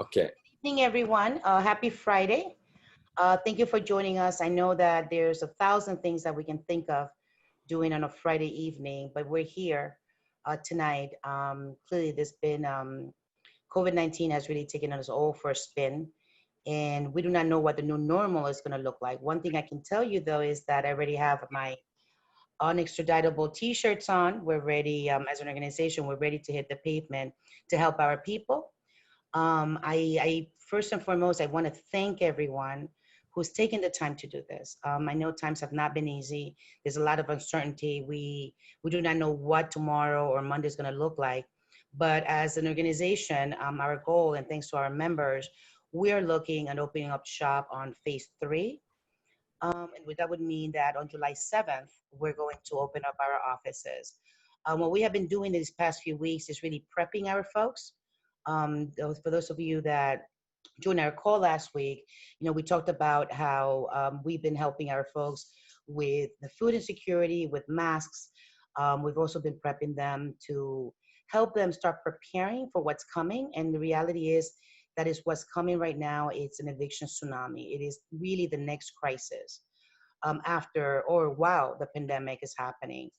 Okay. Good evening, everyone. Happy Friday. Thank you for joining us. I know that there's 1,000 things that we can think of doing on a Friday evening, but we're here tonight. Clearly, there's been COVID-19 has really taken us all for a spin, and we do not know what the new normal is going to look like. One thing I can tell you, though, is that I already have my unextraditable T-shirts on. We're ready as an organization. We're ready to hit the pavement to help our people. I first and foremost, I want to thank everyone who's taken the time to do this. I know times have not been easy. There's a lot of uncertainty. We do not know what tomorrow or Monday is going to look like. But as an organization, our goal, and thanks to our members, we are looking at opening up shop on phase 3. That would mean that on July 7th, we're going to open up our offices. What we have been doing these past few weeks is really prepping our folks. For those of you that joined our call last week, we talked about how we've been helping our folks with the food insecurity, with masks. We've also been prepping them to help them start preparing for what's coming. And the reality is that is what's coming right now. It's an eviction tsunami. It is really the next crisis after or while the pandemic is happening.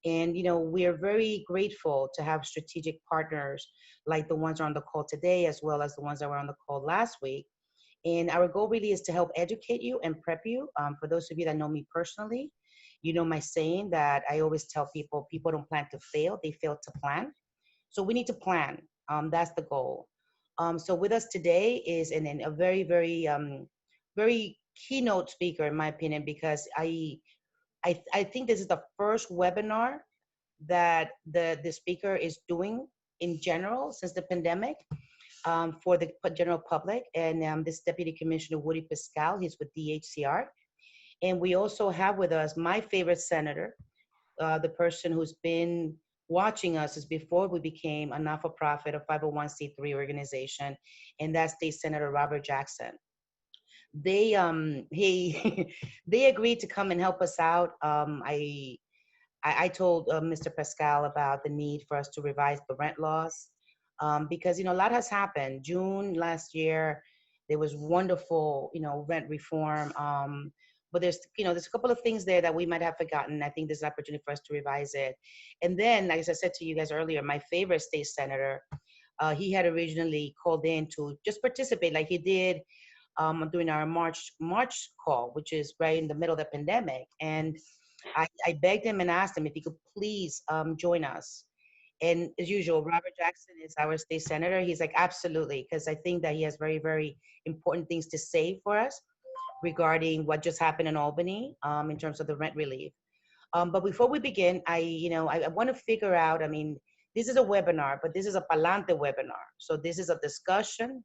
And, we are very grateful to have strategic partners like the ones that are on the call today, as well as the ones that were on the call last week. And our goal really is to help educate you and prep you. For those of you that know me personally, you know my saying that I always tell people don't plan to fail, they fail to plan. So we need to plan. That's the goal. So with us today is a very, very, very keynote speaker, in my opinion, because I think this is the first webinar that the speaker is doing in general since the pandemic for the general public. And this Deputy Commissioner Woody Pascal, he's with DHCR. And we also have with us my favorite senator, the person who's been watching us is before we became a not-for-profit, a 501c3 organization, and that's State Senator Robert Jackson. They they agreed to come and help us out. I told Mr. Pascal about the need for us to revise the rent laws because a lot has happened. June last year, there was wonderful rent reform, but there's a couple of things there that we might have forgotten. I think there's an opportunity for us to revise it. And then, like as I said to you guys earlier, my favorite state senator, he had originally called in to just participate, like he did during our March call, which is right in the middle of the pandemic. And I begged him and asked him if he could please join us. And as usual, Robert Jackson is our state senator. He's like, absolutely, because I think that he has very, very important things to say for us regarding what just happened in Albany in terms of the rent relief. But before we begin, I want to figure out, this is a webinar, but this is a Palante webinar. So this is a discussion.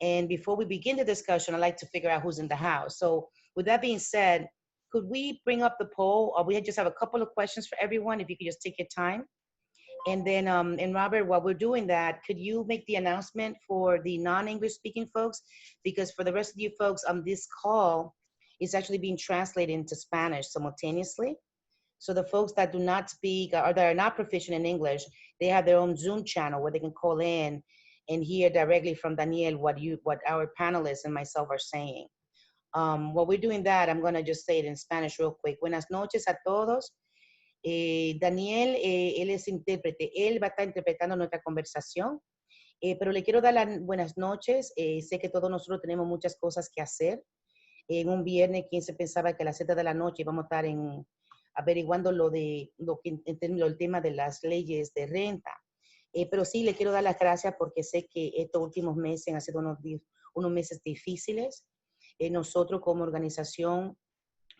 And before we begin the discussion, I'd like to figure out who's in the house. So with that being said, could we bring up the poll? We just have a couple of questions for everyone, if you could just take your time. And then, and Robert, while we're doing that, could you make the announcement for the non-English speaking folks? Because for the rest of you folks, this call is actually being translated into Spanish simultaneously. So the folks that do not speak or that are not proficient in English, they have their own Zoom channel where they can call in and hear directly from Daniel what our panelists and myself are saying. While we're doing that, I'm going to just say it in Spanish real quick. Buenas noches a todos. Daniel, él es intérprete. Él va a estar interpretando nuestra conversación. Pero le quiero dar las buenas noches. Sé que todos nosotros tenemos muchas cosas que hacer. En un viernes, ¿quién se pensaba que a las 7 de la noche íbamos a estar averiguando el tema de las leyes de renta? Pero sí, le quiero dar las gracias porque sé que estos últimos meses han sido unos meses difíciles. Nosotros como organización,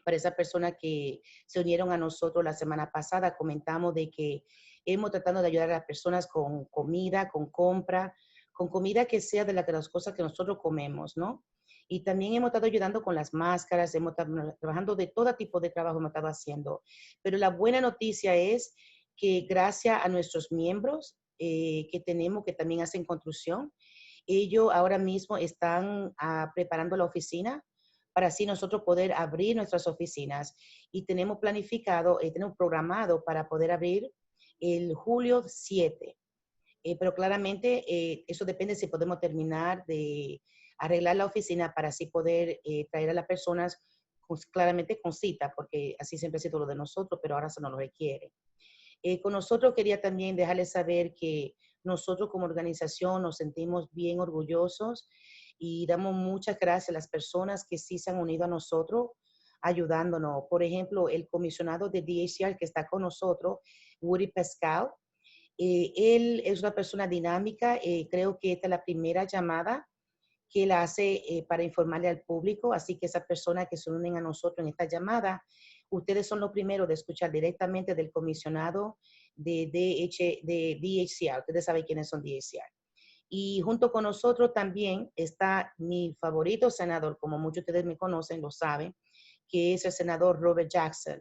para esas personas que se unieron a nosotros la semana pasada, comentamos de que hemos tratado de ayudar a las personas con comida, con compra, con comida que sea de las cosas que nosotros comemos, ¿no? Y también hemos estado ayudando con las máscaras, hemos estado trabajando de todo tipo de trabajo hemos estado haciendo. Pero la buena noticia es que gracias a nuestros miembros que tenemos, que también hacen construcción, ellos ahora mismo están preparando la oficina para así nosotros poder abrir nuestras oficinas. Y tenemos planificado, tenemos programado para poder abrir el julio 7. pero claramente eso depende si podemos terminar de arreglar la oficina para así poder traer a las personas claramente con cita, porque así siempre ha sido lo de nosotros, pero ahora se nos lo requiere. Con nosotros quería también dejarles saber que nosotros como organización nos sentimos bien orgullosos y damos muchas gracias a las personas que sí se han unido a nosotros ayudándonos. Por ejemplo, el comisionado de DHR que está con nosotros, Woody Pascal, él es una persona dinámica. Creo que esta es la primera llamada que él hace para informarle al público. Así que esas personas que se unen a nosotros en esta llamada, ustedes son los primeros de escuchar directamente del comisionado de DHCR. Ustedes saben quiénes son DHCR. Y junto con nosotros también está mi favorito senador, como muchos de ustedes me conocen, lo saben, que es el senador Robert Jackson.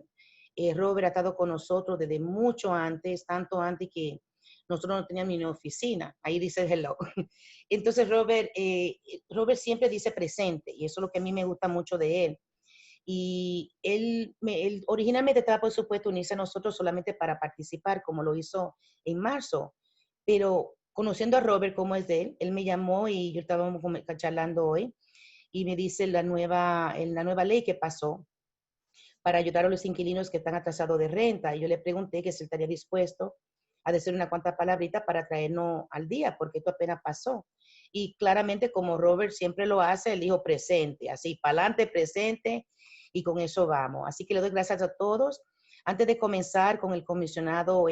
Robert ha estado con nosotros desde mucho antes, tanto antes que nosotros no teníamos ni oficina. Ahí dice hello. Entonces Robert siempre dice presente y eso es lo que a mí me gusta mucho de él. Y él originalmente estaba por supuesto unirse a nosotros solamente para participar, como lo hizo en marzo. Pero conociendo a Robert como es de él me llamó y yo estábamos charlando hoy y me dice la nueva ley que pasó para ayudar a los inquilinos que están atrasados de renta. Y yo le pregunté que si estaría dispuesto a decir una cuanta palabrita para traernos al día, porque esto apenas pasó. Y claramente, como Robert siempre lo hace, él dijo presente, así, para adelante, presente, y con eso vamos. Así que le doy gracias a todos. Antes de comenzar con el comisionado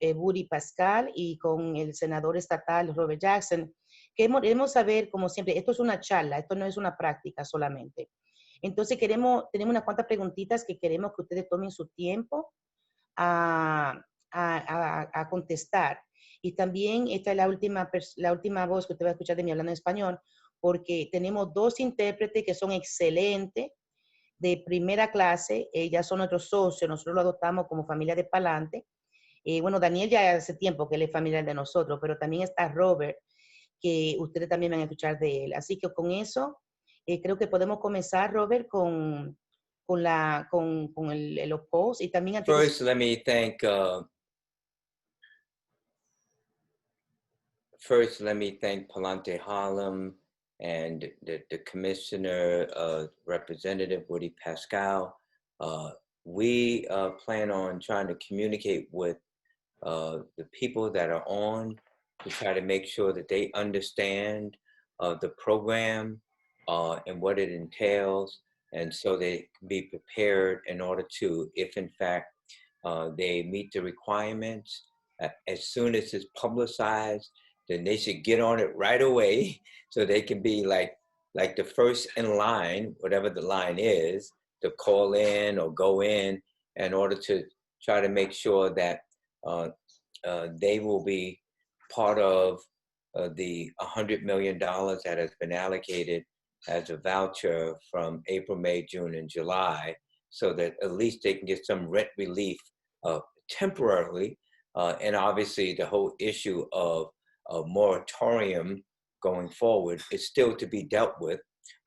Woody Pascal y con el senador estatal Robert Jackson, queremos saber, como siempre, esto es una charla, esto no es una práctica solamente. Entonces tenemos unas cuantas preguntitas que queremos que ustedes tomen su tiempo a contestar. Y también esta es la última voz que usted va a escuchar de mí hablando en español, porque tenemos dos intérpretes que son excelentes, de primera clase. Ellas son nuestros socios, nosotros lo adoptamos como familia de Palante. Bueno, Daniel ya hace tiempo que él es familiar de nosotros, pero también está Robert, que ustedes también van a escuchar de él. Así que con eso, creo que podemos comenzar, Robert, con los posts y también antes First, let me thank Palante Harlem and the Commissioner, Representative Woody Pascal. We plan on trying to communicate with the people that are on to try to make sure that they understand the program and what it entails, and so they can be prepared in order to, if in fact they meet the requirements, as soon as it's publicized, then they should get on it right away so they can be like the first in line, whatever the line is, to call in or go in order to try to make sure that they will be part of the $100 million that has been allocated as a voucher from April, May, June, and July, so that at least they can get some rent relief temporarily. And obviously the whole issue of a moratorium going forward is still to be dealt with.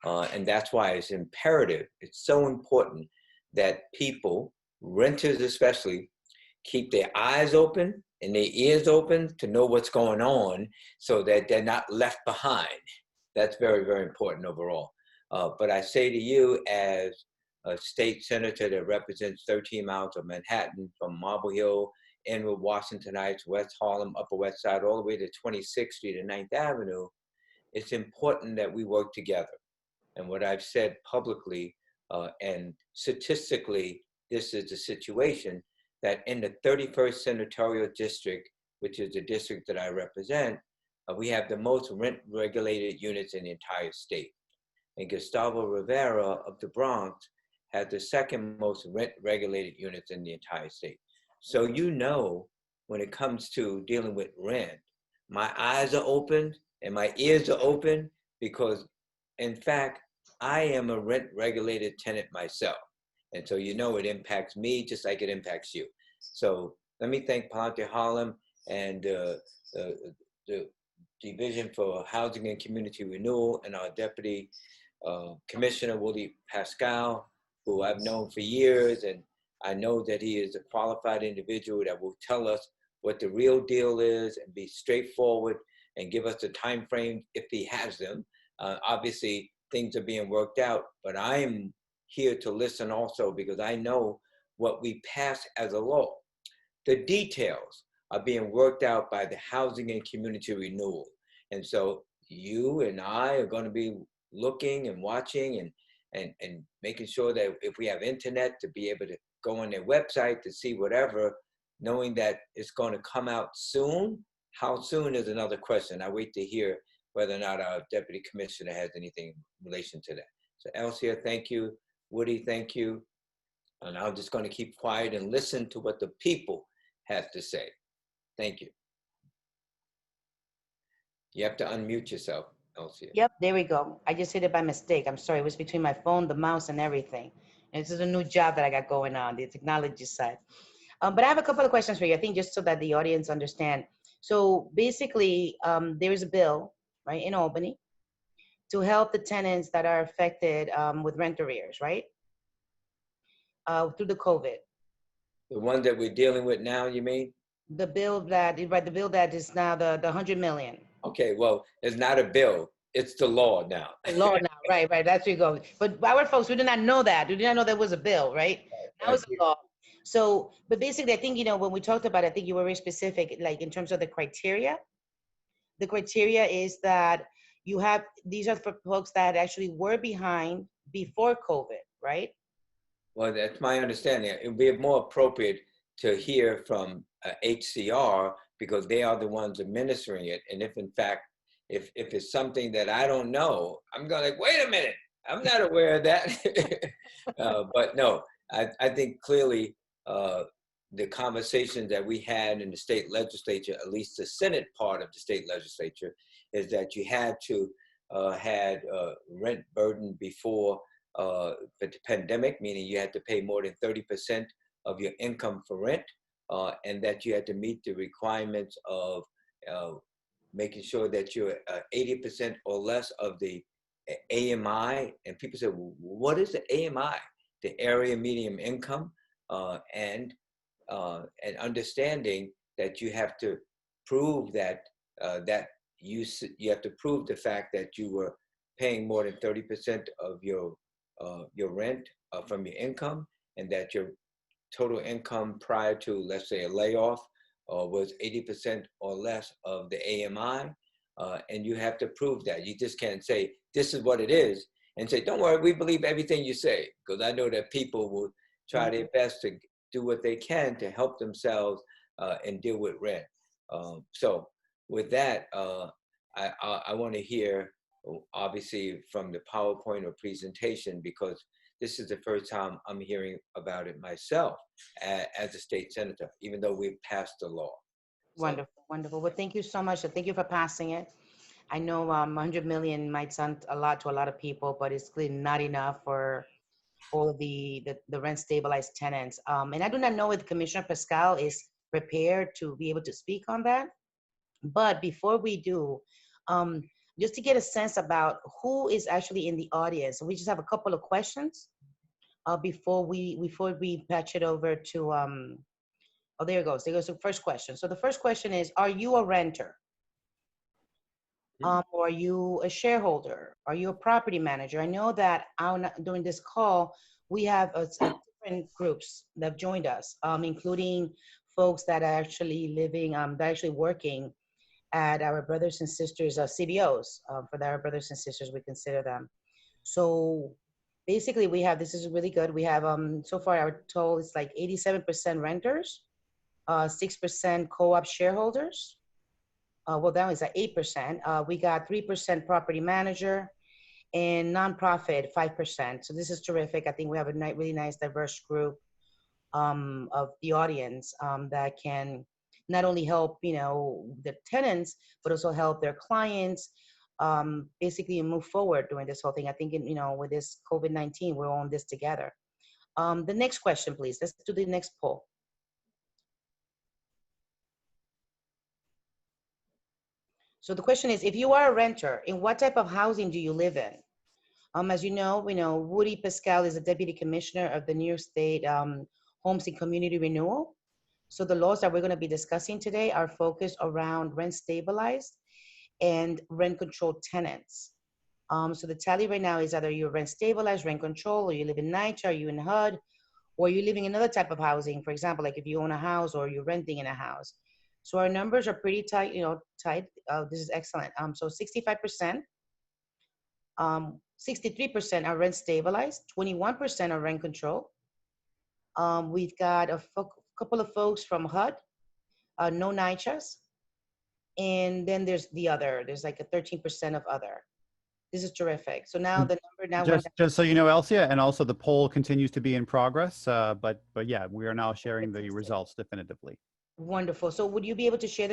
And that's why it's imperative, it's so important that people, renters especially, keep their eyes open and their ears open to know what's going on so that they're not left behind. That's very, very important overall. But I say to you, as a state senator that represents 13 miles of Manhattan, from Marble Hill, Inwood, Washington Heights, West Harlem, Upper West Side, all the way to 26th Street and 9th Avenue, it's important that we work together. And what I've said publicly and statistically, this is the situation, that in the 31st Senatorial District, which is the district that I represent, we have the most rent-regulated units in the entire state. And Gustavo Rivera of the Bronx has the second most rent-regulated units in the entire state. So you know, when it comes to dealing with rent, my eyes are open and my ears are open, because in fact, I am a rent-regulated tenant myself. And so you know it impacts me just like it impacts you. So let me thank Palante Harlem and the Division for Housing and Community Renewal and our Deputy Commissioner, Woody Pascal, who I've known for years. And I know that he is a qualified individual that will tell us what the real deal is and be straightforward and give us the time frame if he has them. Obviously, things are being worked out, but I'm here to listen also because I know what we pass as a law. The details are being worked out by the Housing and Community Renewal. And so you and I are going to be looking and watching and making sure that if we have internet to be able to go on their website to see whatever, knowing that it's going to come out soon. How soon is another question. I wait to hear whether or not our deputy commissioner has anything in relation to that. So Elsia, thank you. Woody, thank you. And I'm just going to keep quiet and listen to what the people have to say. Thank you. You have to unmute yourself, Elsia. Yep, there we go. I just hit it by mistake. I'm sorry. It was between my phone, the mouse, and everything. And this is a new job that I got going on, the technology side. But I have a couple of questions for you, I think, just so that the audience understand. So basically, there is a bill, right, in Albany to help the tenants that are affected with rent arrears, right, through the COVID. The one that we're dealing with now, you mean? The bill that, right, the bill that is now the 100 million. Okay, well, it's not a bill. It's the law now. The law now, right, that's where you go. But our folks, we did not know that. We did not know there was a bill, right? Now it's a law. So, but basically, I think, you know, when we talked about it, I think you were very specific, like in terms of the criteria. The criteria is that you have, these are for folks that actually were behind before COVID, right? Well, that's my understanding. It would be more appropriate to hear from HCR because they are the ones administering it. And if in fact, if it's something that I don't know, I'm going like, wait a minute, I'm not aware of that. But no, I think clearly the conversations that we had in the state legislature, at least the Senate part of the state legislature, is that you had to had rent burden before the pandemic, meaning you had to pay more than 30% of your income for rent, and that you had to meet the requirements of making sure that you're 80% or less of the AMI. And people say, well, what is the AMI? The area medium income, and understanding that you have to prove that you have to prove the fact that you were paying more than 30% of your rent from your income, and that your total income prior to, let's say, a layoff was 80% or less of the AMI, and you have to prove that. You just can't say, this is what it is, and say, don't worry, we believe everything you say, because I know that people will try their best to do what they can to help themselves and deal with rent. So with that, I want to hear, obviously, from the PowerPoint or presentation, because this is the first time I'm hearing about it myself as a state senator, even though we've passed the law. Wonderful, wonderful. Well, thank you so much. So thank you for passing it. I know 100 million might sound a lot to a lot of people, but it's clearly not enough for all of the rent stabilized tenants. And I do not know if Commissioner Pascal is prepared to be able to speak on that. But before we do, just to get a sense about who is actually in the audience, we just have a couple of questions before we patch it over to, oh, there it goes. There goes the first question. So the first question is, are you a renter? Or are you a shareholder? Are you a property manager? I know that during this call, we have different groups that have joined us, including folks that are actually living, that are actually working at our brothers and sisters, CBOs, for our brothers and sisters, we consider them. So basically we have, this is really good. We have, so far our total is like 87% renters, 6% co-op shareholders. Well, that was at 8%. We got 3% property manager and nonprofit 5%. So this is terrific. I think we have a really nice diverse group of the audience that can not only help, you know, the tenants, but also help their clients basically move forward during this whole thing. I think, you know, with this COVID-19, we're all in this together. The next question, please. Let's do the next poll. So the question is, if you are a renter, in what type of housing do you live in? As you know, Woody Pascal is the Deputy Commissioner of the New York State Homes and Community Renewal. So the laws that we're going to be discussing today are focused around rent stabilized and rent controlled tenants. So the tally right now is either you're rent stabilized, rent control, or you live in NYCHA, or you in HUD, or you're living in another type of housing. For example, like if you own a house or you're renting in a house. So our numbers are pretty tight, tight. This is excellent. So 65%, 63% are rent stabilized, 21% are rent control. We've got a couple of folks from HUD, no NYCHAs, and then there's the other. There's like a 13% of other. This is terrific. So now And the number now went just so you know, Elsia, and also the poll continues to be in progress. But yeah, we are now sharing the results definitively. wonderful. So would you be able to share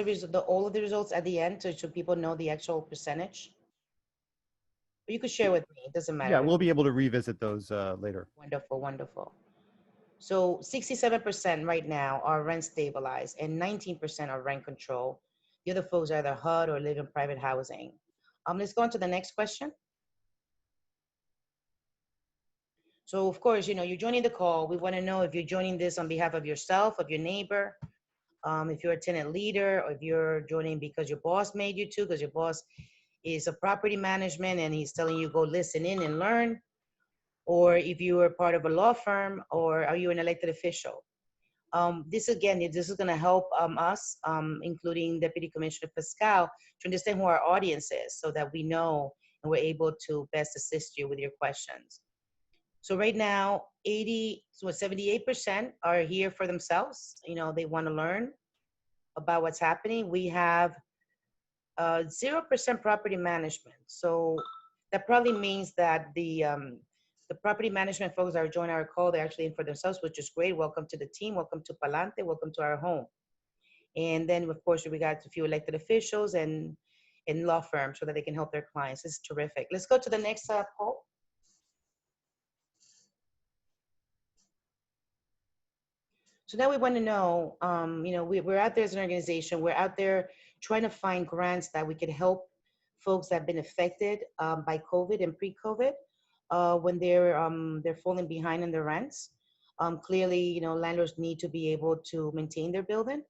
all of the results at the end so people know the actual percentage? Or you could share with me. It doesn't matter. Yeah, we'll be able to revisit those later. Wonderful, wonderful. So 67% right now are rent stabilized and 19% are rent control. The other folks are either HUD or live in private housing. Let's go on to the next question. So of course, you're joining the call. We want to know if you're joining this on behalf of yourself, of your neighbor, if you're a tenant leader, or if you're joining because your boss made you to, because your boss is a property management and he's telling you go listen in and learn, or if you are part of a law firm, or are you an elected official. This is going to help us, including Deputy Commissioner Pascal, to understand who our audience is so that we know and we're able to best assist you with your questions. So right now, 78% are here for themselves. They want to learn about what's happening. We have 0% property management. So that probably means that the property management folks that are joining our call, they're actually in for themselves, which is great. Welcome to the team. Welcome to Palante. Welcome to our home. And then, of course, we got a few elected officials and law firms so that they can help their clients. This is terrific. Let's go to the next poll. So now we want to know, we're out there as an organization. We're out there trying to find grants that we could help folks that have been affected by COVID and pre-COVID when they're falling behind in their rents. Clearly, landlords need to be able to maintain their building.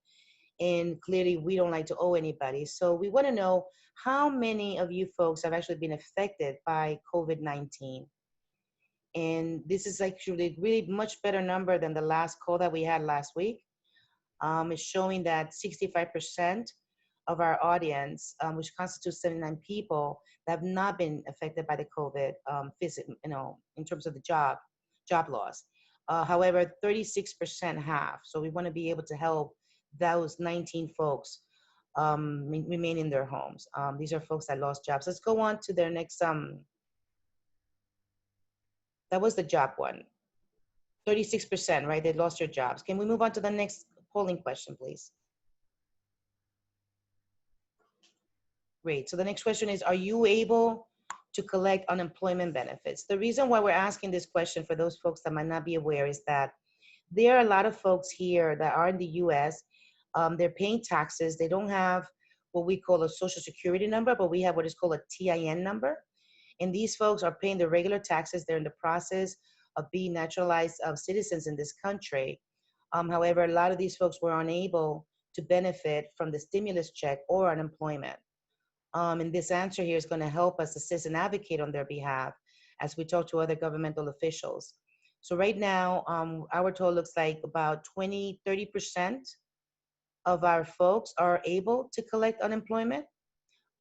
And clearly, we don't like to owe anybody. So we want to know how many of you folks have actually been affected by COVID-19. And this is actually really much better number than the last call that we had last week. It's showing that 65% of our audience, which constitutes 79 people, that have not been affected by the COVID, in terms of the job loss. However, 36% have. So we want to be able to help those 19 folks remain in their homes. These are folks that lost jobs. Let's go on to their next. That was the job one. 36%, right? They lost their jobs. Can we move on to the next polling question, please? Great. So the next question is, are you able to collect unemployment benefits? The reason why we're asking this question, for those folks that might not be aware, is that there are a lot of folks here that are in the US. They're paying taxes. They don't have what we call a social security number, but we have what is called a TIN number. And these folks are paying the regular taxes. They're in the process of being naturalized citizens in this country. However, a lot of these folks were unable to benefit from the stimulus check or unemployment. And this answer here is going to help us assist and advocate on their behalf as we talk to other governmental officials. So right now, our total looks like about 30% of our folks are able to collect unemployment.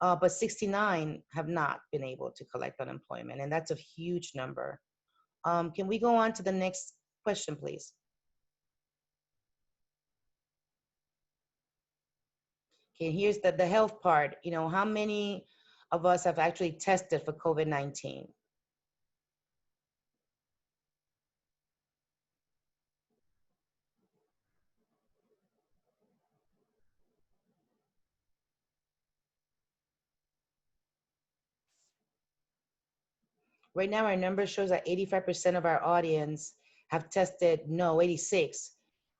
But 69 have not been able to collect unemployment, and that's a huge number. Can we go on to the next question, please? Okay, here's the health part. How many of us have actually tested for COVID-19? Right now, our number shows that 85% of our audience have tested, no, 86.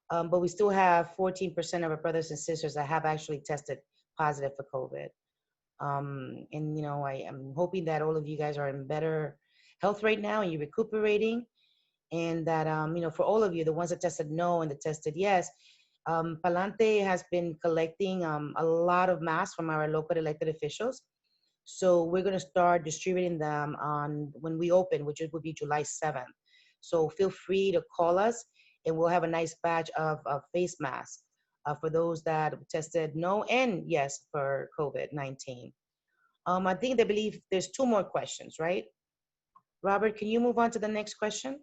But we still have 14% of our brothers and sisters that have actually tested positive for COVID. And, I am hoping that all of you guys are in better health right now and you're recuperating. And that, for all of you, the ones that tested no and that tested yes, Palante has been collecting a lot of masks from our local elected officials. So we're going to start distributing them on when we open, which will be July 7th. So feel free to call us and we'll have a nice batch of face masks for those that tested no and yes for COVID-19. I think they believe there's two more questions, right? Robert, can you move on to the next question?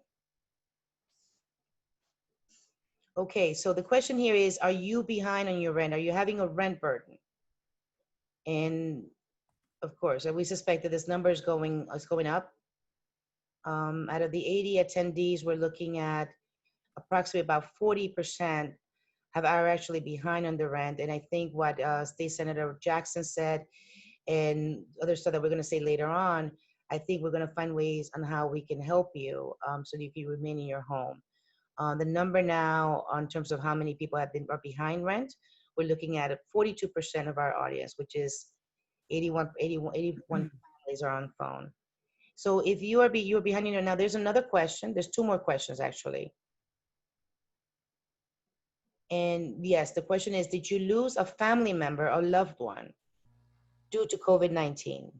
Okay, so the question here is, are you behind on your rent? Are you having a rent burden? And of course, we suspect that this number is going up. Out of the 80 attendees, we're looking at approximately about 40% are actually behind on the rent. And I think what State Senator Jackson said and other stuff that we're going to say later on, I think we're going to find ways on how we can help you so that you can remain in your home. The number now, in terms of how many people are behind rent, we're looking at 42% of our audience, which is 81 families are on phone. So if you're behind, now there's another question. There's two more questions actually. And yes, the question is, did you lose a family member or loved one due to COVID-19?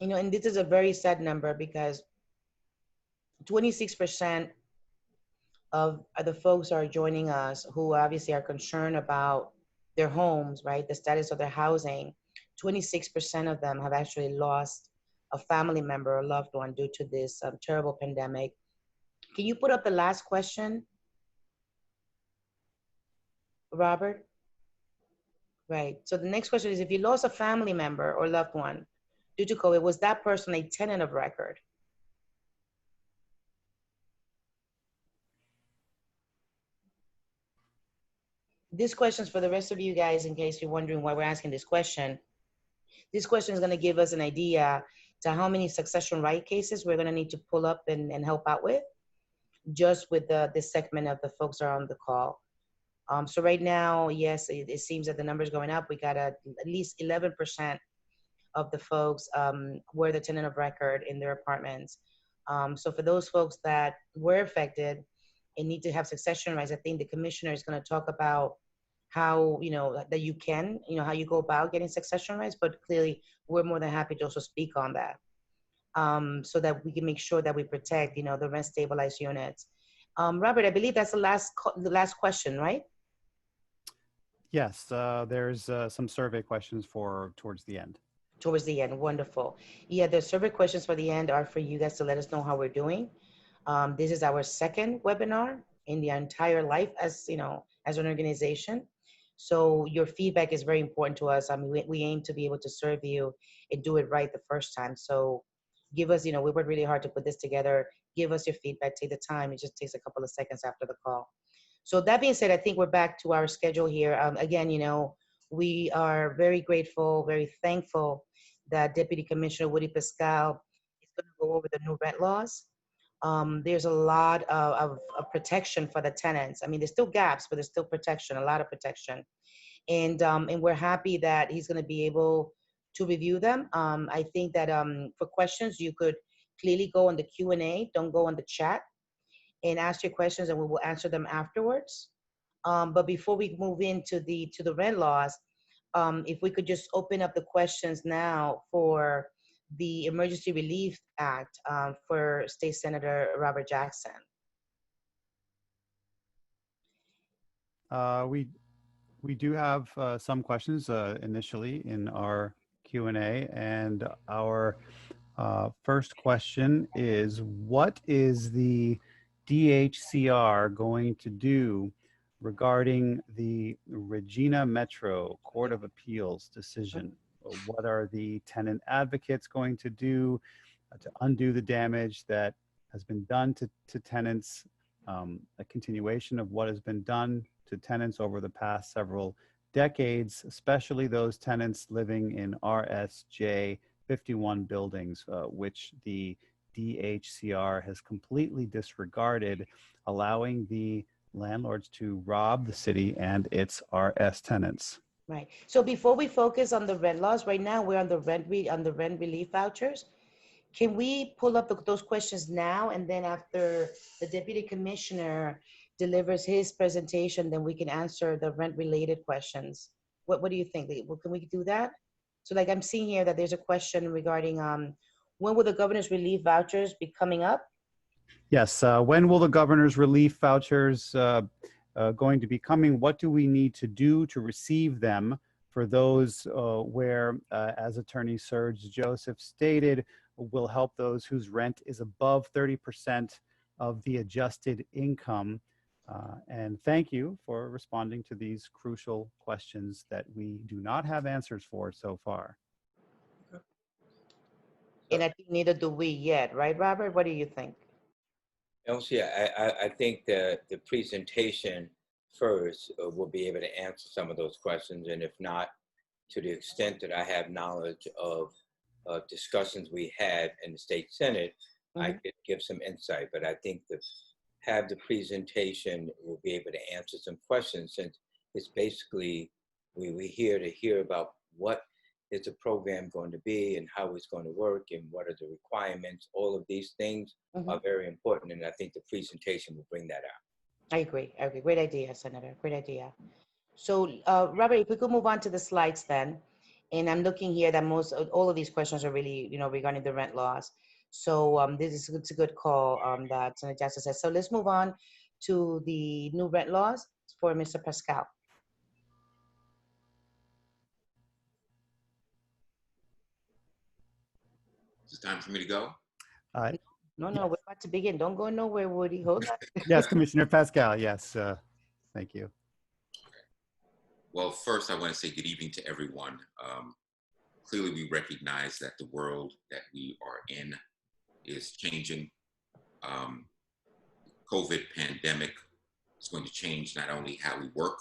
And this is a very sad number because 26% of the folks are joining us who obviously are concerned about their homes, right? The status of their housing. 26% of them have actually lost a family member or loved one due to this terrible pandemic. Can you put up the last question, Robert? Right. So the next question is, if you lost a family member or loved one due to COVID, was that person a tenant of record? This question is for the rest of you guys, in case you're wondering why we're asking this question. This question is going to give us an idea to how many succession right cases we're going to need to pull up and help out with, just with this segment of the folks are on the call. So right now, yes, it seems that the number's going up. We got at least 11% of the folks were the tenant of record in their apartments. So for those folks that were affected and need to have succession rights, I think the commissioner is going to talk about how, that you can, how you go about getting succession rights, but clearly we're more than happy to also speak on that so that we can make sure that we protect, the rent stabilized units. Robert, I believe that's the last question, right? Yes, there's some survey questions towards the end. Towards the end, wonderful. Yeah, the survey questions for the end are for you guys to let us know how we're doing. This is our second webinar in the entire life as an organization. So your feedback is very important to us. I mean, we aim to be able to serve you and do it right the first time. So give us, we worked really hard to put this together. Give us your feedback, take the time. It just takes a couple of seconds after the call. So that being said, I think we're back to our schedule here. Again, we are very grateful, very thankful that Deputy Commissioner Woody Pascal is going to go over the new rent laws. There's a lot of protection for the tenants. I mean, there's still gaps, but there's still protection, a lot of protection. And we're happy that he's going to be able to review them. I think that for questions, you could clearly go on the Q&A, don't go on the chat, and ask your questions and we will answer them afterwards. But before we move into the rent laws, if we could just open up the questions now for the Emergency Relief Act for State Senator Robert Jackson. We do have some questions initially in our Q&A, and our first question is, what is the DHCR going to do regarding the Regina Metro Court of Appeals decision? What are the tenant advocates going to do to undo the damage that has been done to tenants, a continuation of what has been done to tenants over the past several decades, especially those tenants living in RSJ 51 buildings, which the DHCR has completely disregarded, allowing the landlords to rob the city and its RS tenants. Right. So before we focus on the rent laws, right now we're on the rent relief vouchers. Can we pull up those questions now, and then after the deputy commissioner delivers his presentation, then we can answer the rent related questions? What do you think? Can we do that? So like I'm seeing here that there's a question regarding when will the governor's relief vouchers be coming up? Yes, when will the governor's relief vouchers going to be coming? What do we need to do to receive them for those where, as Attorney Serge Joseph stated, will help those whose rent is above 30% of the adjusted income? And thank you for responding to these crucial questions that we do not have answers for so far. And I think neither do we yet, right, Robert? What do you think? Elsie, I think that the presentation first will be able to answer some of those questions, and if not, to the extent that I have knowledge of discussions we had in the state Senate, I could give some insight. But I think that have the presentation will be able to answer some questions, since it's basically we're here to hear about what is the program going to be and how it's going to work and what are the requirements. All of these things are very important, and I think the presentation will bring that out. I agree. Great idea, Senator. Great idea. So, Robert, if we could move on to the slides then. And I'm looking here that all of these questions are really, regarding the rent laws. So it's a good call that Senator Jackson says. So let's move on to the new rent laws for Mr. Pascal. Is it time for me to go? No, we're about to begin. Don't go nowhere, Woody. Hold on. Yes, Commissioner Pascal. Yes, thank you. Well, first, I want to say good evening to everyone. Clearly, we recognize that the world that we are in is changing. COVID pandemic is going to change not only how we work,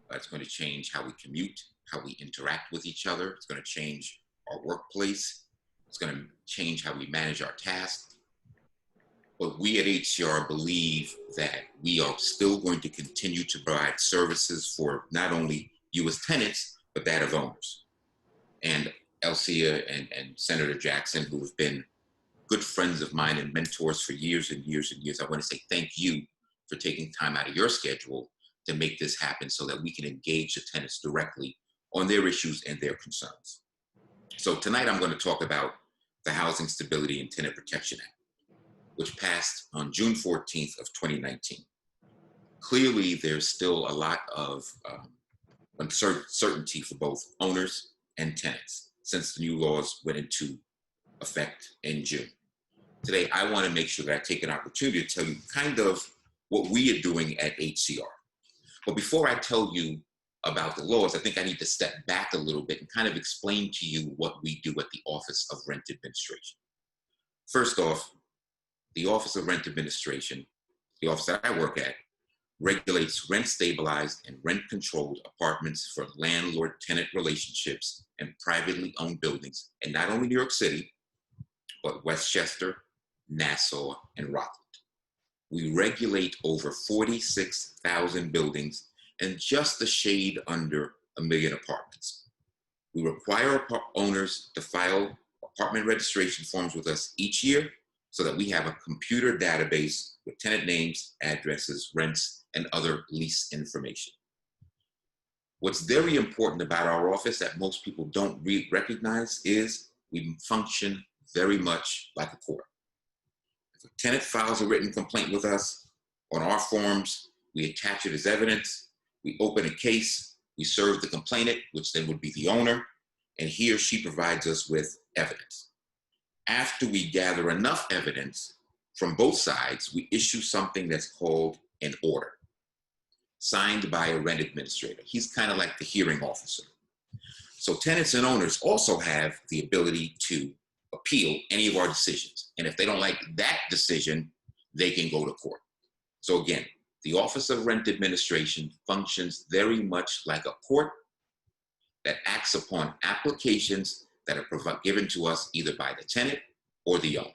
but it's going to change how we commute, how we interact with each other. It's going to change our workplace. It's going to change how we manage our tasks. But we at HCR believe that we are still going to continue to provide services for not only you as tenants, but that of owners. And Elsia and Senator Jackson, who have been good friends of mine and mentors for years and years and years, I want to say thank you for taking time out of your schedule to make this happen so that we can engage the tenants directly on their issues and their concerns. So tonight I'm going to talk about the Housing Stability and Tenant Protection Act, which passed on June 14th of 2019. Clearly, there's still a lot of uncertainty for both owners and tenants since the new laws went into effect in June. Today, I want to make sure that I take an opportunity to tell you kind of what we are doing at HCR. But before I tell you about the laws, I think I need to step back a little bit and kind of explain to you what we do at the Office of Rent Administration. First off, the Office of Rent Administration, the office that I work at, regulates rent-stabilized and rent-controlled apartments for landlord-tenant relationships and privately owned buildings in not only New York City, but Westchester, Nassau, and Rockland. We regulate over 46,000 buildings and just a shade under 1 million apartments. We require owners to file apartment registration forms with us each year so that we have a computer database with tenant names, addresses, rents, and other lease information. What's very important about our office that most people don't recognize is we function very much like a court. If a tenant files a written complaint with us, on our forms, we attach it as evidence, we open a case, we serve the complainant, which then would be the owner, and he or she provides us with evidence. After we gather enough evidence from both sides, we issue something that's called an order, signed by a rent administrator. He's kind of like the hearing officer. So tenants and owners also have the ability to appeal any of our decisions. And if they don't like that decision, they can go to court. So again, the Office of Rent Administration functions very much like a court that acts upon applications that are given to us either by the tenant or the owner.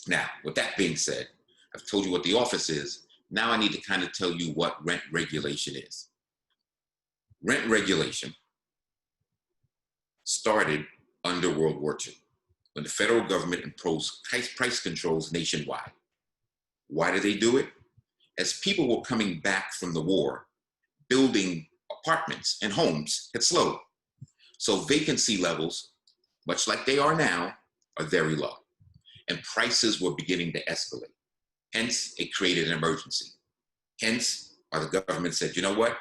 Now, with that being said, I've told you what the office is. Now I need to kind of tell you what rent regulation is. Rent regulation started under World War II, when the federal government imposed price controls nationwide. Why did they do it? As people were coming back from the war, building apartments and homes had slowed. So vacancy levels, much like they are now, are very low. And prices were beginning to escalate. Hence, it created an emergency. Hence, the government said, you know what?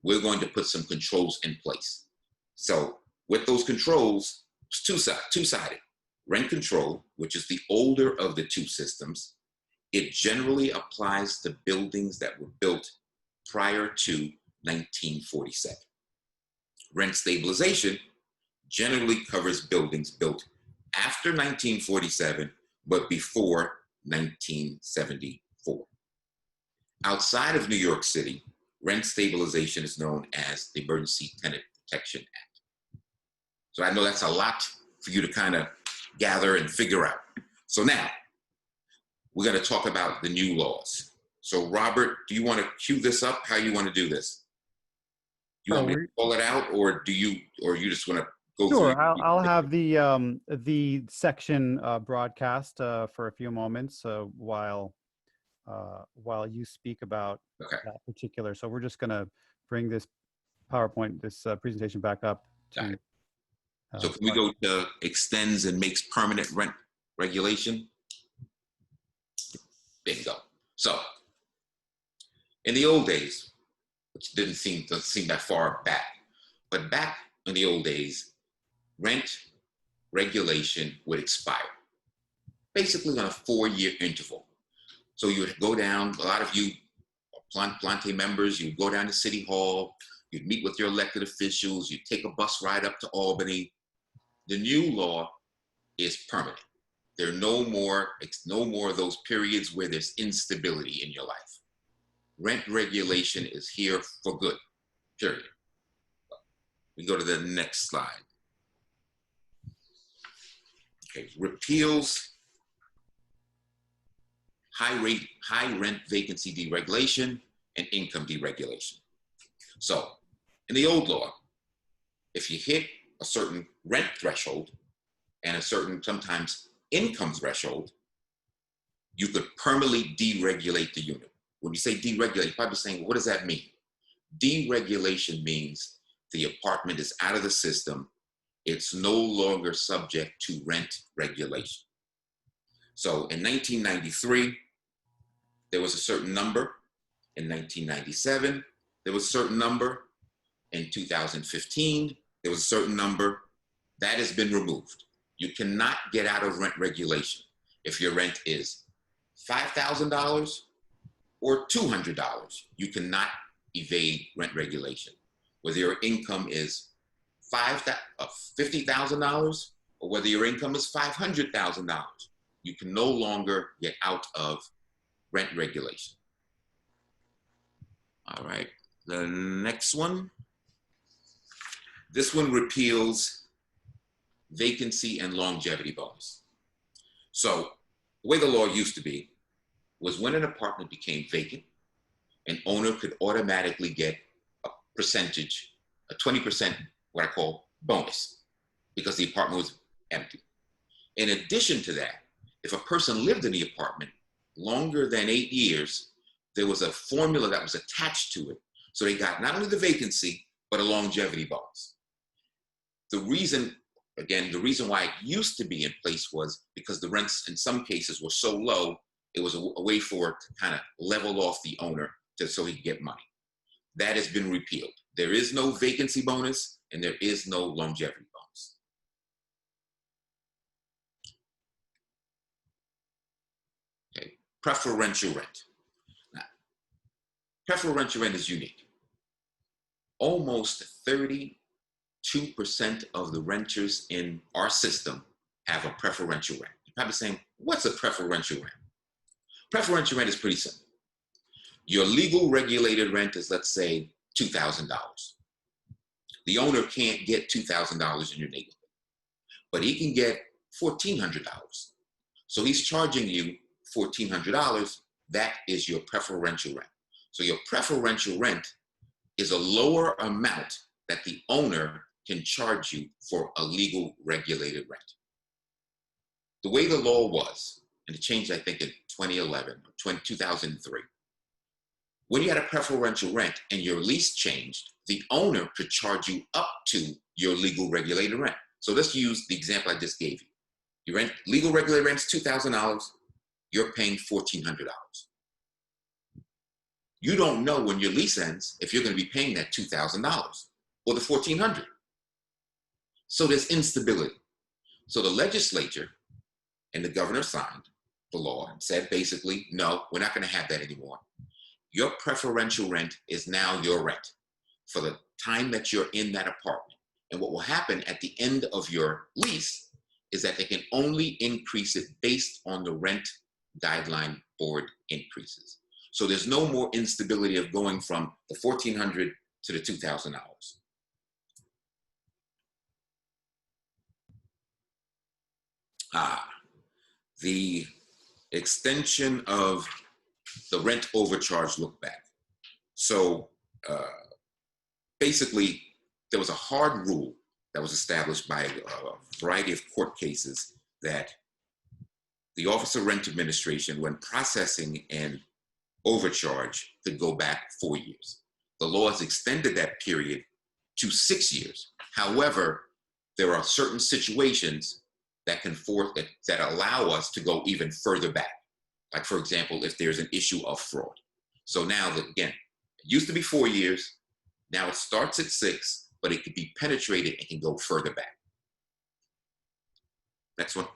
We're going to put some controls in place. So with those controls, it's two-sided. Rent control, which is the older of the two systems, it generally applies to buildings that were built prior to 1947. Rent stabilization generally covers buildings built after 1947, but before 1974. Outside of New York City, rent stabilization is known as the Emergency Tenant Protection Act. So I know that's a lot for you to kind of gather and figure out. So now, we're going to talk about the new laws. So Robert, do you want to cue this up? How you want to do this? You want me to pull it out, or you just want to go through? Sure, I'll have the section broadcast for a few moments while you speak about that particular. So we're just going to bring this PowerPoint, this presentation back up to. So can we go to extends and makes permanent rent regulation? Bingo. So in the old days, which doesn't seem that far back, but back in the old days, rent regulation would expire, basically on a 4-year interval. So you would go down, a lot of you Plante members, you'd go down to City Hall, you'd meet with your elected officials, you'd take a bus ride up to Albany. The new law is permanent. There are no more of those periods where there's instability in your life. Rent regulation is here for good, period. We go to the next slide. Okay, repeals high rent vacancy deregulation and income deregulation. So in the old law, if you hit a certain rent threshold and a certain sometimes income threshold, you could permanently deregulate the unit. When you say deregulate, you're probably saying, well, what does that mean? Deregulation means the apartment is out of the system. It's no longer subject to rent regulation. So in 1993, there was a certain number. In 1997, there was a certain number. In 2015, there was a certain number. That has been removed. You cannot get out of rent regulation if your rent is $5,000 or $200. You cannot evade rent regulation. Whether your income is $50,000 or whether your income is $500,000, you can no longer get out of rent regulation. All right, the next one. This one repeals vacancy and longevity bonus. So the way the law used to be was when an apartment became vacant, an owner could automatically get a percentage, a 20%, what I call bonus, because the apartment was empty. In addition to that, if a person lived in the apartment longer than 8 years, there was a formula that was attached to it. So they got not only the vacancy, but a longevity bonus. The reason why it used to be in place was because the rents in some cases were so low, it was a way for it to kind of level off the owner so he could get money. That has been repealed. There is no vacancy bonus and there is no longevity bonus. Okay, preferential rent. Now, preferential rent is unique. Almost 32% of the renters in our system have a preferential rent. You're probably saying, what's a preferential rent? Preferential rent is pretty simple. Your legal regulated rent is, let's say, $2,000. The owner can't get $2,000 in your neighborhood, but he can get $1,400. So he's charging you $1,400. That is your preferential rent. So your preferential rent is a lower amount that the owner can charge you for a legal regulated rent. The way the law was, and it changed, I think, in 2011 or 2003, when you had a preferential rent and your lease changed, the owner could charge you up to your legal regulated rent. So let's use the example I just gave you. Your rent, legal regulated rent is $2,000. You're paying $1,400. You don't know when your lease ends if you're going to be paying that $2,000 or the $1,400. So there's instability. So the legislature and the governor signed the law and said basically, no, we're not going to have that anymore. Your preferential rent is now your rent for the time that you're in that apartment. And what will happen at the end of your lease is that they can only increase it based on the rent guideline board increases. So there's no more instability of going from the $1,400 to the $2,000. The extension of the rent overcharge look back. So basically, there was a hard rule that was established by a variety of court cases that the Office of Rent Administration, when processing an overcharge, could go back 4 years. The law has extended that period to 6 years. However, there are certain situations that that allow us to go even further back. Like, for example, if there's an issue of fraud. So now, again, it used to be 4 years. Now it starts at 6, but it could be penetrated and can go further back. Next one.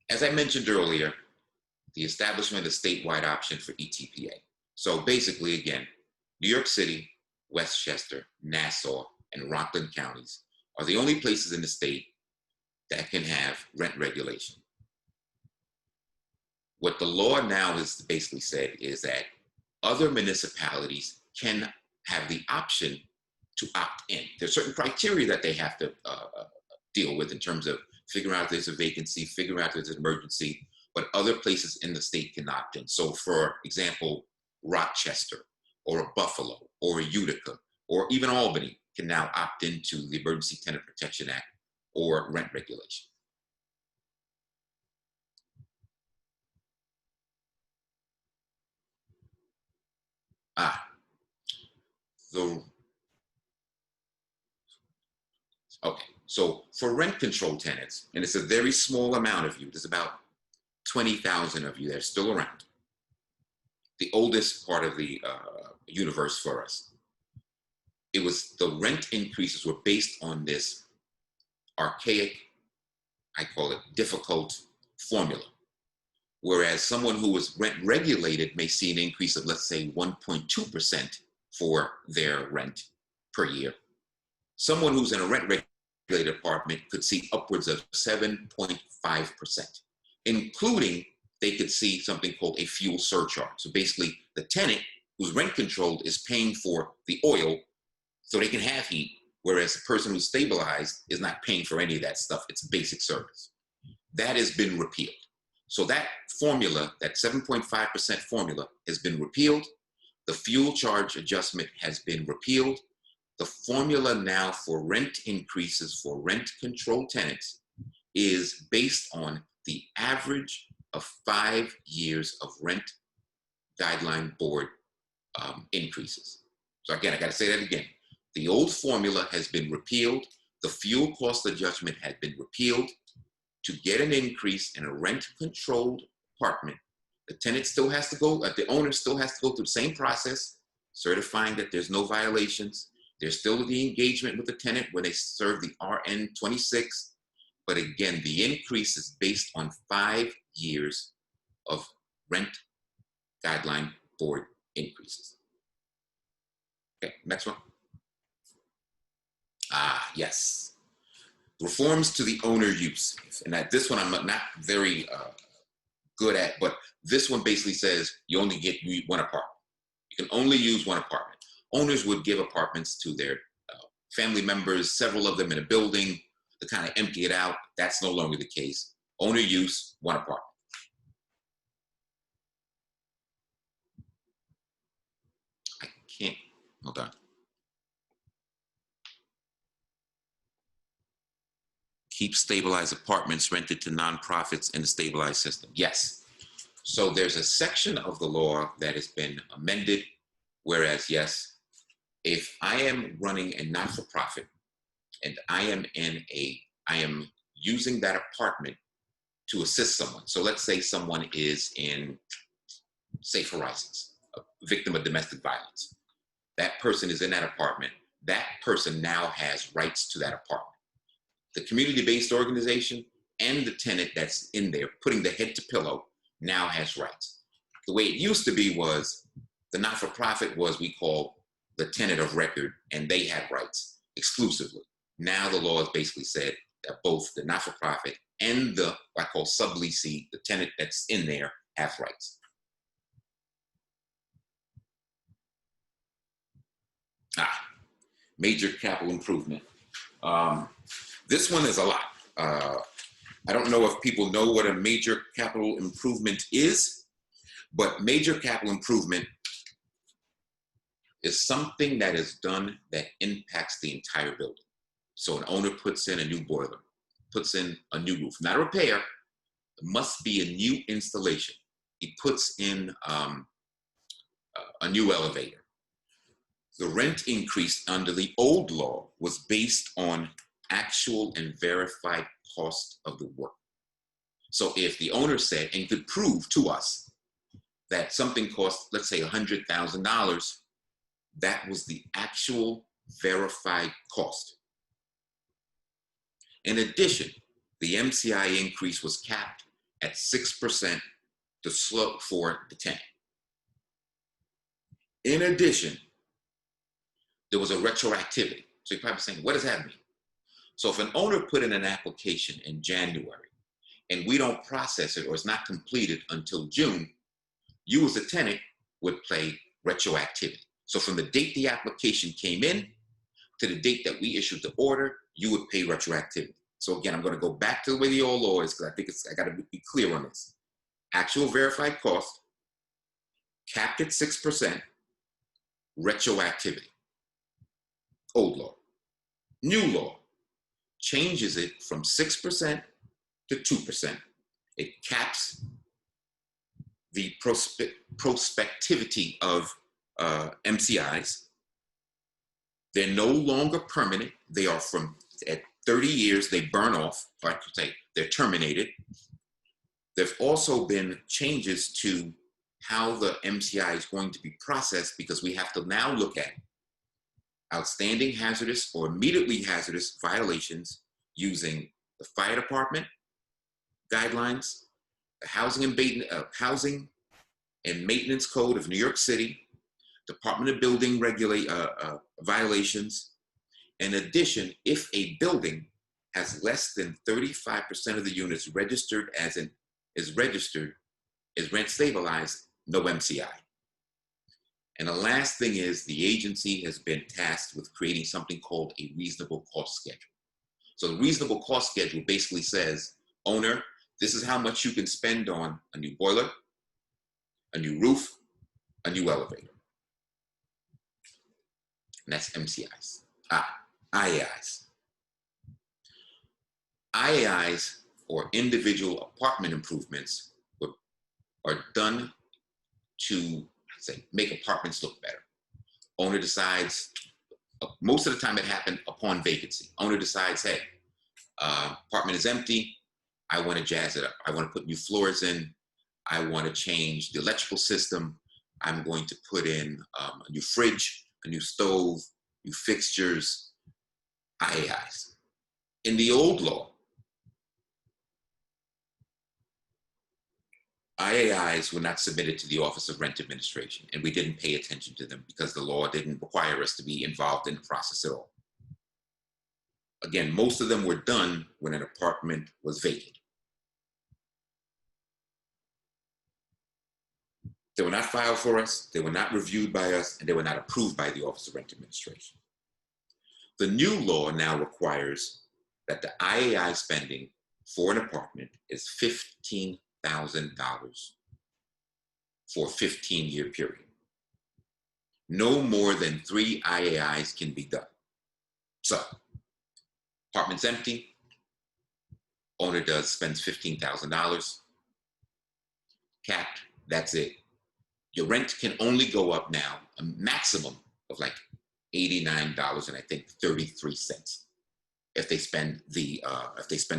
As I mentioned earlier, the establishment of the statewide option for ETPA. So basically, again, New York City, Westchester, Nassau, and Rockland counties are the only places in the state that can have rent regulation. What the law now has basically said is that other municipalities can have the option to opt in. There's certain criteria that they have to deal with in terms of figuring out if there's a vacancy, figuring out if there's an emergency, but other places in the state can opt in. So for example, Rochester or a Buffalo or a Utica or even Albany can now opt into the Emergency Tenant Protection Act or rent regulation. Okay, so for rent control tenants, and it's a very small amount of you, there's about 20,000 of you that are still around, the oldest part of the universe for us. It was the rent increases were based on this archaic, I call it difficult formula. Whereas someone who was rent regulated may see an increase of, let's say, 1.2% for their rent per year. Someone who's in a rent regulated apartment could see upwards of 7.5%, including they could see something called a fuel surcharge. So basically, the tenant who's rent controlled is paying for the oil so they can have heat, whereas the person who's stabilized is not paying for any of that stuff. It's basic service. That has been repealed. So that formula, that 7.5% formula has been repealed. The fuel charge adjustment has been repealed. The formula now for rent increases for rent control tenants is based on the average of 5 years of rent guideline board increases. So again, I gotta say that again. The old formula has been repealed. The fuel cost adjustment had been repealed. To get an increase in a rent-controlled apartment, the tenant still has to go, the owner still has to go through the same process, certifying that there's no violations. There's still the engagement with the tenant when they serve the RN 26. But again, the increase is based on 5 years of rent guideline board increases. Okay, next one. Yes. Reforms to the owner use. And this one I'm not very good at, but this one basically says you only get one apartment. You can only use one apartment. Owners would give apartments to their family members, several of them in a building, to kind of empty it out. That's no longer the case. Owner use, one apartment. I can't, hold on. Keep stabilized apartments rented to nonprofits in the stabilized system. Yes. So there's a section of the law that has been amended, whereas, yes, if I am running a not-for-profit and I am using that apartment to assist someone. So let's say someone is in Safe Horizons, a victim of domestic violence. That person is in that apartment. That person now has rights to that apartment. The community-based organization and the tenant that's in there putting the head to pillow now has rights. The way it used to be was the not-for-profit was, we call the tenant of record, and they had rights exclusively. Now the law has basically said that both the not-for-profit and the, what I call subleasee, the tenant that's in there, have rights. Major capital improvement. This one is a lot. I don't know if people know what a major capital improvement is, but major capital improvement is something that is done that impacts the entire building. So an owner puts in a new boiler, puts in a new roof, not a repair, it must be a new installation. He puts in a new elevator. The rent increase under the old law was based on actual and verified cost of the work. So if the owner said and could prove to us that something cost, let's say $100,000, that was the actual verified cost. In addition, the MCI increase was capped at 6% to slope for the tenant. In addition, there was a retroactivity. So you're probably saying, what does that mean? So if an owner put in an application in January and we don't process it or it's not completed until June, you as a tenant would pay retroactivity. So from the date the application came in to the date that we issued the order, you would pay retroactivity. So again, I'm going to go back to the way the old law is because I think I got to be clear on this. Actual verified cost, capped at 6%, retroactivity. Old law. New law changes it from 6% to 2%. It caps the prospectivity of MCIs. They're no longer permanent. They are at 30 years, they burn off, or I could say they're terminated. There've also been changes to how the MCI is going to be processed because we have to now look at outstanding hazardous or immediately hazardous violations using the fire department guidelines, the housing and maintenance code of New York City, Department of Building violations. In addition, if a building has less than 35% of the units registered as rent stabilized, no MCI. And the last thing is the agency has been tasked with creating something called a reasonable cost schedule. So the reasonable cost schedule basically says, owner, this is how much you can spend on a new boiler, a new roof, a new elevator. And that's MCIs. IAIs. IAIs, or individual apartment improvements, are done to make apartments look better. Owner decides, most of the time it happened upon vacancy. Owner decides, hey, apartment is empty. I want to jazz it up. I want to put new floors in. I want to change the electrical system. I'm going to put in a new fridge, a new stove, new fixtures, IAIs. In the old law, IAIs were not submitted to the Office of Rent Administration, and we didn't pay attention to them because the law didn't require us to be involved in the process at all. Again, most of them were done when an apartment was vacant. They were not filed for us, they were not reviewed by us, and they were not approved by the Office of Rent Administration. The new law now requires that the IAI spending for an apartment is $15,000 for a 15-year period. No more than 3 IAIs can be done. So, apartment's empty, owner spends $15,000, capped, that's it. Your rent can only go up now a maximum of like $89 and I think 33 cents if they spend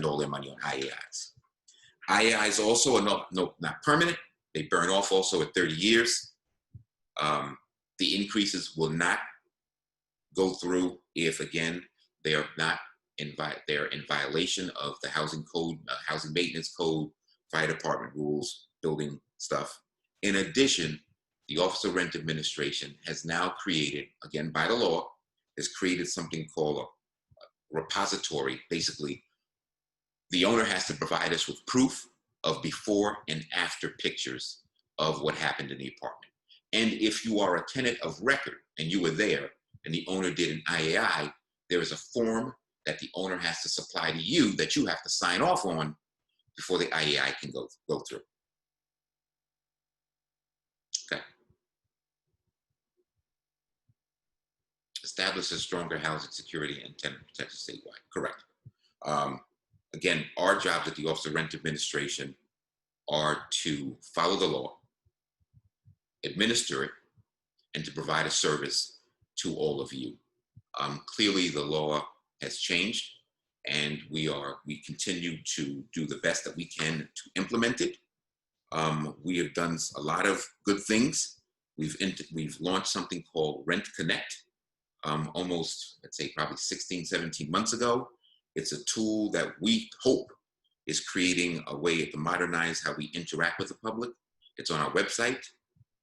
all their money on IAIs. IAIs also are not permanent. They burn off also at 30 years. The increases will not go through if, again, they are not they're in violation of the housing code, housing maintenance code, fire department rules, building stuff. In addition, the Office of Rent Administration has now created, again by the law, has created something called a repository. Basically, the owner has to provide us with proof of before and after pictures of what happened in the apartment. And if you are a tenant of record and you were there and the owner did an IAI, there is a form that the owner has to supply to you that you have to sign off on before the IAI can go through. Okay. Establishes stronger housing security and tenant protection statewide. Correct. Again, our jobs at the Office of Rent Administration are to follow the law, administer it, and to provide a service to all of you. Clearly, the law has changed, and we continue to do the best that we can to implement it. We have done a lot of good things. We've launched something called Rent Connect, almost, let's say, probably 16, 17 months ago. It's a tool that we hope is creating a way to modernize how we interact with the public. It's on our website,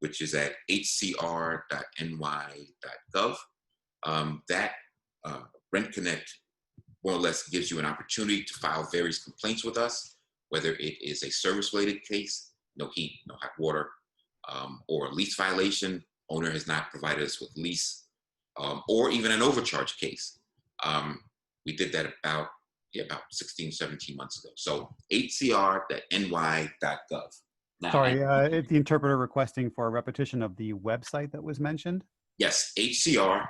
which is at hcr.ny.gov. That Rent Connect more or less gives you an opportunity to file various complaints with us, whether it is a service-related case, no heat, no hot water, or a lease violation, owner has not provided us with lease, or even an overcharge case. We did that about 16, 17 months ago. So hcr.ny.gov. Now, Sorry, the interpreter requesting for a repetition of the website that was mentioned? Yes, hcr.ny.gov.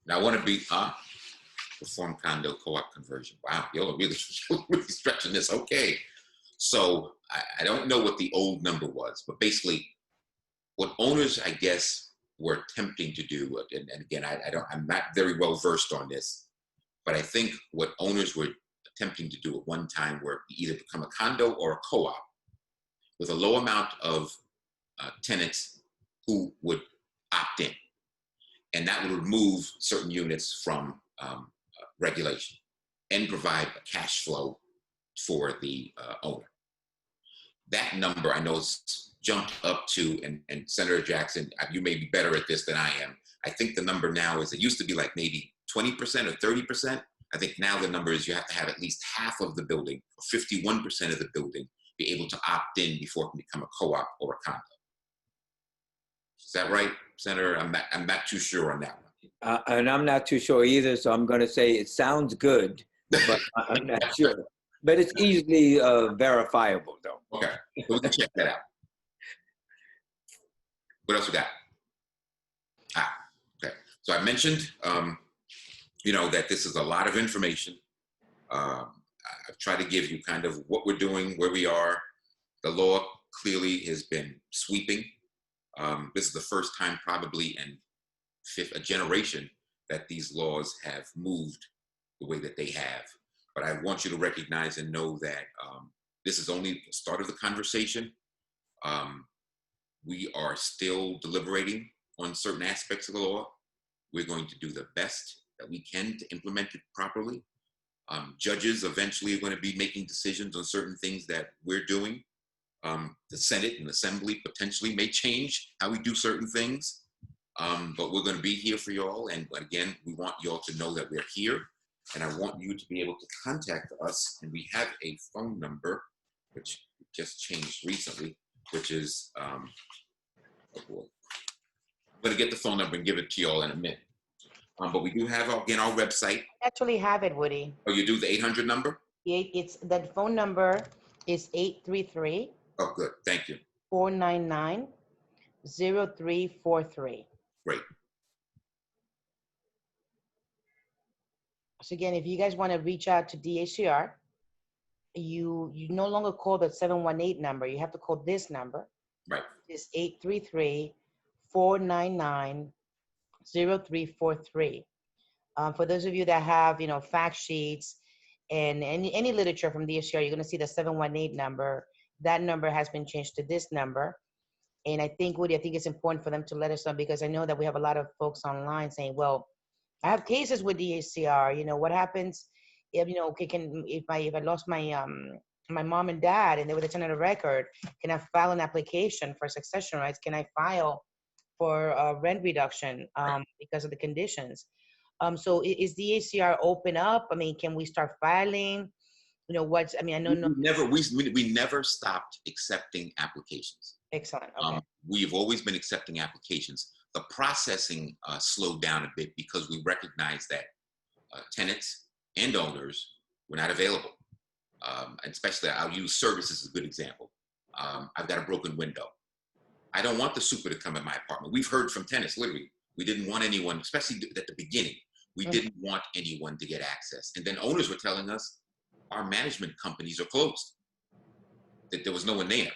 Now I want to be perform condo co-op conversion. Wow, you're really stretching this. Okay, so I don't know what the old number was, but basically, what owners, I guess, were attempting to do, and again, I'm not very well versed on this, but I think what owners were attempting to do at one time were either become a condo or a co-op with a low amount of tenants who would opt in, and that would remove certain units from regulation and provide a cash flow for the owner. That number, I know, is jumped up to, and Senator Jackson, you may be better at this than I am. I think the number now is, it used to be like maybe 20% or 30%. I think now the number is you have to have at least half of the building, or 51% of the building, be able to opt in before it can become a co-op or a condo. Is that right, Senator? I'm not too sure on that one. And I'm not too sure either, so I'm going to say it sounds good, but I'm not sure. But it's easily verifiable, though. Okay, so we can check that out. What else we got? Okay. So I mentioned, that this is a lot of information. I've tried to give you kind of what we're doing, where we are. The law clearly has been sweeping. This is the first time probably in a generation that these laws have moved the way that they have. But I want you to recognize and know that this is only the start of the conversation. We are still deliberating on certain aspects of the law. We're going to do the best that we can to implement it properly. Judges eventually are going to be making decisions on certain things that we're doing. The Senate and Assembly potentially may change how we do certain things. But we're going to be here for y'all. And again, we want y'all to know that we're here. and I want you to be able to contact us. And we have a phone number, which just changed recently, which is, oh boy. I'm going to get the phone number and give it to you all in a minute. But we do have, again, our website. I actually have it, Woody. Oh, you do the 800 number? It's that phone number is 833. Oh, good. Thank you. 499-0343. Great. So again, if you guys want to reach out to DHCR, you no longer call the 718 number. You have to call this number. Right. It's 833-499-0343. For those of you that have, fact sheets and any literature from DHCR, you're going to see the 718 number. That number has been changed to this number. And I think, Woody, I think it's important for them to let us know, because I know that we have a lot of folks online saying, well, I have cases with DHCR. What happens if, if I lost my my mom and dad and they were the tenant of record, can I file an application for succession rights? Can I file for rent reduction because of the conditions? So is DHCR open up? I mean, can we start filing? I know We never stopped accepting applications. Excellent. Okay. We've always been accepting applications. The processing slowed down a bit because we recognized that tenants and owners were not available. And especially, I'll use service as a good example. I've got a broken window. I don't want the super to come in my apartment. We've heard from tenants, literally, we didn't want anyone, especially at the beginning, we didn't want anyone to get access. And then owners were telling us our management companies are closed, that there was no one there.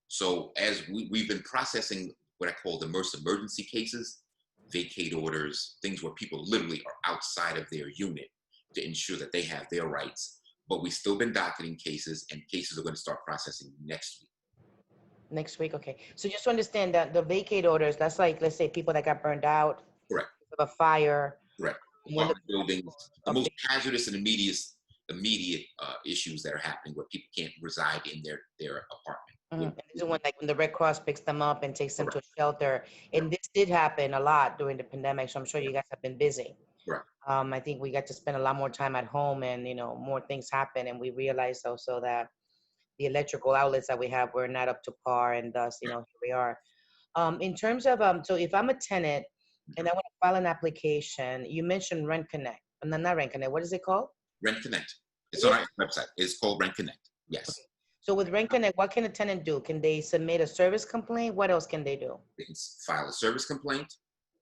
So as we've been processing what I call the most emergency cases, vacate orders, things where people literally are outside of their unit to ensure that they have their rights. But we've still been docketing cases, and cases are going to start processing next week. Next week, okay. So just to understand that the vacate orders, that's like, let's say, people that got burned out. Correct. Of a fire. Correct. Apartment buildings, the most hazardous and immediate issues that are happening where people can't reside in their apartment. And this is when the Red Cross picks them up and takes them to a shelter. And this did happen a lot during the pandemic, so I'm sure you guys have been busy. Right. I think we got to spend a lot more time at home, and more things happen, and we realized also that the electrical outlets that we have were not up to par, and thus, here we are. In terms of so if I'm a tenant and I want to file an application, you mentioned Rent Connect. No, not Rent Connect. What is it called? Rent Connect. It's on our website. It's called Rent Connect. Yes. Okay. So with Rent Connect, what can a tenant do? Can they submit a service complaint? What else can they do? They can file a service complaint.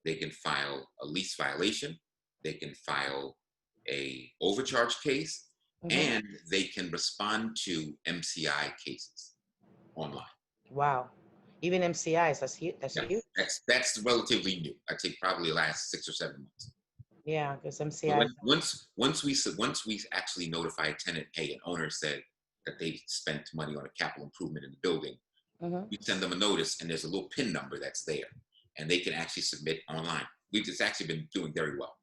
They can file a lease violation. They can file a overcharge case, and they can respond to MCI cases online. Wow. Even MCIs, that's huge. That's huge. That's relatively new. I'd say probably the last 6 or 7 months. Yeah, because MCI. Once we actually notify a tenant, hey, an owner said that they spent money on a capital improvement in the building, we send them a notice, and there's a little PIN number that's there, and they can actually submit online. We've just actually been doing very well.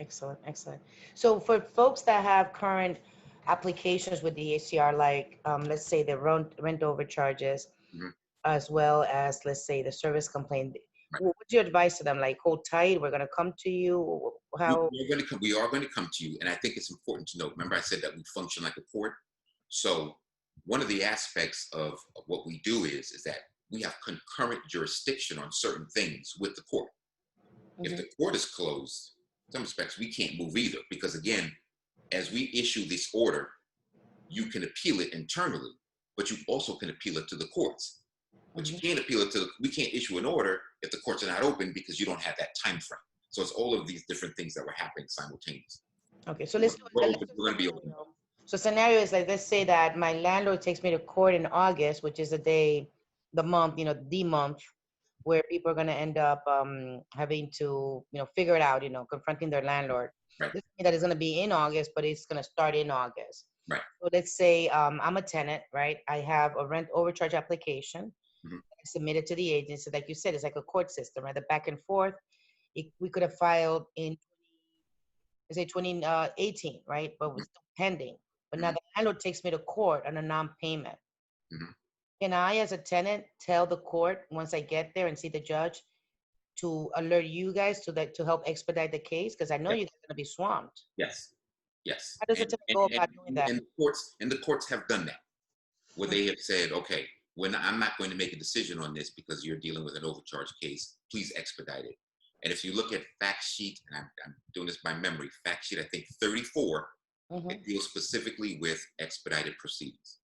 Excellent, excellent. So for folks that have current applications with the DHCR, like let's say the rent overcharges, as well as, let's say, the service complaint, what's your advice to them? Like, hold tight, we're going to come to you? How? We are going to come to you, and I think it's important to note, remember I said that we function like a court? So one of the aspects of what we do is that we have concurrent jurisdiction on certain things with the court. If the court is closed, in some respects, we can't move either, because again, as we issue this order, you can appeal it internally, but you also can appeal it to the courts. But you can't appeal it we can't issue an order if the courts are not open, because you don't have that time frame. So it's all of these different things that were happening simultaneously. Okay, so let's we're going to be open. So scenario is like, let's say that my landlord takes me to court in August, which is the month where people are going to end up having to, figure it out, confronting their landlord. Right. This means that it's going to be in August, but it's going to start in August. Right. So let's say I'm a tenant, right? I have a rent overcharge application submitted to the agency. Like you said, it's like a court system, right? The back and forth. We could have filed in, let's say 2018, right? But we're still pending. But now the landlord takes me to court on a non-payment. Can I, as a tenant, tell the court once I get there and see the judge to alert you guys to help expedite the case? Because I know you guys are going to be swamped. Yes. Yes. How does the tenant go about doing that? And the courts have done that, where they have said, okay, I'm not going to make a decision on this because you're dealing with an overcharge case. Please expedite it. And if you look at fact sheet, and I'm doing this by memory, fact sheet, I think 34, it deals specifically with expedited proceedings.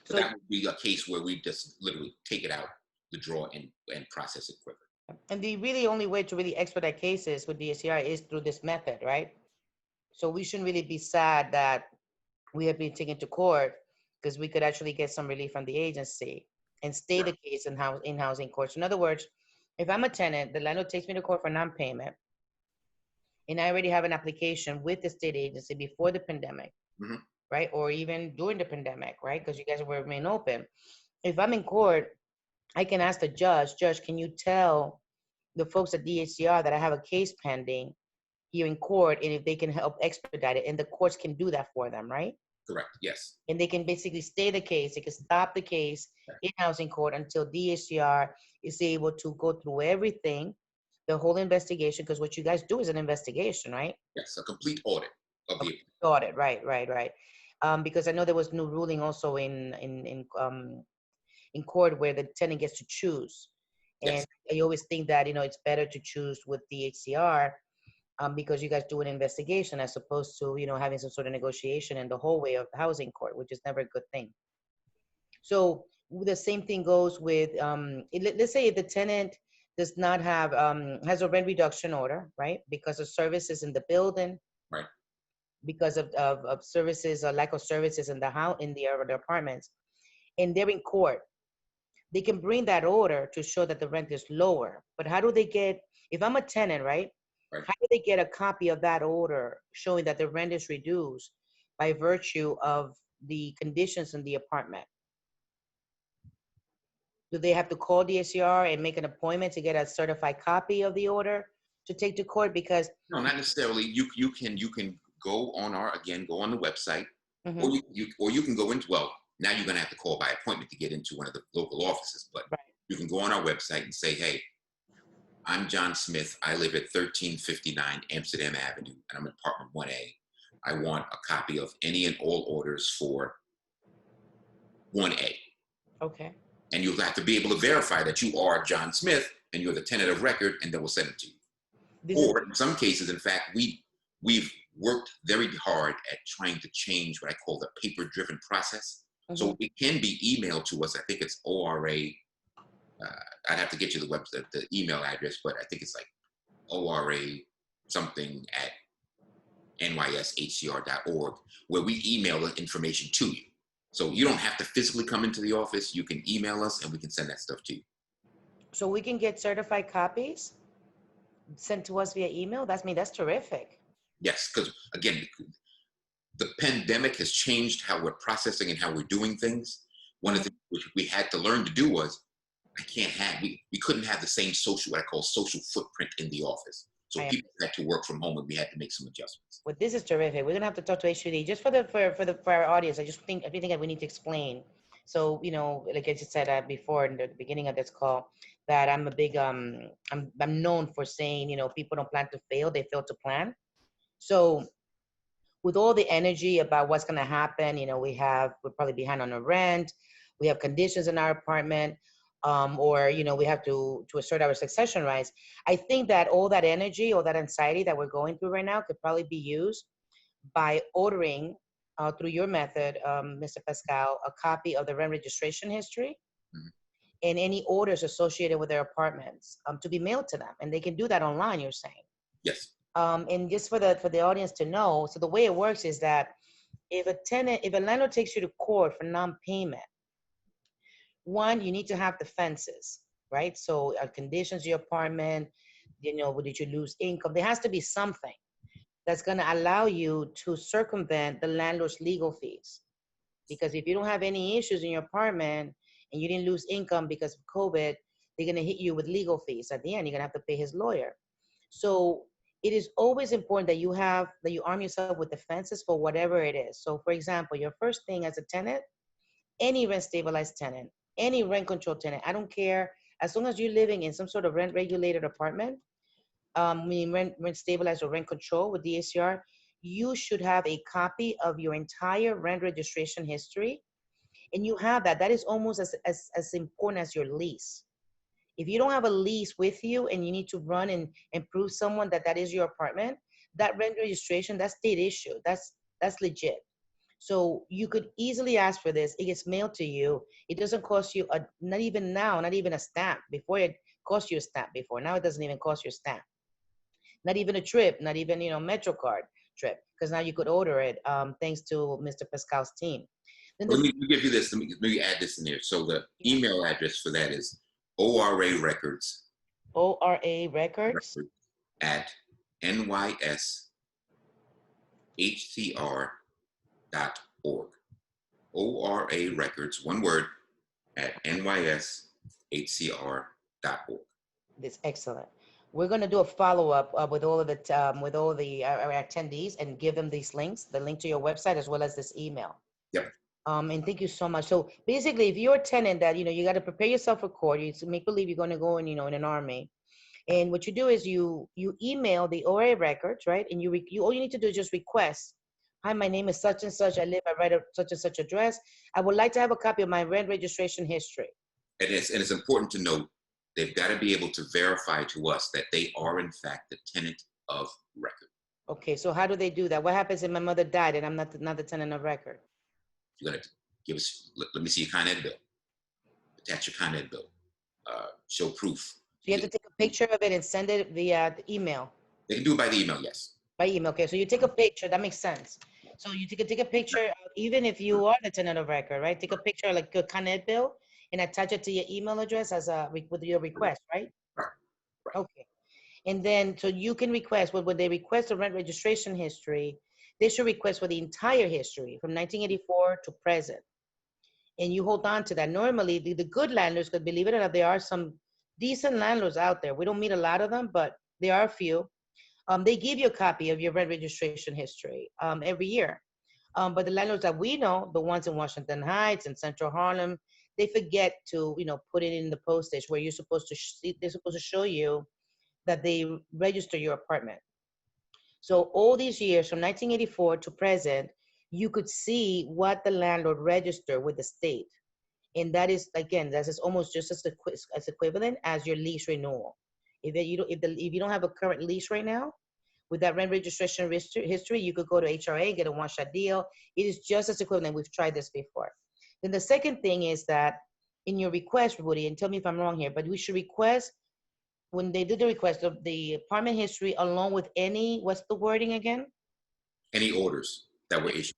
So that would be a case where we just literally take it out the drawer and process it quicker. And the really only way to really expedite cases with DSCR is through this method, right? So we shouldn't really be sad that we have been taken to court, because we could actually get some relief from the agency and stay the case in housing courts. In other words, if I'm a tenant, the landlord takes me to court for non-payment, and I already have an application with the state agency before the pandemic, right? Or even during the pandemic, right? Because you guys were remain open. If I'm in court, I can ask the judge, can you tell the folks at DHCR that I have a case pending here in court, and if they can help expedite it, and the courts can do that for them, right? Correct, yes. And they can basically stay the case. They can stop the case in housing court until DHCR is able to go through everything, the whole investigation, because what you guys do is an investigation, right? Yes, a complete audit of the audit, right. Because I know there was new ruling also in court where the tenant gets to choose. And I always think that, it's better to choose with DHCR because you guys do an investigation as opposed to, having some sort of negotiation in the hallway of the housing court, which is never a good thing. So the same thing goes with, let's say if the tenant does not have, has a rent reduction order, right? Because of services in the building, right? Because of services or lack of services in the house, in the apartments, and they're in court, they can bring that order to show that the rent is lower. But how do they get, if I'm a tenant, right? How do they get a copy of that order showing that the rent is reduced by virtue of the conditions in the apartment? Do they have to call DSCR and make an appointment to get a certified copy of the order to take to court? Because no, not necessarily. You can go on the website, or you can go into, well, now you're gonna have to call by appointment to get into one of the local offices, but you can go on our website and say, hey, I'm John Smith. I live at 1359 Amsterdam Avenue, and I'm in apartment 1A. I want a copy of any and all orders for 1A. Okay. And you'll have to be able to verify that you are John Smith and you're the tenant of record, and then we'll send it to you. Or in some cases, in fact, we've worked very hard at trying to change what I call the paper-driven process. So it can be emailed to us. I think it's ORA. I'd have to get you the email address, but I think it's like ORA something at nyshcr.org, where we email the information to you. So you don't have to physically come into the office. You can email us and we can send that stuff to you. So we can get certified copies sent to us via email? That's terrific. Yes, because again, the pandemic has changed how we're processing and how we're doing things. One of the things which we had to learn to do was, we couldn't have the same what I call social footprint in the office. So people had to work from home and we had to make some adjustments. Well, this is terrific. We're gonna have to talk to HUD just for our audience. I think that we need to explain. So, like I just said before in the beginning of this call, that I'm a big, I'm known for saying, people don't plan to fail, they fail to plan. So with all the energy about what's gonna happen, we're probably behind on the rent, we have conditions in our apartment, or we have to assert our succession rights. I think that all that energy, all that anxiety that we're going through right now could probably be used by ordering through your method, Mr. Pascal, a copy of the rent registration history and any orders associated with their apartments to be mailed to them, and they can do that online, you're saying? Yes. And just for the audience to know, so the way it works is that if a landlord takes you to court for non-payment, one, you need to have the fences, right? So conditions of your apartment, did you lose income? There has to be something that's gonna allow you to circumvent the landlord's legal fees. Because if you don't have any issues in your apartment and you didn't lose income because of COVID, they're gonna hit you with legal fees. At the end, you're gonna have to pay his lawyer. So it is always important that you arm yourself with defenses for whatever it is. So for example, your first thing as a tenant, any rent stabilized tenant, any rent control tenant, I don't care, as long as you're living in some sort of rent regulated apartment, rent stabilized or rent control with DSCR, you should have a copy of your entire rent registration history. And you have that. That is almost as important as your lease. If you don't have a lease with you and you need to run and prove someone that that is your apartment, that rent registration, that's state issue. That's legit. So you could easily ask for this. It gets mailed to you. It doesn't cost you not even now, not even a stamp. Before it cost you a stamp before. Now it doesn't even cost you a stamp. Not even a trip, not even, MetroCard trip, because now you could order it thanks to Mr. Pascal's team. Then Let me give you this. Let me add this in there. So the email address for that is ORA Records. ORA Records at nyshcr.org. ORA Records, one word, at nyshcr.org. That's excellent. We're going to do a follow-up with all of our attendees and give them these links, the link to your website as well as this email. Yep. And thank you so much. So basically, if you're a tenant that, you got to prepare yourself for court, you make believe you're going to go in, in an army. And what you do is you email the ORA records, right? And you all you need to do is just request, hi, my name is such and such. I live at such and such address. I would like to have a copy of my rent registration history. And it's important to note, they've got to be able to verify to us that they are in fact the tenant of record. Okay, so how do they do that? What happens if my mother died and I'm not the tenant of record? You're gonna give us, let me see your Con Ed bill. Attach your Con Ed bill. Show proof. So you have to take a picture of it and send it via the email. They can do it by the email, yes. By email, okay. So you take a picture, that makes sense. So you take a picture, even if you are the tenant of record, right? Take a picture like a Con Ed bill and attach it to your email address with your request, right? Right. Okay. And then, so you can request, when they request a rent registration history, they should request for the entire history from 1984 to present. And you hold on to that. Normally, the good landlords, because believe it or not, there are some decent landlords out there. We don't meet a lot of them, but there are a few. They give you a copy of your rent registration history every year. But the landlords that we know, the ones in Washington Heights and Central Harlem, they forget to, put it in the postage where you're supposed to, they're supposed to show you that they register your apartment. So all these years from 1984 to present, you could see what the landlord registered with the state. And that is, again, that is almost just as equivalent as your lease renewal. If you don't have a current lease right now, with that rent registration history, you could go to HRA and get a one-shot deal. It is just as equivalent. We've tried this before. Then the second thing is that in your request, Woody, and tell me if I'm wrong here, but we should request, when they do the request of the apartment history along with any, what's the wording again? Any orders that were issued.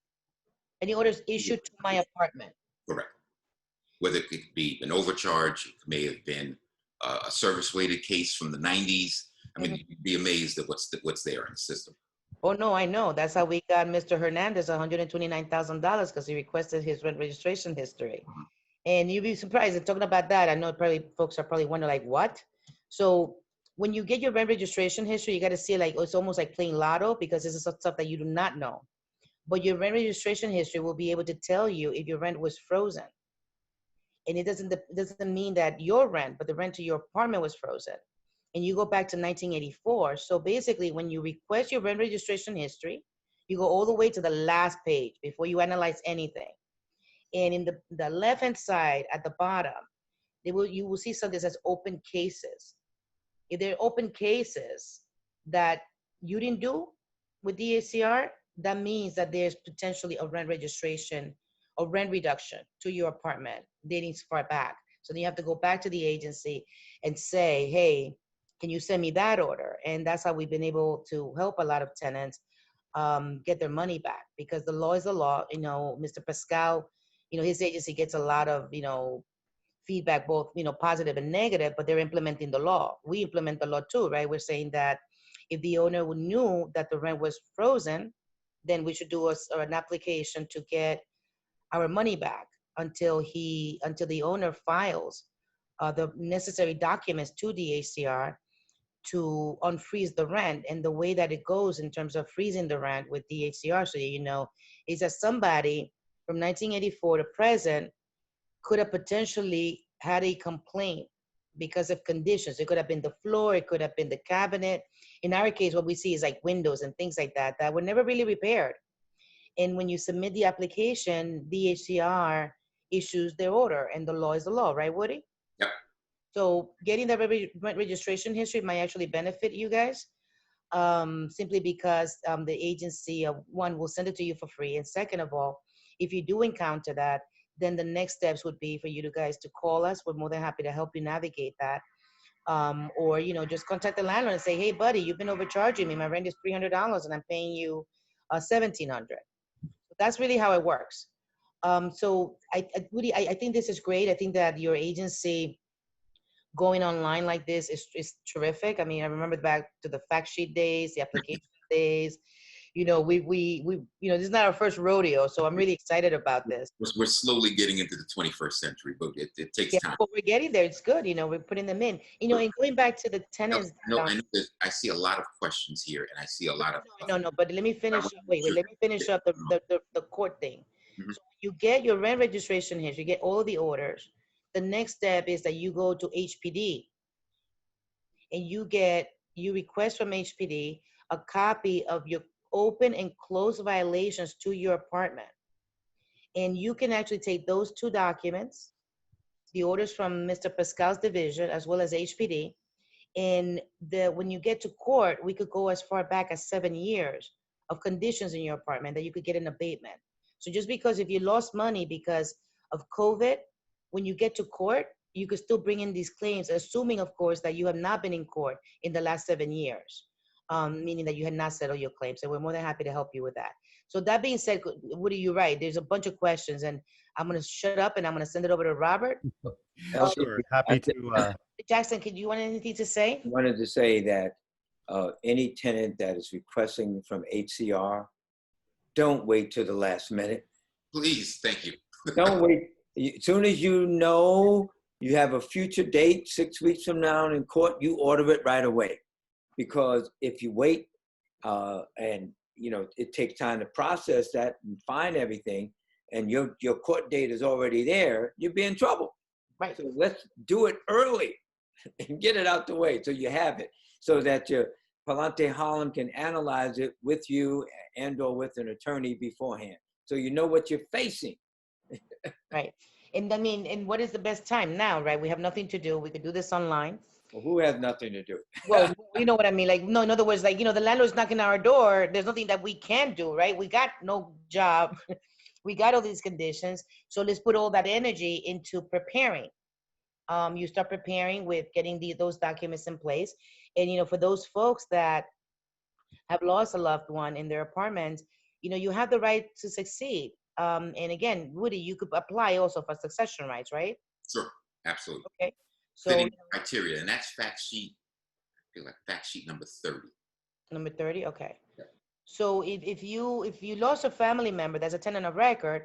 Any orders issued to my apartment. Correct. Whether it could be an overcharge, it may have been a service-related case from the 90s. I mean, you'd be amazed at what's there in the system. Oh, no, I know. That's how we got Mr. Hernandez $129,000 because he requested his rent registration history. And you'd be surprised. And talking about that, I know probably folks are probably wondering, like, what? So when you get your rent registration history, you got to see like, it's almost like playing lotto because this is stuff that you do not know. But your rent registration history will be able to tell you if your rent was frozen. And it doesn't mean that your rent, but the rent to your apartment was frozen. And you go back to 1984. So basically, when you request your rent registration history, you go all the way to the last page before you analyze anything. And in the left-hand side at the bottom, you will see something that says open cases. If there are open cases that you didn't do with DACR, that means that there's potentially a rent registration or rent reduction to your apartment dating far back. So then you have to go back to the agency and say, hey, can you send me that order? And that's how we've been able to help a lot of tenants get their money back, because the law is the law. Mr. Pascal, his agency gets a lot of, feedback, both, positive and negative, but they're implementing the law. We implement the law too, right? We're saying that if the owner knew that the rent was frozen, then we should do an application to get our money back until the owner files the necessary documents to DACR to unfreeze the rent. And the way that it goes in terms of freezing the rent with DACR, so is that somebody from 1984 to present could have potentially had a complaint because of conditions. It could have been the floor, it could have been the cabinet. In our case, what we see is like windows and things like that that were never really repaired. And when you submit the application, DHCR issues their order, and the law is the law, right, Woody? Yep. So getting the rent registration history might actually benefit you guys, simply because the agency, one, will send it to you for free. And second of all, if you do encounter that, then the next steps would be for you guys to call us. We're more than happy to help you navigate that. Or, you know, just contact the landlord and say, hey, buddy, you've been overcharging me. My rent is $300 and I'm paying you $1,700. That's really how it works. So Woody, I think this is great. I think that your agency going online like this is terrific. I mean, I remember back to the fact sheet days, the application days. You know, we you know, this is not our first rodeo, so I'm really excited about this. We're slowly getting into the 21st century, but it takes time. But we're getting there. It's good. You know, we're putting them in. You know, and going back to the tenants. No, I know that I see a lot of questions here, and I see a lot of. No, but let me finish. Wait, let me finish up the court thing. Mhm. So you get your rent registration here. You get all the orders. The next step is that you go to HPD, and you request from HPD a copy of your open and closed violations to your apartment. And you can actually take those two documents, the orders from Mr. Pascal's division as well as HPD, and when you get to court, we could go as far back as 7 years of conditions in your apartment that you could get an abatement. So just because if you lost money because of COVID, when you get to court, you could still bring in these claims, assuming, of course, that you have not been in court in the last 7 years, meaning that you had not settled your claims. So we're more than happy to help you with that. So that being said, Woody, you're right. There's a bunch of questions, and I'm going to shut up and I'm going to send it over to Robert. Sure, happy to. Jackson, do you want anything to say? I wanted to say that any tenant that is requesting from HCR, don't wait till the last minute. Please, thank you. Don't wait. As soon as you know you have a future date 6 weeks from now in court, you order it right away. Because if you wait and you know it takes time to process that and find everything, and your court date is already there, you'll be in trouble. Right. So let's do it early and get it out the way so you have it, so that your Palante Harlem can analyze it with you and or with an attorney beforehand, so you know what you're facing. Right. And I mean, and what is the best time now, right? We have nothing to do. We could do this online. Well, who has nothing to do? Well, you know what I mean? Like, no, in other words, like, you know, the landlord's knocking on our door. There's nothing that we can do, right? We got no job. We got all these conditions. So let's put all that energy into preparing. You start preparing with getting those documents in place. And, you know, for those folks that have lost a loved one in their apartments, you know, you have the right to succeed. And again, Woody, you could apply also for succession rights, right? Sure, absolutely. Okay. So Fitting criteria, and that's fact sheet. I feel like fact sheet number 30. number 30, okay. Yeah. So if you lost a family member that's a tenant of record,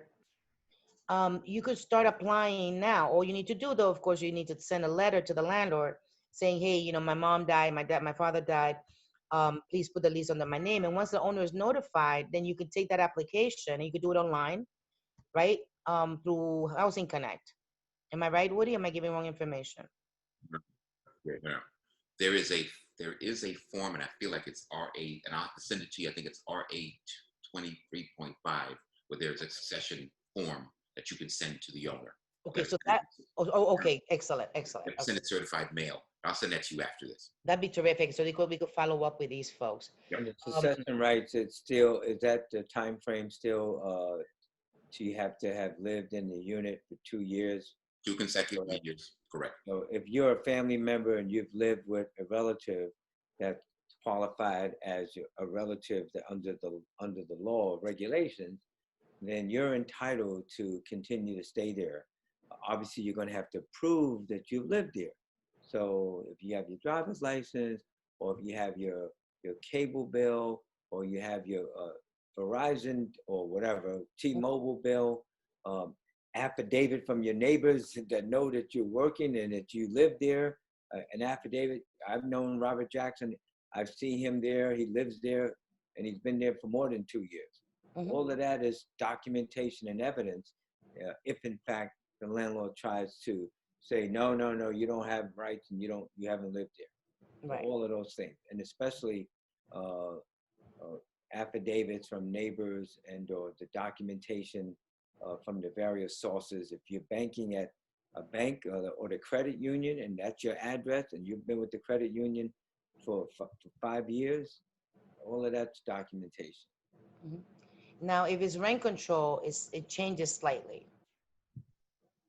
you could start applying now. All you need to do, though, of course, you need to send a letter to the landlord saying, hey, you know, my mom died, my father died. Please put the lease under my name. And once the owner is notified, then you could take that application and you could do it online, right? Through Housing Connect. Am I right, Woody? Am I giving wrong information? Yeah. There is a form, and I feel like it's RA, and I'll send it to you. I think it's RA 23.5, where there's a succession form that you can send to the owner. Okay, so that, okay, excellent. Send it certified mail. I'll send that to you after this. That'd be terrific. So we could follow up with these folks. And the succession rights, it's still, is that the time frame still, so you have to have lived in the unit for 2 years? 2 consecutive years, correct. So if you're a family member and you've lived with a relative that's qualified as a relative that under the law or regulations, then you're entitled to continue to stay there. Obviously, you're going to have to prove that you've lived there. So if you have your driver's license, or if you have your cable bill, or you have your Verizon or whatever, T-Mobile bill, affidavit from your neighbors that know that you're working and that you live there, an affidavit. I've known Robert Jackson. I've seen him there. He lives there, and he's been there for more than 2 years. Mhm. All of that is documentation and evidence if, in fact, the landlord tries to say, no, no, no, you don't have rights and you haven't lived there. So Right. all of those things, and especially affidavits from neighbors and or the documentation from the various sources. If you're banking at a bank or the credit union and that's your address and you've been with the credit union for 5 years, all of that's documentation. Mhm. Now, if it's rent control, it changes slightly.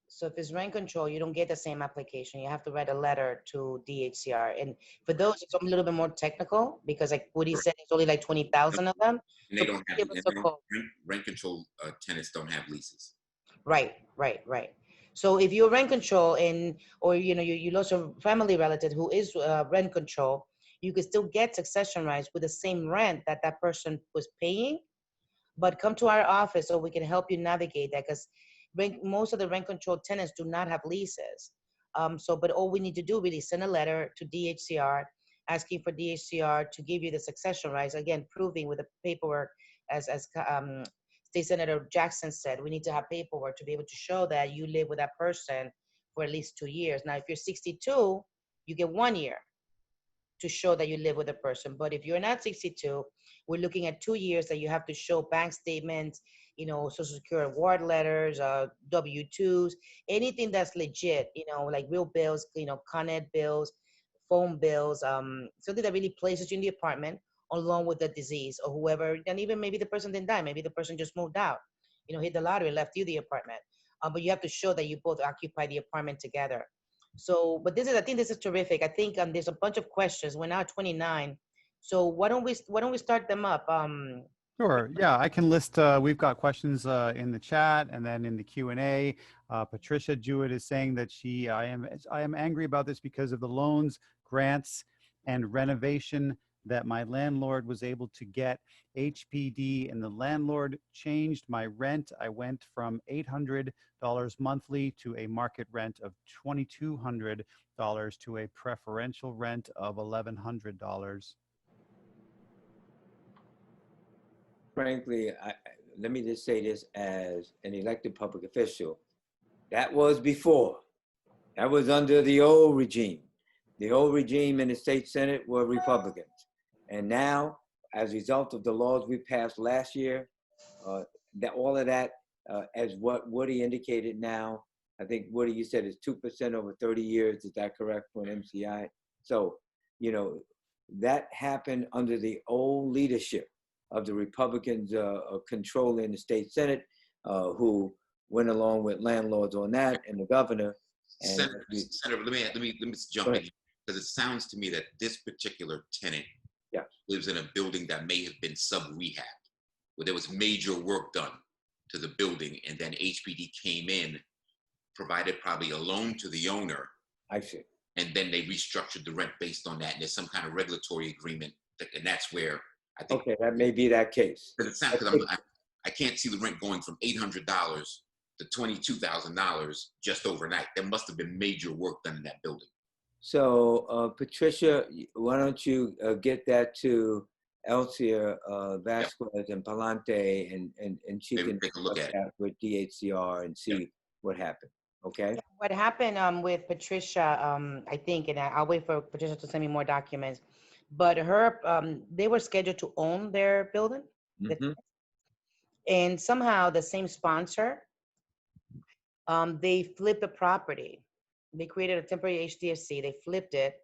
So if it's rent control, you don't get the same application. You have to write a letter to DHCR. And for those, it's a little bit more technical because like Woody Correct. said, it's only like 20,000 of them. And So they don't have give us a call. rent control tenants don't have leases. Right, right, right. So if you're rent control and, or, you know, you lost a family relative who is rent control, you could still get succession rights with the same rent that that person was paying, but come to our office so we can help you navigate that because most of the rent control tenants do not have leases. But all we need to do really is send a letter to DHCR asking for DHCR to give you the succession rights, again, proving with the paperwork as State Senator Jackson said, we need to have paperwork to be able to show that you live with that person for at least 2 years. Now, if you're 62, you get 1 year to show that you live with a person. But if you're not 62, we're looking at 2 years that you have to show bank statements, you know, Social Security award letters, W-2s, anything that's legit, you know, like real bills, you know, Con Ed bills, phone bills, something that really places you in the apartment along with the disease or whoever, and even maybe the person didn't die, maybe the person just moved out, you know, hit the lottery, left you the apartment. But you have to show that you both occupy the apartment together. So, but I think this is terrific. I think there's a bunch of questions. We're now at 29. So why don't we start them up? Sure. Yeah, I can list. We've got questions in the chat and then in the Q&A. Patricia Jewett is saying that I am angry about this because of the loans, grants, and renovation that my landlord was able to get HPD, and the landlord changed my rent. I went from $800 monthly to a market rent of $2,200 to a preferential rent of $1,100. Frankly, let me just say this as an elected public official. That was before. That was under the old regime. The old regime in the state Senate were Republicans. And now, as a result of the laws we passed last year, that all of that, as what Woody indicated now, I think Woody, you said is 2% over 30 years. Is that correct for an MCI? So, you know, that happened under the old leadership of the Republicans controlling the state Senate, who went along with landlords on that and the governor. And Senator, let me jump in because it sounds to me that this particular tenant lives in a building that may have been sub-rehab, where there was major work done to the building, and then HPD came in, provided probably a loan to the owner. I see. And then they restructured the rent based on that, and there's some kind of regulatory agreement, and that's where I think. Okay, that may be that case. Because it sounds, I can't see the rent going from $800 to $22,000 just overnight. There must have been major work done in that building. So, Patricia, why don't you get that to Elsia Vasquez and Palante, and she Maybe can take a look at it with DHCR and see what happened. Okay. What happened with Patricia, I think, and I'll wait for Patricia to send me more documents, but they were scheduled to own their building. Mm-hmm. And somehow the same sponsor, they flipped the property. They created a temporary HDFC, they flipped it,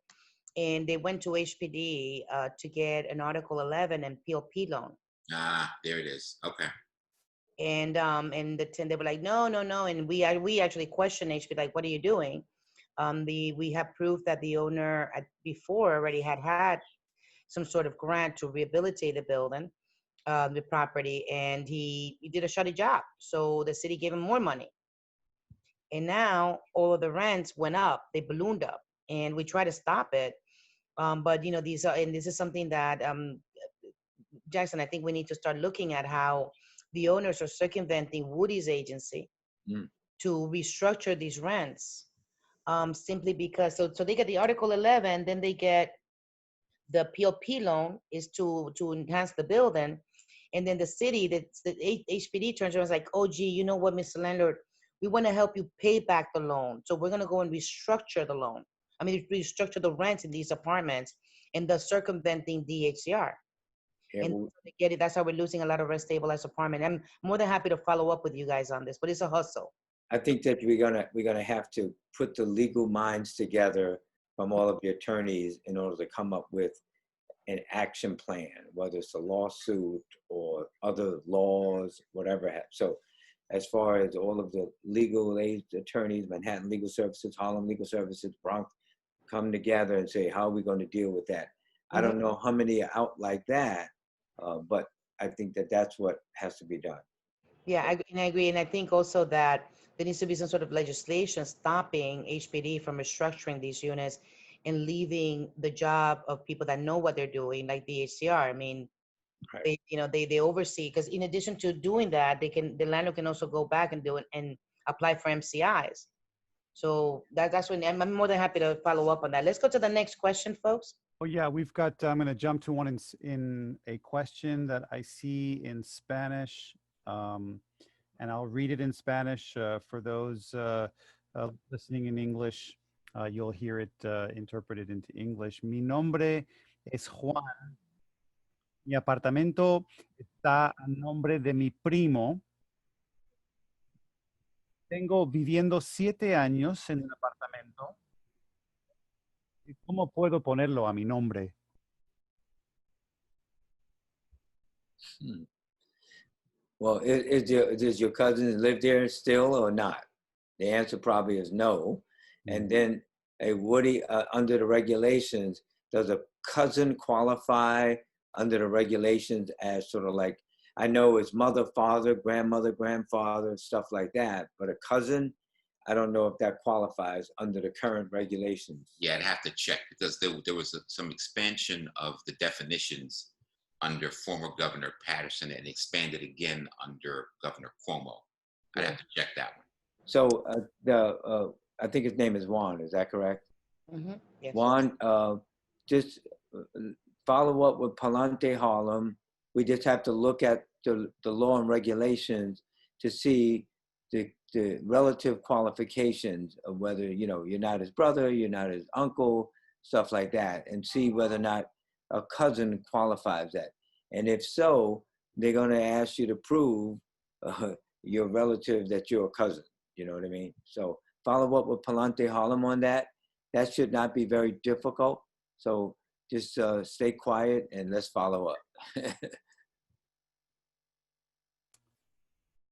and they went to HPD to get an Article 11 and PLP loan. Ah, there it is. Okay. And they were like, no, no, no. And we actually questioned HPD, like, what are you doing? We have proof that the owner before already had some sort of grant to rehabilitate the building, the property, and he did a shoddy job. So the city gave him more money. And now all of the rents went up, they ballooned up, and we try to stop it. But you know, and this is something that Jackson, I think we need to start looking at how the owners are circumventing Woody's agency to restructure these rents, simply because, so they get the Article 11, then they get the PLP loan is to enhance the building. And then the city, the HPD turns around and is like, oh, gee, you know what, Mr. Landlord, we want to help you pay back the loan. So we're going to go and restructure the loan. I mean, restructure the rents in these apartments and thus circumventing DHCR. Yeah, And well, to get it, that's how we're losing a lot of rent stabilized apartment. I'm more than happy to follow up with you guys on this, but it's a hustle. I think that we're gonna have to put the legal minds together from all of the attorneys in order to come up with an action plan, whether it's a lawsuit or other laws, whatever. So as far as all of the legal aid attorneys, Manhattan Legal Services, Harlem Legal Services, Bronx, come together and say, how are we going to deal with that? I don't know how many are out like that, but I think that that's what has to be done. Yeah, I agree. And I think also that there needs to be some sort of legislation stopping HPD from restructuring these units and leaving the job of people that know what they're doing, like the HCR. I mean, Right. they, you know, they oversee, because in addition to doing that, the landlord can also go back and do it and apply for MCIs. So that's when I'm more than happy to follow up on that. Let's go to the next question, folks. Oh yeah, we've got, I'm going to jump to one in a question that I see in Spanish, and I'll read it in Spanish. For those listening in English, you'll hear it interpreted into English. Mi nombre es Juan. Mi apartamento está a nombre de mi primo. Tengo viviendo 7 años en el apartamento. ¿Y cómo puedo ponerlo a mi nombre? Well, does your cousin live there still or not? The answer probably is no. And then, hey, Woody, under the regulations, does a cousin qualify under the regulations as sort of like, I know it's mother, father, grandmother, grandfather, stuff like that, but a cousin, I don't know if that qualifies under the current regulations. Yeah, I'd have to check because there was some expansion of the definitions under former Governor Patterson and expanded again under Governor Cuomo. I'd have to check that one. So I think his name is Juan, is that correct? Yes. Juan, just follow up with Palante Harlem. We just have to look at the law and regulations to see the relative qualifications of whether, you know, you're not his brother, you're not his uncle, stuff like that, and see whether or not a cousin qualifies that. And if so, they're going to ask you to prove your relative that you're a cousin. You know what I mean? So follow up with Palante Harlem on that. That should not be very difficult. So just stay quiet and let's follow up.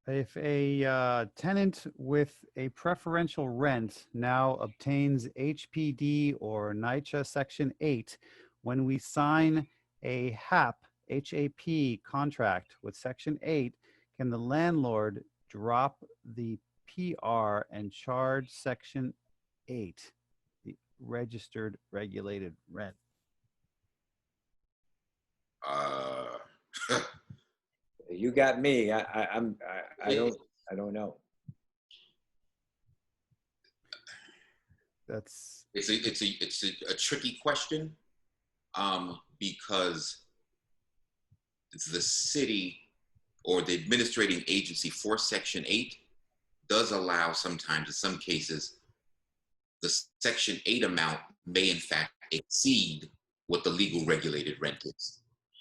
If a tenant with a preferential rent now obtains HPD or NYCHA Section 8, when we sign a HAP contract with Section 8, can the landlord drop the PR and charge Section 8, the registered regulated rent? You got me. I don't know. That's It's a tricky question because the city or the administrating agency for Section 8 does allow sometimes, in some cases, the Section 8 amount may in fact exceed what the legal regulated rent is.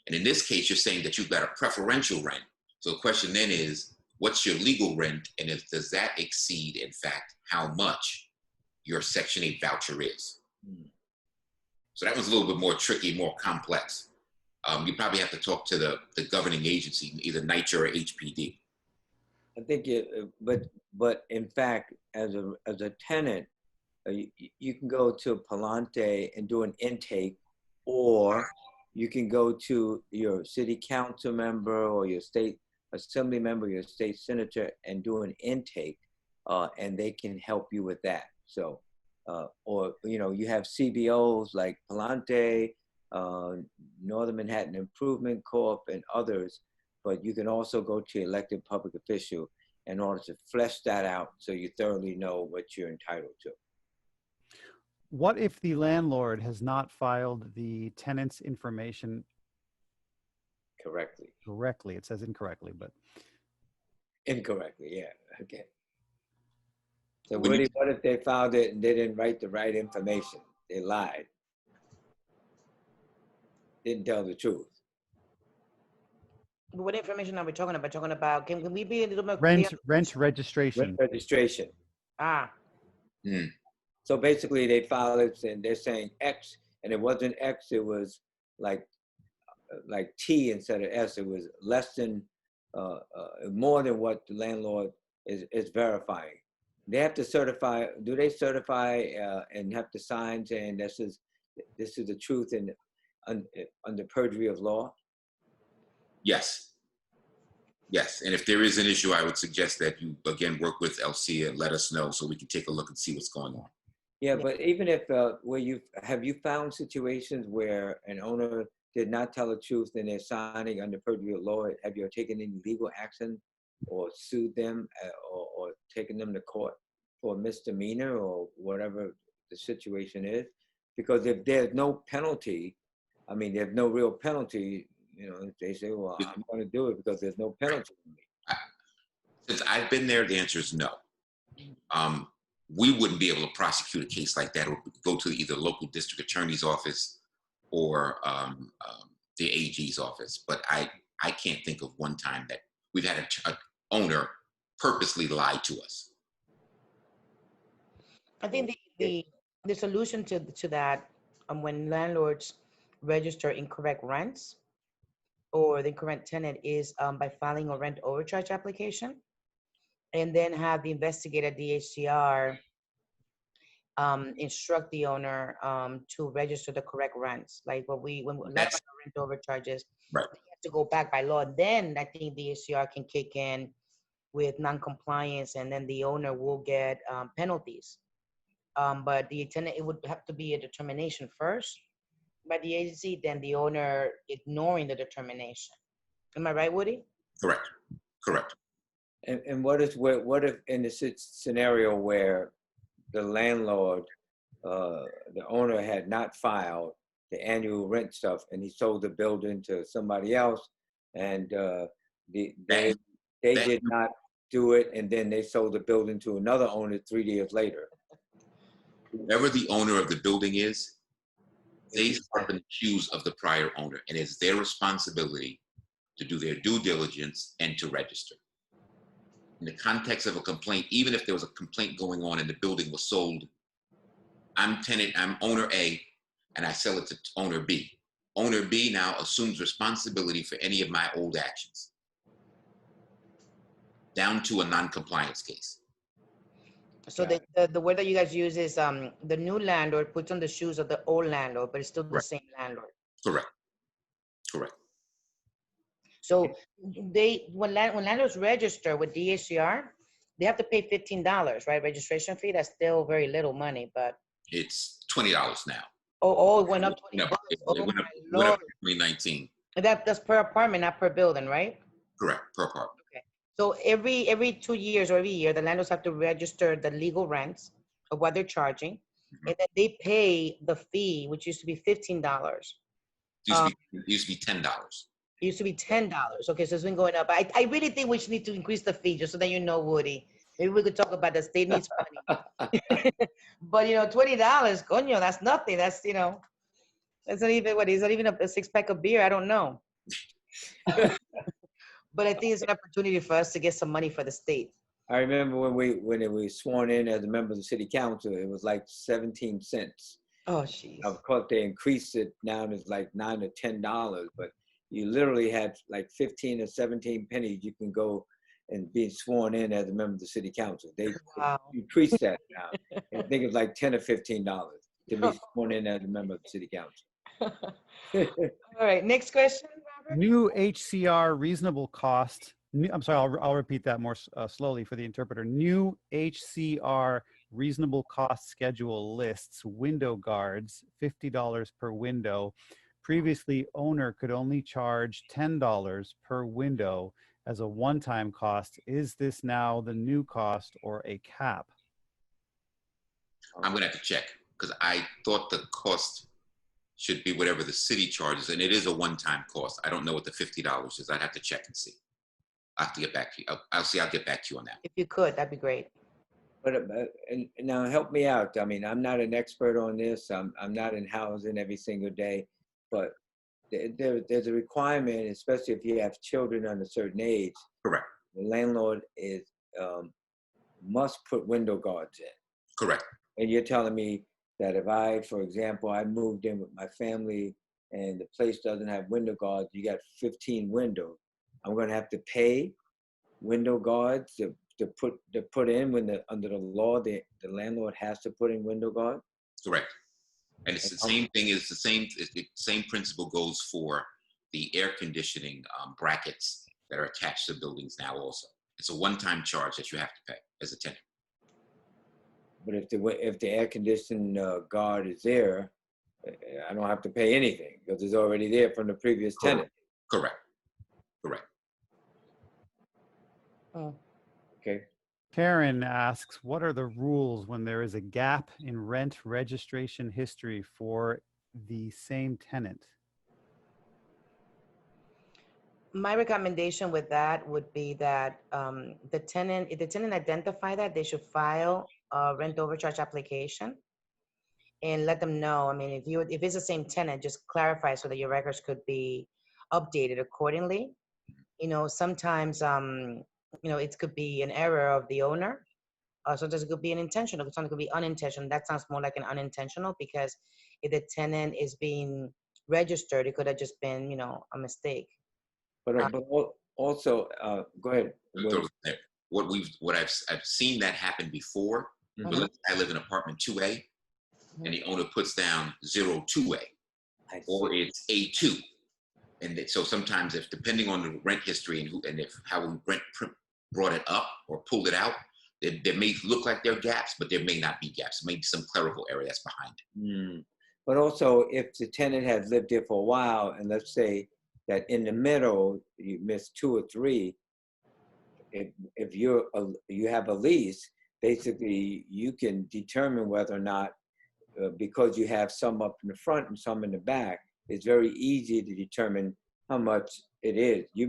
And in this case, you're saying that you've got a preferential rent. So the question then is, what's your legal rent? And does that exceed, in fact, how much your Section 8 voucher is? So that was a little bit more tricky, more complex. You probably have to talk to the governing agency, either NYCHA or HPD. I think but in fact, as a tenant, you can go to Palante and do an intake, or you can go to your city council member or your state assembly member, your state senator, and do an intake, and they can help you with that. So, or, you know, you have CBOs like Palante, Northern Manhattan Improvement Corp, and others, but you can also go to elected public official in order to flesh that out so you thoroughly know what you're entitled to. What if the landlord has not filed the tenant's information correctly? It says incorrectly, but Incorrectly, yeah. Okay. So When you- Woody, what if they found it and they didn't write the right information? They lied. Didn't tell the truth. What information are we talking about? Talking about, can we be a little more Rent clear? registration. Registration. Ah, Mm, So basically they filed it and they're saying X, and it wasn't X, it was like T instead of S. It was less than, more than what the landlord is verifying. They have to certify, do they certify and have to sign saying this is the truth and under perjury of law? yes. Yes. And if there is an issue, I would suggest that you, again, work with Elsia and let us know so we can take a look and see what's going on. Yeah, but even if, have you found situations where an owner did not tell the truth and they're signing under perjury of law? Have you taken any legal action or sued them or taken them to court for misdemeanor or whatever the situation is? Because if there's no penalty, I mean, there's no real penalty, you know, if they say, well, I'm going to do it because there's no penalty. Since I've been there, the answer is no. We wouldn't be able to prosecute a case like that or go to either local district attorney's office or the AG's office. But I can't think of one time that we've had an owner purposely lie to us. I think the solution to that, when landlords register incorrect rents or the incorrect tenant is by filing a rent overcharge application, and then have the investigator DHCR instruct the owner to register the correct rents. Like when a lot of That's- our rent overcharges, Right. they have to go back by law. Then I think the DHCR can kick in with non-compliance, and then the owner will get penalties. But the tenant, it would have to be a determination first by the agency, then the owner ignoring the determination. Am I right, Woody? Correct. Correct. And what if in the scenario where the landlord, the owner had not filed the annual rent stuff and he sold the building to somebody else and they did not do it and then they sold the building to another owner 3 years later? Whoever the owner of the building is, they step in the shoes of the prior owner, and it's their responsibility to do their due diligence and to register. In the context of a complaint, even if there was a complaint going on and the building was sold, I'm owner A, and I sell it to owner B. Owner B now assumes responsibility for any of my old actions, down to a non-compliance case. So the word that you guys use is the new landlord puts on the shoes of the old landlord, but it's still the Right. same landlord. Correct. Correct. So when landlords register with DHCR, they have to pay $15, right? Registration fee. That's still very little money, but It's $20 now. it went up $20. It Oh went my up in Lord. 2019. That's per apartment, not per building, right? Correct. Per apartment. So every 2 years or every year, the landlords have to register the legal rents of what they're charging, and then they pay the fee, which used to be $15. It used to be $10. It used to be $10. Okay, so it's been going up. I really think we should need to increase the fee, just so that you know, Woody. Maybe we could talk about the state needs money. But $20, coño, that's nothing. That's that's not even what is that even a 6-pack of beer? I don't know. But I think it's an opportunity for us to get some money for the state. I remember when it was sworn in as a member of the city council, it was like 17 cents. Oh, jeez. Of course, they increased it now and it's like $9 or $10, but you literally had like 15 or 17 pennies. You can go and be sworn in as a member of the city council. They increased that now. I think it's like $10 or $15 to be sworn in as a member of the city council. All right, next question, Robert. New HCR reasonable cost. I'm sorry, I'll repeat that more slowly for the interpreter. New HCR reasonable cost schedule lists window guards, $50 per window. Previously, owner could only charge $10 per window as a one-time cost. Is this now the new cost or a cap? I'm going to have to check because I thought the cost should be whatever the city charges, and it is a one-time cost. I don't know what the $50 is. I'd have to check and see. I'll have to get back to you. I'll get back to you on that. If you could, that'd be great. And now help me out. I mean, I'm not an expert on this. I'm not in housing every single day, but there's a requirement, especially if you have children under a certain age. Correct. The landlord is must put window guards in. Correct. And you're telling me that if I, for example, I moved in with my family and the place doesn't have window guards, you got 15 windows, I'm going to have to pay window guards to put in when under the law the landlord has to put in window guards. Correct. And it's the same thing. It's the same principle goes for the air conditioning brackets that are attached to buildings now. Also, it's a one-time charge that you have to pay as a tenant. But if the air conditioning guard is there, I don't have to pay anything because it's already there from the previous tenant. Correct. Correct. Oh. Okay. Karen asks, what are the rules when there is a gap in rent registration history for the same tenant? My recommendation with that would be that if the tenant identify that, they should file a rent overcharge application and let them know. I mean, if it's the same tenant, just clarify so that your records could be updated accordingly. Sometimes it could be an error of the owner. Sometimes it could be an intentional. Sometimes it could be unintentional. That sounds more like an unintentional, because if the tenant is being registered, it could have just been, a mistake. But also, go ahead. What I've seen that happen before. Mhm. I live in apartment 2A, and the owner puts down 02A, or it's A2, and so sometimes, if depending on the rent history and if how we rent brought it up or pulled it out, there may look like there are gaps, but there may not be gaps. Maybe some clerical error that's behind it. But also, if the tenant has lived there for a while, and let's say that in the middle you missed 2 or 3, if you have a lease, basically you can determine whether or not, because you have some up in the front and some in the back, it's very easy to determine how much it is. You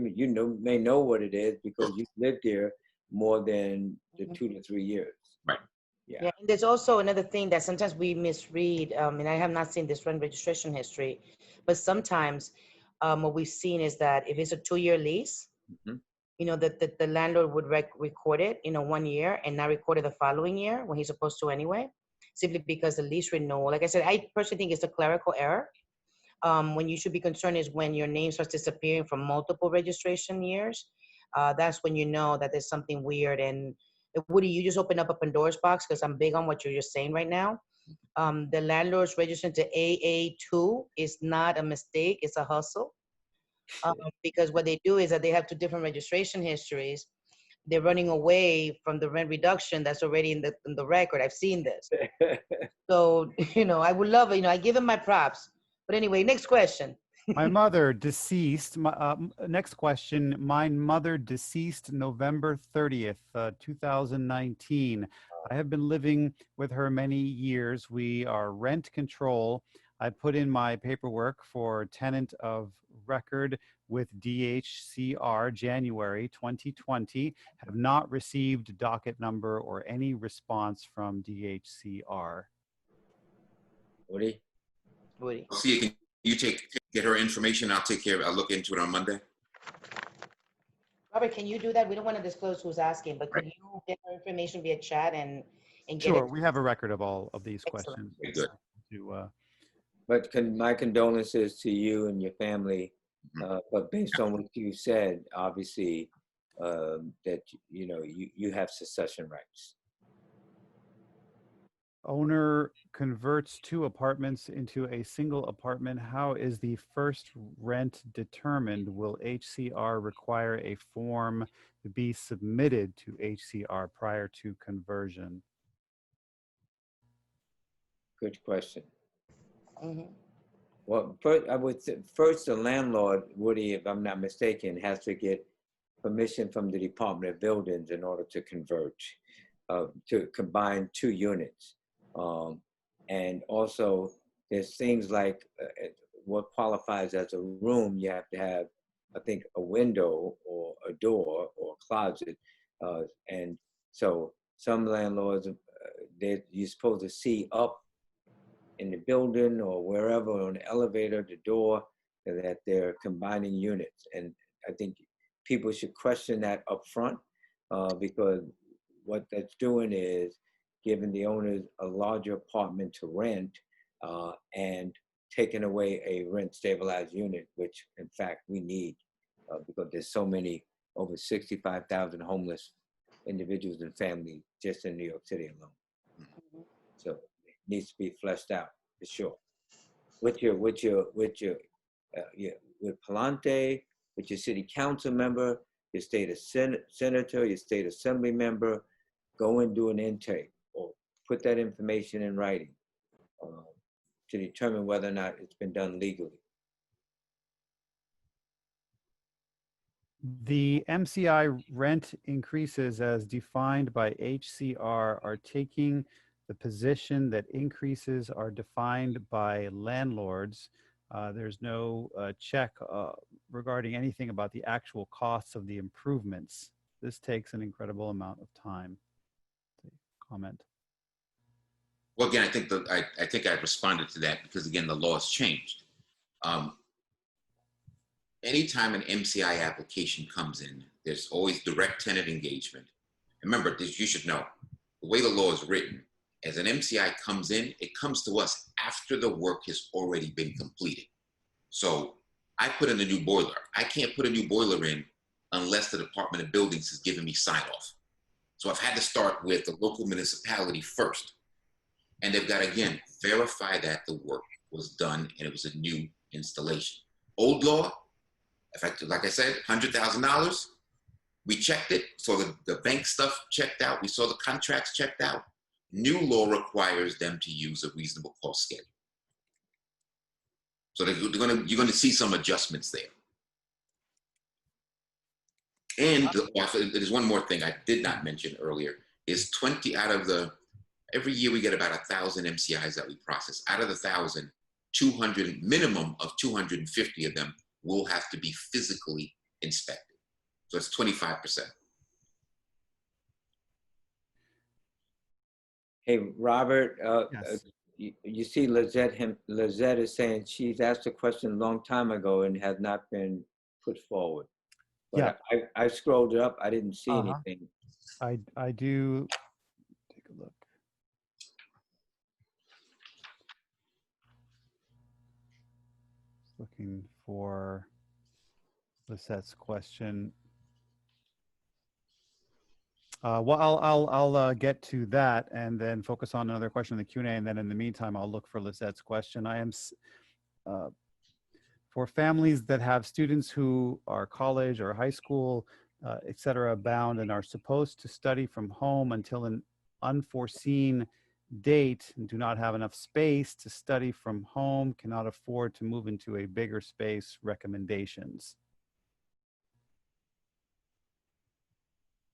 may know what it is because you've lived there more than the 2 to 3 years. Right. Yeah. And there's also another thing that sometimes we misread, and I have not seen this rent registration history, but sometimes what we've seen is that if it's a 2-year lease, that the landlord would record it, 1 year and not record it the following year when he's supposed to anyway, simply because the lease renewal, like I said, I personally think it's a clerical error. When you should be concerned is when your name starts disappearing from multiple registration years. That's when you know that there's something weird. And Woody, you just open up a Pandora's box, because I'm big on what you're just saying right now. The landlord's registering to AA2 is not a mistake, it's a hustle. Because what they do is that they have 2 different registration histories. They're running away from the rent reduction that's already in the record. I've seen this. So, I would love it. I give them my props. But anyway, next question. My mother deceased. Next question. My mother deceased November 30th, 2019. I have been living with her many years. We are rent control. I put in my paperwork for tenant of record with DHCR January 2020. Have not received docket number or any response from DHCR. Woody? I'll see you. Can you get her information? I'll take care of it. I'll look into it on Monday. Robert, can you do that? We don't want to disclose who's asking, but could you get her information via chat and get Sure, it? we have a record of all of these Excellent. questions. Good. But my condolences to you and your family. But based on what you said, obviously, that you have succession rights. Owner converts 2 apartments into a single apartment. How is the first rent determined? Will HCR require a form to be submitted to HCR prior to conversion? Good question. Mm-hmm. Well, first, I would say first the landlord, Woody, if I'm not mistaken, has to get permission from the Department of Buildings in order to convert, to combine 2 units. And also, there's things like what qualifies as a room. You have to have, I think, a window or a door or a closet. And so some landlords, you're supposed to see up in the building or wherever on the elevator, the door, that they're combining units. And I think people should question that up front, because what that's doing is giving the owners a larger apartment to rent, and taking away a rent stabilized unit, which in fact we need, because there's so many, over 65,000 homeless individuals and families just in New York City alone. So it needs to be fleshed out for sure. With Palante, with your city council member, your state senator, your state assembly member, go and do an intake or put that information in writing, to determine whether or not it's been done legally. The MCI rent increases as defined by HCR are taking the position that increases are defined by landlords. There's no check regarding anything about the actual costs of the improvements. This takes an incredible amount of time. Comment. Well, again, I think I responded to that because, again, the law has changed. Anytime an MCI application comes in, there's always direct tenant engagement. Remember, this, you should know, the way the law is written, as an MCI comes in, it comes to us after the work has already been completed. So I put in a new boiler. I can't put a new boiler in unless the Department of Buildings has given me sign off. So I've had to start with the local municipality first. And they've got to, again, verify that the work was done and it was a new installation. Old law, in fact, like I said, $100,000. We checked it, so the bank stuff checked out. We saw the contracts checked out. New law requires them to use a reasonable cost schedule. So you're going to see some adjustments there. And there's one more thing I did not mention earlier, is 20 out of the, every year we get about 1,000 MCIs that we process. Out of the 1,000, 200, minimum of 250 of them will have to be physically inspected. So it's 25%. Hey, Robert, Yes. you see Lizette is saying she's asked a question a long time ago and has not been put forward. But Yeah. I scrolled up, I didn't see Uh-huh. anything. I do take a look. Looking for Lisette's question. Well, I'll get to that and then focus on another question in the Q&A, and then in the meantime, I'll look for Lisette's question. I am for families that have students who are college or high school, et cetera, bound and are supposed to study from home until an unforeseen date and do not have enough space to study from home, cannot afford to move into a bigger space, recommendations.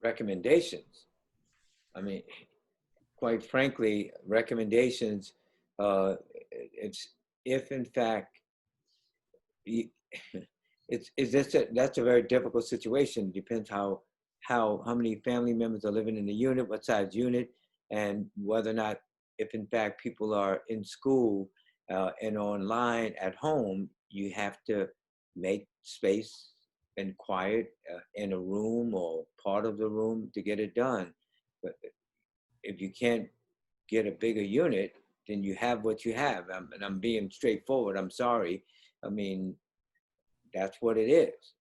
Recommendations. I mean, quite frankly, recommendations, it's if in fact, that's a very difficult situation. Depends how many family members are living in the unit, what size unit, and whether or not, if in fact people are in school and online at home, you have to make space and quiet in a room or part of the room to get it done. But if you can't get a bigger unit, then you have what you have. And I'm being straightforward. I'm sorry. I mean, that's what it is.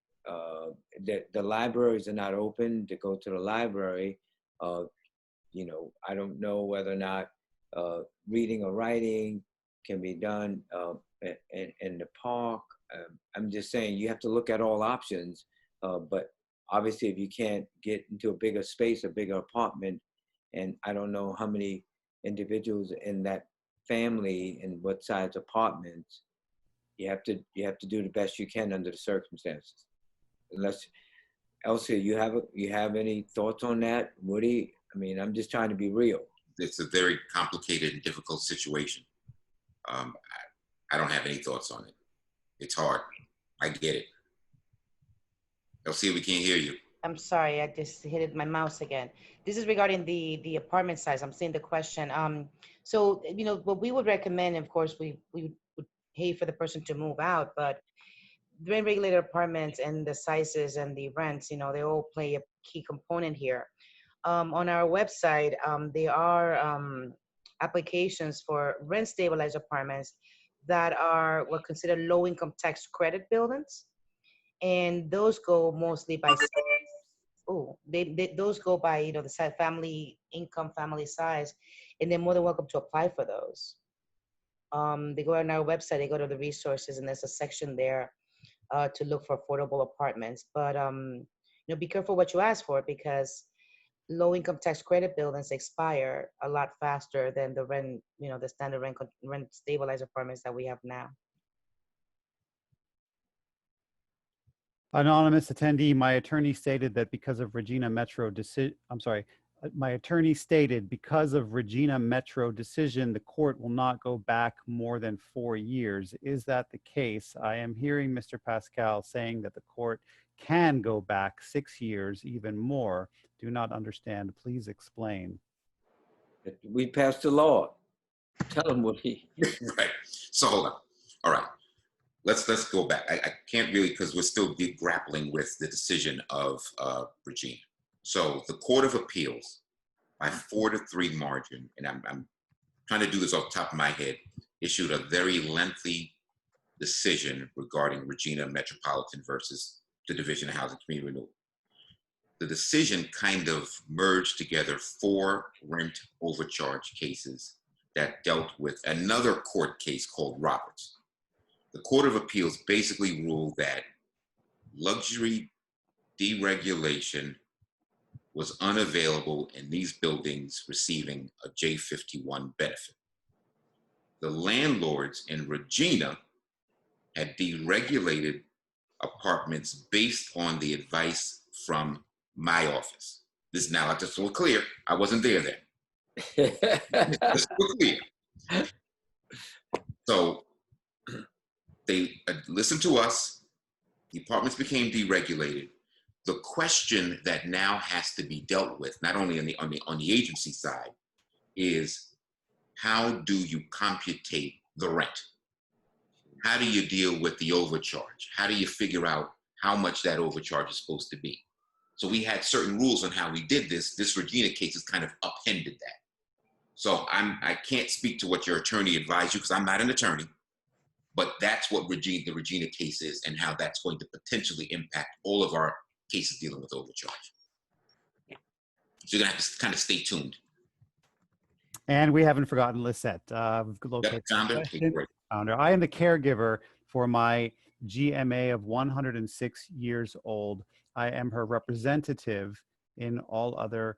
The libraries are not open to go to the library. You know, I don't know whether or not reading or writing can be done in the park. I'm just saying you have to look at all options, but obviously if you can't get into a bigger space, a bigger apartment, and I don't know how many individuals in that family and what size apartments, you have to do the best you can under the circumstances. Unless, Elsie, you have any thoughts on that? Woody? I mean, I'm just trying to be real. It's a very complicated and difficult situation. I don't have any thoughts on it. It's hard. I get it. Elsie, we can't hear you. I'm sorry, I just hit my mouse again. This is regarding the apartment size. I'm seeing the question. So what we would recommend, of course, we would hate for the person to move out, but the rent regulated apartments and the sizes and the rents, they all play a key component here. On our website, there are applications for rent stabilized apartments that are what considered low income tax credit buildings, and those go mostly by those go by the size, family income, family size, and they're more than welcome to apply for those. They go on our website, they go to the resources, and there's a section there to look for affordable apartments. But be careful what you ask for, because low income tax credit buildings expire a lot faster than the rent, the standard rent stabilized apartments that we have now. Anonymous attendee, my attorney stated that because of Regina Metro decision, my attorney stated because of Regina Metro decision, the court will not go back more than 4 years. Is that the case? I am hearing Mr. Pascal saying that the court can go back 6 years, even more. Do not understand. Please explain. We passed the law. Tell him what he. Right. So hold on. All right. Let's go back. I can't really, because we're still grappling with the decision of Regina. So the Court of Appeals, by 4-3 margin, and I'm trying to do this off the top of my head, issued a very lengthy decision regarding Regina Metropolitan versus the Division of Housing Community Renewal. The decision kind of merged together 4 rent overcharge cases that dealt with another court case called Roberts. The Court of Appeals basically ruled that luxury deregulation was unavailable in these buildings receiving a J51 benefit. The landlords in Regina had deregulated apartments based on the advice from my office. This now, just so we're clear, I wasn't there then. Just so we're clear. So they listened to us, the apartments became deregulated. The question that now has to be dealt with, not only on the agency side, is how do you computate the rent? How do you deal with the overcharge? How do you figure out how much that overcharge is supposed to be? So we had certain rules on how we did this. This Regina case has kind of upended that. So I can't speak to what your attorney advised you, because I'm not an attorney, but that's what the Regina case is and how that's going to potentially impact all of our cases dealing with overcharge. Yeah. So you're gonna have to kind of stay tuned. And we haven't forgotten Lisette. Yep, founder. Okay, great. Founder. I am the caregiver for my GMA of 106 years old. I am her representative in all other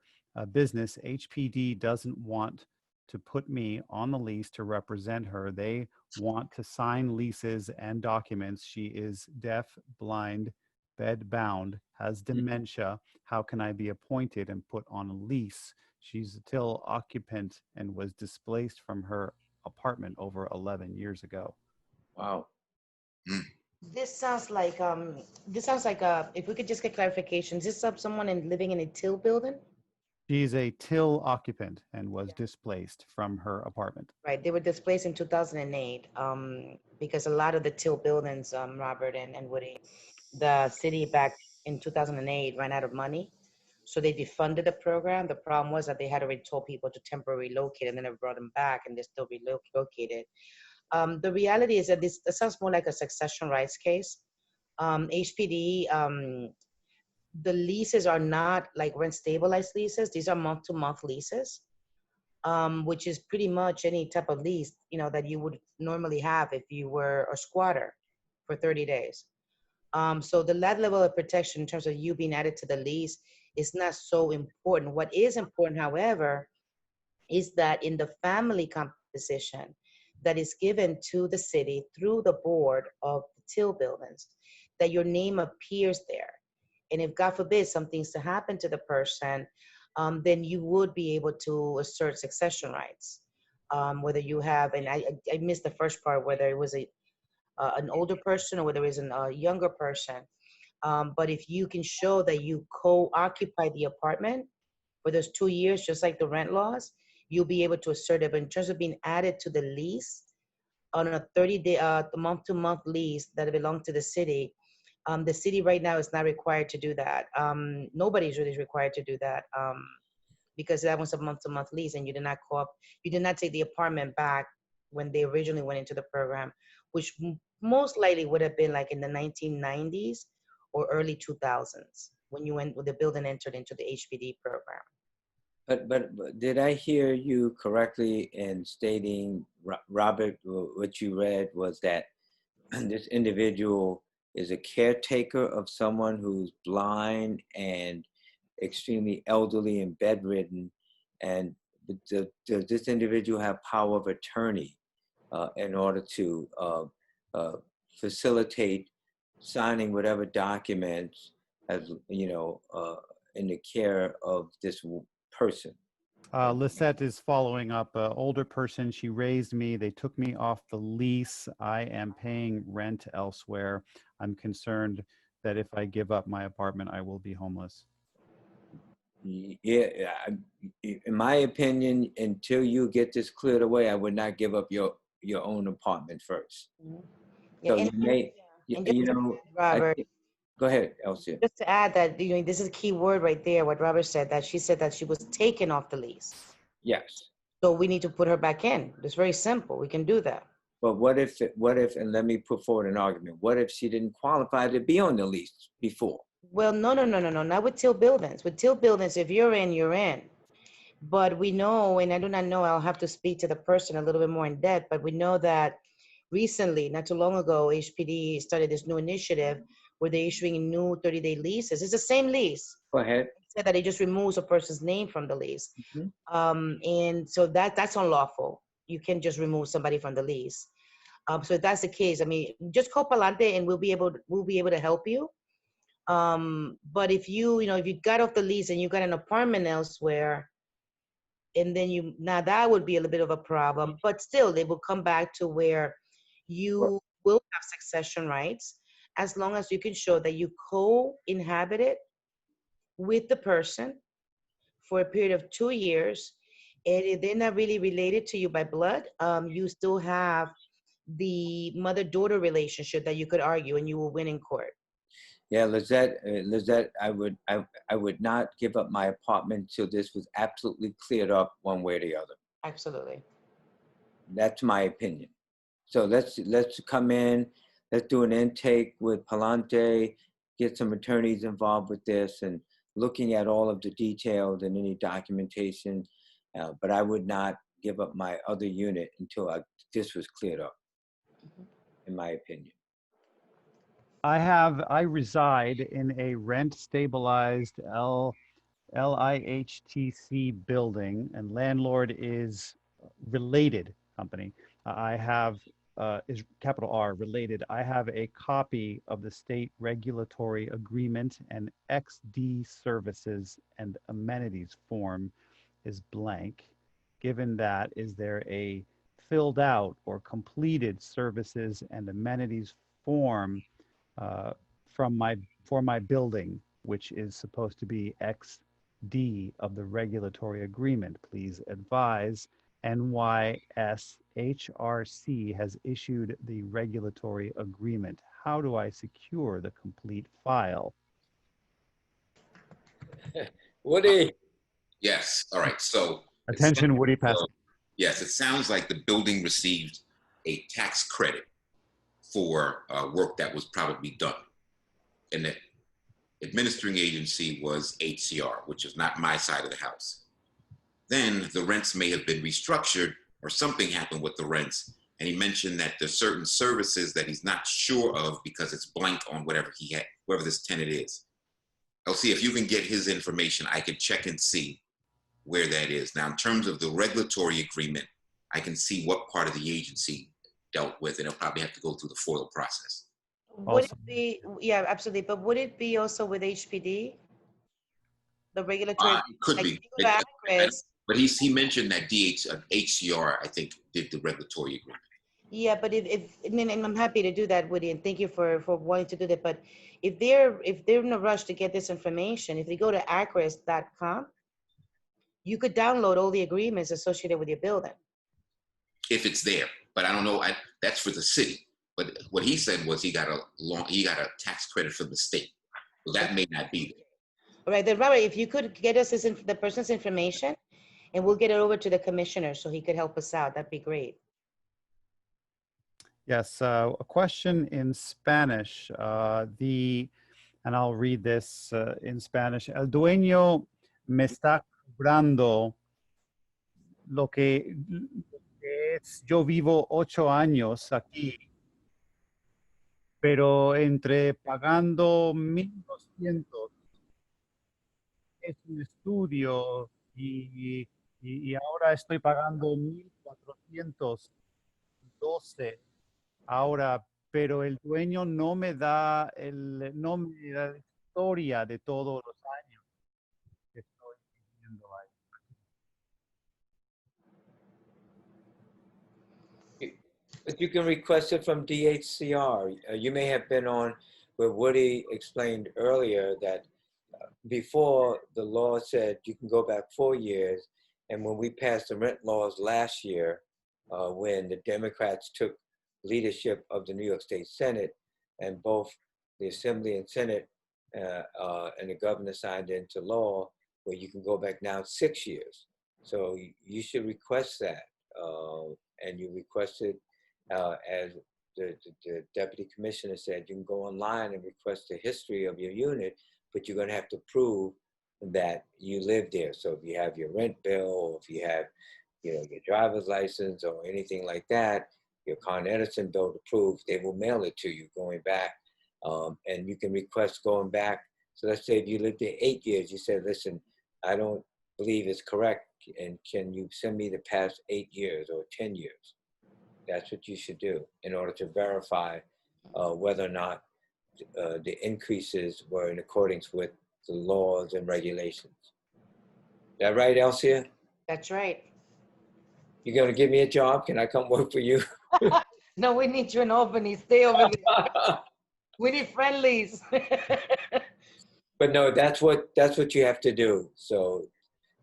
business. HPD doesn't want to put me on the lease to represent her. They want to sign leases and documents. She is deaf, blind, bedbound, has dementia. How can I be appointed and put on a lease? She's a till occupant and was displaced from her apartment over 11 years ago. Wow. This sounds like if we could just get clarification, is this someone living in a till building? She's a till occupant and was displaced from her apartment. Right, they were displaced in 2008 because a lot of the till buildings, Robert and Woody, the city back in 2008 ran out of money. So they defunded the program. The problem was that they had already told people to temporarily relocate, and then they brought them back, and they're still relocated. The reality is that this sounds more like a succession rights case. HPD, the leases are not like rent stabilized leases. These are month-to-month leases, which is pretty much any type of lease, that you would normally have if you were a squatter for 30 days. So that level of protection in terms of you being added to the lease is not so important. What is important, however, is that in the family composition that is given to the city through the board of the till buildings, that your name appears there. And if God forbid something's to happen to the person, then you would be able to assert succession rights. Whether you have, and I missed the first part, whether it was an older person or whether it was a younger person. But if you can show that you co-occupy the apartment for those 2 years, just like the rent laws, you'll be able to assert it. But in terms of being added to the lease on a 30-day, month-to-month lease that belongs to the city right now is not required to do that. Nobody's really required to do that because that was a month-to-month lease, and you did not you did not take the apartment back when they originally went into the program, which most likely would have been like in the 1990s or early 2000s when the building entered into the HPD program. But did I hear you correctly in stating, Robert, what you read was that this individual is a caretaker of someone who's blind and extremely elderly and bedridden, and does this individual have power of attorney in order to facilitate signing whatever documents as in the care of this person? Lisette is following up. An older person, she raised me. They took me off the lease. I am paying rent elsewhere. I'm concerned that if I give up my apartment, I will be homeless. Yeah, in my opinion, until you get this cleared away, I would not give up your own apartment first. Yeah, So and, you may, and just to add, Robert, go ahead, Elsie. just to add that this is a key word right there. What Robert said, that she said that she was taken off the lease. Yes. So we need to put her back in. It's very simple. We can do that. But what if, and let me put forward an argument. What if she didn't qualify to be on the lease before? Well, no, not with Till Buildings. With Till Buildings, if you're in, you're in. But we know, and I do not know, I'll have to speak to the person a little bit more in depth, but we know that recently, not too long ago, HPD started this new initiative where they're issuing new 30-day leases. It's the same lease. Go ahead. It said that it just removes a person's name from the lease. And so that's unlawful. You can just remove somebody from the lease. So if that's the case, I mean, just call Palante and we'll be able to help you. But if if you got off the lease and you got an apartment elsewhere, and then now that would be a little bit of a problem, but still they will come back to where you will have succession rights as long as you can show that you co-inhabit it with the person for a period of 2 years. And if they're not really related to you by blood, you still have the mother-daughter relationship that you could argue and you will win in court. Yeah, Lizette, I would not give up my apartment till this was absolutely cleared up one way or the other. Absolutely. That's my opinion. So let's come in, let's do an intake with Palante, get some attorneys involved with this and looking at all of the details and any documentation. But I would not give up my other unit until this was cleared up, in my opinion. I reside in a rent stabilized LIHTC building, and landlord is related company. I have is capital R, related. I have a copy of the state regulatory agreement, and XD services and amenities form is blank. Given that, is there a filled out or completed services and amenities form for my building, which is supposed to be XD of the regulatory agreement? Please advise. NYSHRC has issued the regulatory agreement. How do I secure the complete file? Woody. Yes. All right. So Attention, Woody Pascal. Yes, it sounds like the building received a tax credit for work that was probably done. And the administering agency was HCR, which is not my side of the house. Then the rents may have been restructured or something happened with the rents. And he mentioned that there's certain services that he's not sure of because it's blank on whatever he had, whoever this tenant is. I'll see if you can get his information. I can check and see where that is. Now, in terms of the regulatory agreement, I can see what part of the agency dealt with, and it'll probably have to go through the FOIL process. Would it be, yeah, absolutely. But would it be also with HPD? The regulatory? It could be. But he mentioned that HCR, I think, did the regulatory agreement. Yeah, but and I'm happy to do that, Woody, and thank you for wanting to do that. But if they're in a rush to get this information, if they go to acris.com, you could download all the agreements associated with your building. If it's there. But I don't know. That's for the city. But what he said was he got a tax credit from the state. So that may not be there. All right, then, Robert, if you could get us the person's information, and we'll get it over to the commissioner so he could help us out, that'd be great. Yes, a question in Spanish. And I'll read this in Spanish. El dueño me está cobrando lo que es. Yo vivo 8 años aquí, pero entre pagando 1,200 es un estudio y ahora estoy pagando 1,412 ahora, pero el dueño no me da la historia de todos los años que estoy viviendo ahí. But you can request it from DHCR. You may have been on where Woody explained earlier that before the law said you can go back 4 years, and when we passed the rent laws last year, when the Democrats took leadership of the New York State Senate, and both the Assembly and Senate and the governor signed into law where you can go back now 6 years. So you should request that, and you request it as the deputy commissioner said, you can go online and request the history of your unit, but you're going to have to prove that you live there. So if you have your rent bill, or if you have, your driver's license or anything like that, your Con Edison bill to prove, they will mail it to you going back. And you can request going back. So let's say if you lived there 8 years, you said, listen, I don't believe it's correct, and can you send me the past 8 years or 10 years? That's what you should do in order to verify whether or not the increases were in accordance with the laws and regulations. Is that right, Elsia? That's right. You're going to give me a job? Can I come work for you? No, we need you in Albany. Stay over there. We need friendlies. But no, that's what you have to do. So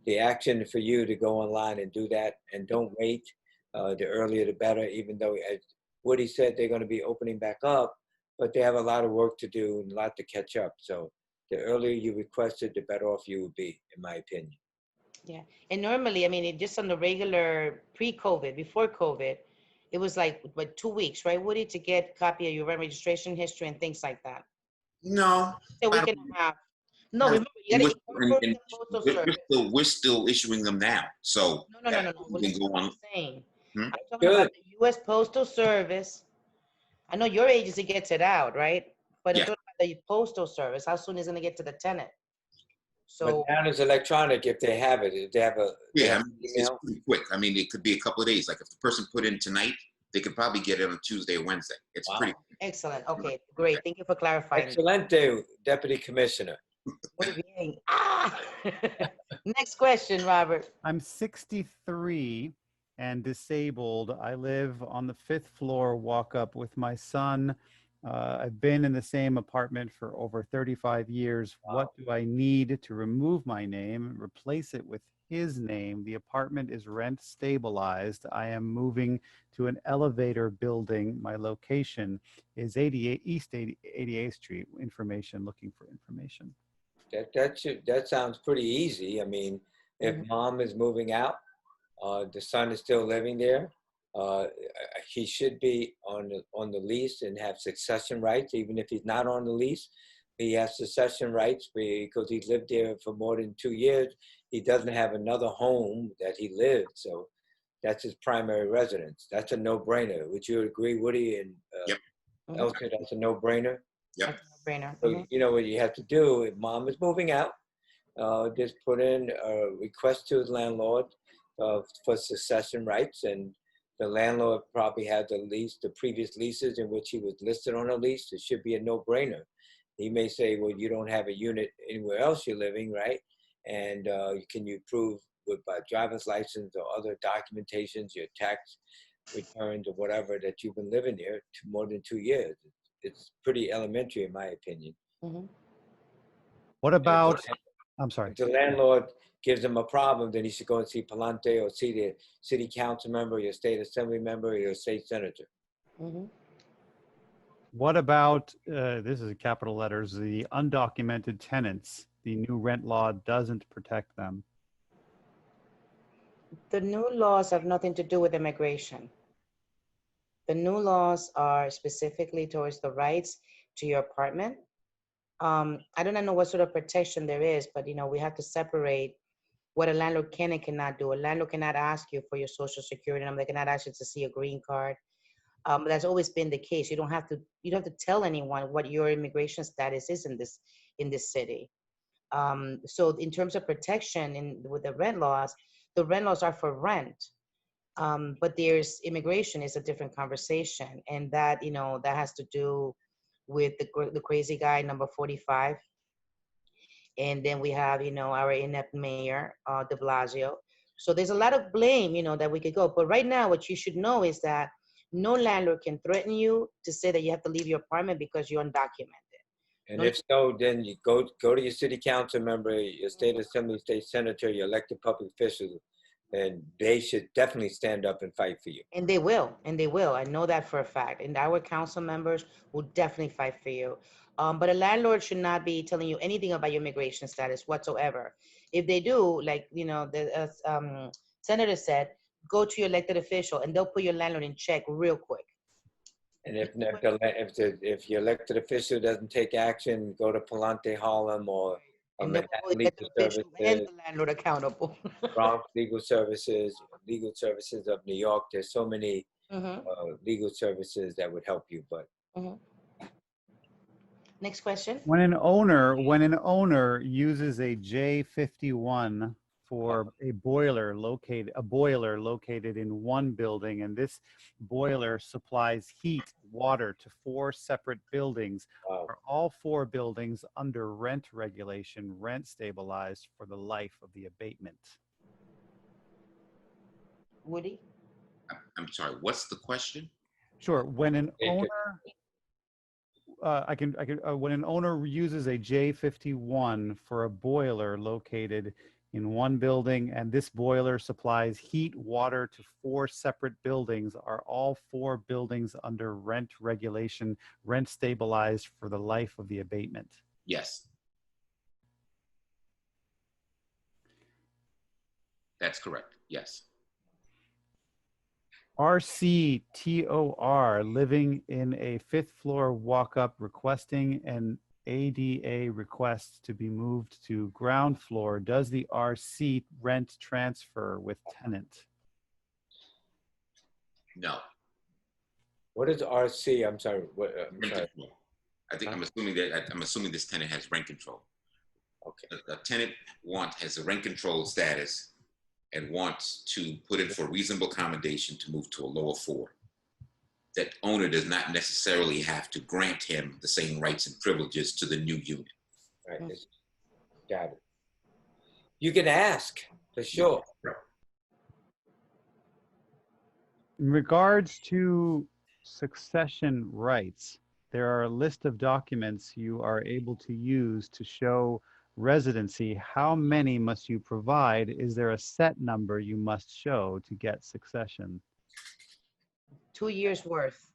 the action for you to go online and do that, and don't wait. The earlier the better, even though, as Woody said, they're going to be opening back up, but they have a lot of work to do and a lot to catch up. So the earlier you request it, the better off you would be, in my opinion. Yeah, and normally, I mean, just on the regular pre-COVID, before COVID, it was like, what, 2 weeks, right, Woody, to get a copy of your rent registration history and things like that? No. A week and a half. No, remember, you gotta incorporate the postal service. We're still issuing them now. So No. you can Listen go to what on. I'm saying. Hmm? I'm talking about the U.S. Postal Service. I know your agency gets it out, right? But I'm Yeah. talking about the Postal Service. How soon is it gonna get to the tenant? So, But now it's electronic if they have it. If they have Yeah, it's email. pretty quick. I mean, it could be a couple of days. Like if the person put in tonight, they could probably get it on Tuesday or Wednesday. It's Wow. pretty. excellent. Okay, great. Thank you for clarifying. Excelente, Deputy Commissioner. Muy bien. Ah! Next question, Robert. I'm 63 and disabled. I live on the 5th floor walk up with my son. I've been in the same apartment for over 35 years. Wow. What do I need to remove my name, replace it with his name? The apartment is rent stabilized. I am moving to an elevator building. My location is 88 East 88th Street. Looking for information. That sounds pretty easy. I mean, if mom is moving out, the son is still living there, he should be on the lease and have succession rights. Even if he's not on the lease, he has succession rights because he lived there for more than 2 years. He doesn't have another home that he lived, so that's his primary residence. That's a no-brainer. Would you agree, Woody and Yep. Elsie? That's a no-brainer. Yep. That's a no-brainer. So you know what you have to do if mom is moving out, just put in a request to his landlord for succession rights, and the landlord probably had the previous leases in which he was listed on a lease. It should be a no-brainer. He may say, well, you don't have a unit anywhere else you're living, right? And can you prove by driver's license or other documentations, your tax returns or whatever that you've been living there to more than 2 years. It's pretty elementary in my opinion. Mhm. What about, I'm sorry. If the landlord gives him a problem, then he should go and see Palante or see the city council member, your state assembly member, or your state senator. Mhm. What about, this is capital letters, the undocumented tenants? The new rent law doesn't protect them. The new laws have nothing to do with immigration. The new laws are specifically towards the rights to your apartment. I don't know what sort of protection there is, but we have to separate what a landlord can and cannot do. A landlord cannot ask you for your social security number. They cannot ask you to see a green card. That's always been the case. You don't have to tell anyone what your immigration status is in this city. So in terms of protection with the rent laws are for rent. But there's immigration is a different conversation, and that that has to do with the crazy guy number 45, and then we have our inept mayor De Blasio. So there's a lot of blame that we could go. But right now, what you should know is that no landlord can threaten you to say that you have to leave your apartment because you're undocumented. And No. if so, then you go to your city council member, your state assembly, state senator, your elected public officials, and they should definitely stand up and fight for you. And they will, I know that for a fact. And our council members will definitely fight for you. But a landlord should not be telling you anything about your immigration status whatsoever. If they do, like the senator said, go to your elected official, and they'll put your landlord in check real quick. And if your elected official doesn't take action, go to Palante, Harlem, or And they'll hold the Legal elected official and Services, the landlord accountable. Bronx Legal Services of New York. There's so many legal services that would help you. But Next question. When an owner uses a J51 for a boiler located in one building, and this boiler supplies heat, water to 4 separate buildings, are all 4 buildings under rent regulation, rent stabilized for the life of the abatement? Woody? I'm sorry, what's the question? Sure. When an owner when an owner uses a J51 for a boiler located in one building, and this boiler supplies heat, water to 4 separate buildings, are all 4 buildings under rent regulation, rent stabilized for the life of the abatement? Yes. That's correct. Yes. RCTOR, living in a 5th floor walk-up, requesting an ADA request to be moved to ground floor. Does the RC rent transfer with tenant? No. what is RC? I'm sorry. Rent control. I think I'm assuming this tenant has rent control. Okay. The tenant has a rent control status and wants to put in for reasonable accommodation to move to a lower floor. That owner does not necessarily have to grant him the same rights and privileges to the new unit. Right. Got it. You can ask for sure. In regards to succession rights, there are a list of documents you are able to use to show residency. How many must you provide? Is there a set number you must show to get succession? 2 years worth.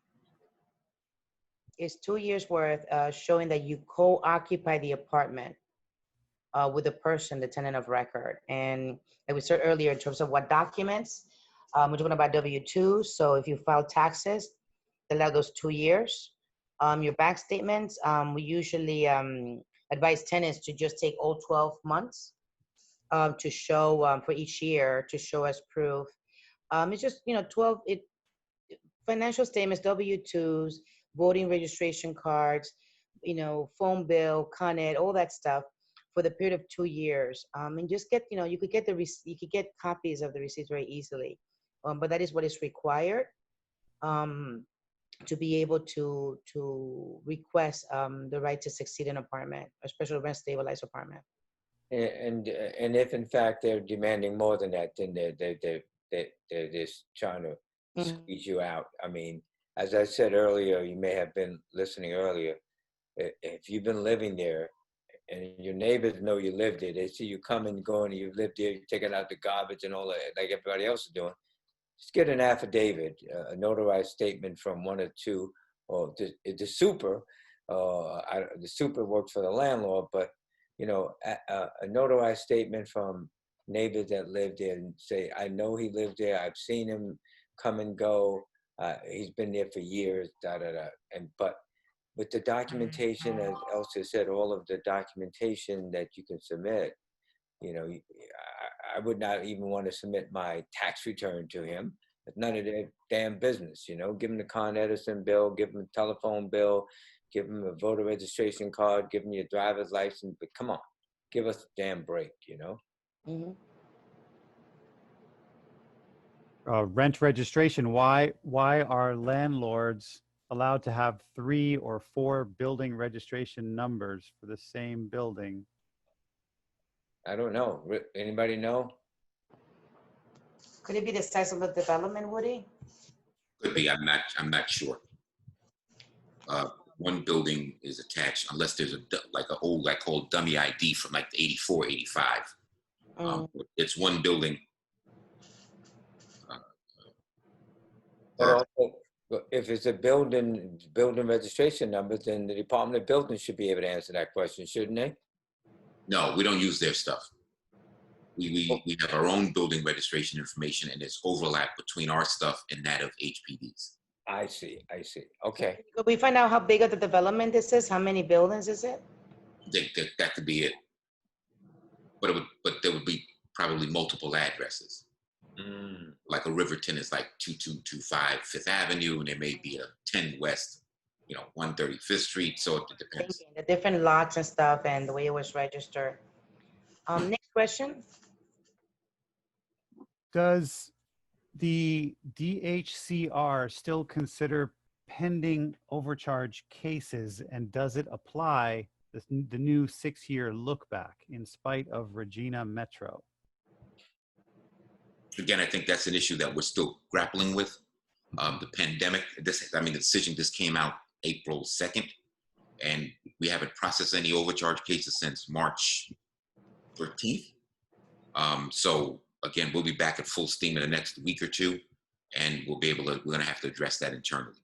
It's 2 years worth showing that you co-occupy the apartment with the person, the tenant of record. And like we said earlier, in terms of what documents, we're talking about W-2. So if you file taxes, allow those 2 years. Your bank statements, we usually advise tenants to just take all 12 months to show for each year to show as proof. It's just 12 financial statements, W-2s, voting registration cards, phone bill, Con Ed, all that stuff for the period of 2 years. And just get you could get copies of the receipts very easily, but that is what is required. To be able to request the right to succeed in apartment, especially rent stabilized apartment. And if in fact they're demanding more than that, then they're just trying to Mhm. squeeze you out. I mean, as I said earlier, you may have been listening earlier. If you've been living there and your neighbors know you lived there, they see you coming and going, and you lived there, you're taking out the garbage and all that, like everybody else is doing. Just get an affidavit, a notarized statement from one or two, or the super. The super works for the landlord, but you know, a notarized statement from neighbors that live there and say, I know he lived there. I've seen him come and go. He's been there for years. Da da da. And but with the documentation, as Elsa said, all of the documentation that you can submit, you know, I would not even want to submit my tax return to him. It's none of their damn business, you know. Give him the Con Edison bill, give him a telephone bill, give him a voter registration card, give him your driver's license. But come on, give us a damn break, you know. Mhm. Rent registration. Why are landlords allowed to have 3 or 4 building registration numbers for the same building? I don't know. Anybody know? Could it be the size of the development, Woody? Could be. I'm not sure. One building is attached unless there's like an old, like called dummy ID from like 84, 85. Mm. It's one building. But also, if it's a building registration number, then the Department of Buildings should be able to answer that question, shouldn't they? No, we don't use their stuff. We have our own building registration information, and there's overlap between our stuff and that of HPD's. I see. Okay. Could we find out how big of the development this is? How many buildings is it? That could be it. But there would be probably multiple addresses. Like a Riverton is like 2225 Fifth Avenue, and there may be a 10 West, 135th Street. So it depends. The different lots and stuff and the way it was registered. Next question. Does the DHCR still consider pending overcharge cases, and does it apply the new 6-year look back in spite of Regina Metro? Again, I think that's an issue that we're still grappling with. The pandemic, the decision just came out April 2nd, and we haven't processed any overcharge cases since March 13th. So again, we'll be back at full steam in the next week or two, and we're going to have to address that internally.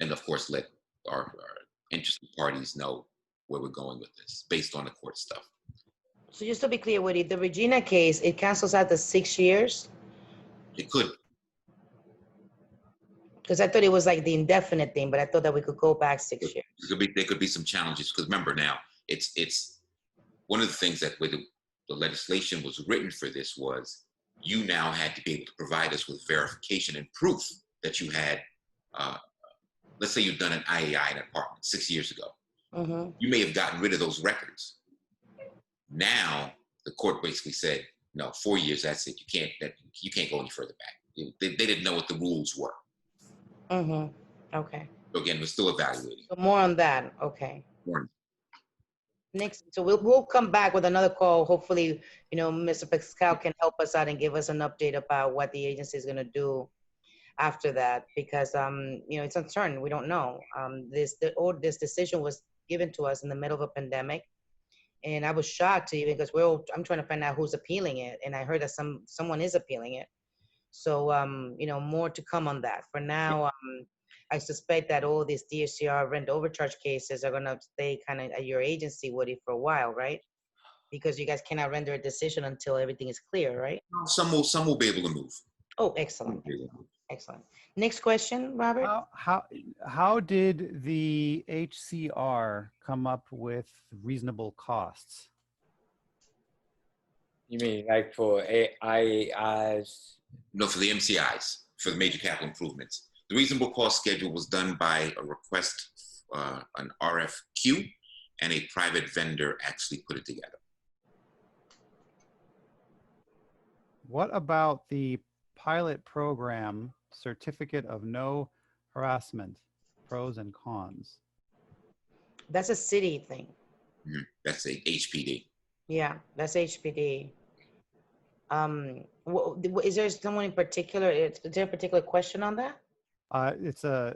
And of course, let our interested parties know where we're going with this based on the court stuff. So just to be clear, Woody, the Regina case, it cancels out the 6 years? It could. Because I thought it was like the indefinite thing, but I thought that we could go back 6 years. There could be some challenges, because remember now, it's one of the things that with the legislation was written for this was you now had to be able to provide us with verification and proof that you had, let's say you've done an IAI in an apartment 6 years ago. Mm-hmm. You may have gotten rid of those records. Now the court basically said, no, 4 years, that's it. You can't go any further back. They didn't know what the rules were. Mm-hmm. Okay. So again, we're still evaluating. So more on that. Okay. More. Next, so we'll come back with another call. Hopefully, Mr. Pascal can help us out and give us an update about what the agency is going to do after that, because it's uncertain. We don't know. This decision was given to us in the middle of a pandemic, and I was shocked even because I'm trying to find out who's appealing it, and I heard that someone is appealing it. So more to come on that. For now, I suspect that all these DSCR rent overcharge cases are gonna stay kind of at your agency, Woody, for a while, right? Because you guys cannot render a decision until everything is clear, right? Some will be able to move. Oh, excellent. Excellent. Next question, Robert. How did the HCR come up with reasonable costs? You mean like for IAIs? No, for the MCIs, for the major capital improvements. The reasonable cost schedule was done by a request, an RFQ, and a private vendor actually put it together. What about the pilot program certificate of no harassment, pros and cons? That's a city thing. That's a HPD. Yeah, that's HPD. Is there someone in particular? Is there a particular question on that? It's a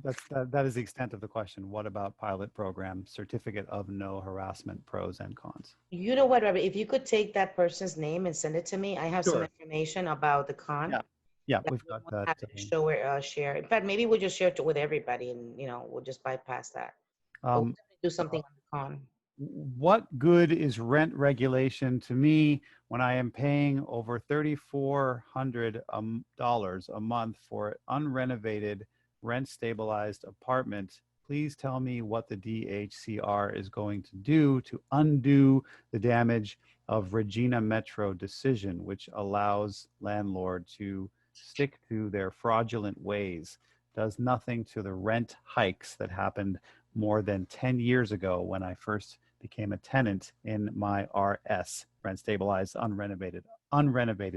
that is the extent of the question. What about pilot program, certificate of no harassment, pros and cons? You know what, Robert? If you could take that person's name and send it to me, I have some Sure. information about the con. Yeah, yeah, that we've we got won't that. have to show or share. In fact, maybe we'll just share it with everybody, and we'll just bypass that. But we'll definitely do something on the con. What good is rent regulation to me when I am paying over $3,400 a month for an unrenovated, rent stabilized apartment? Please tell me what the DHCR is going to do to undo the damage of Regina Metro decision, which allows landlord to stick to their fraudulent ways, does nothing to the rent hikes that happened more than 10 years ago when I first became a tenant in my RS, rent stabilized, unrenovated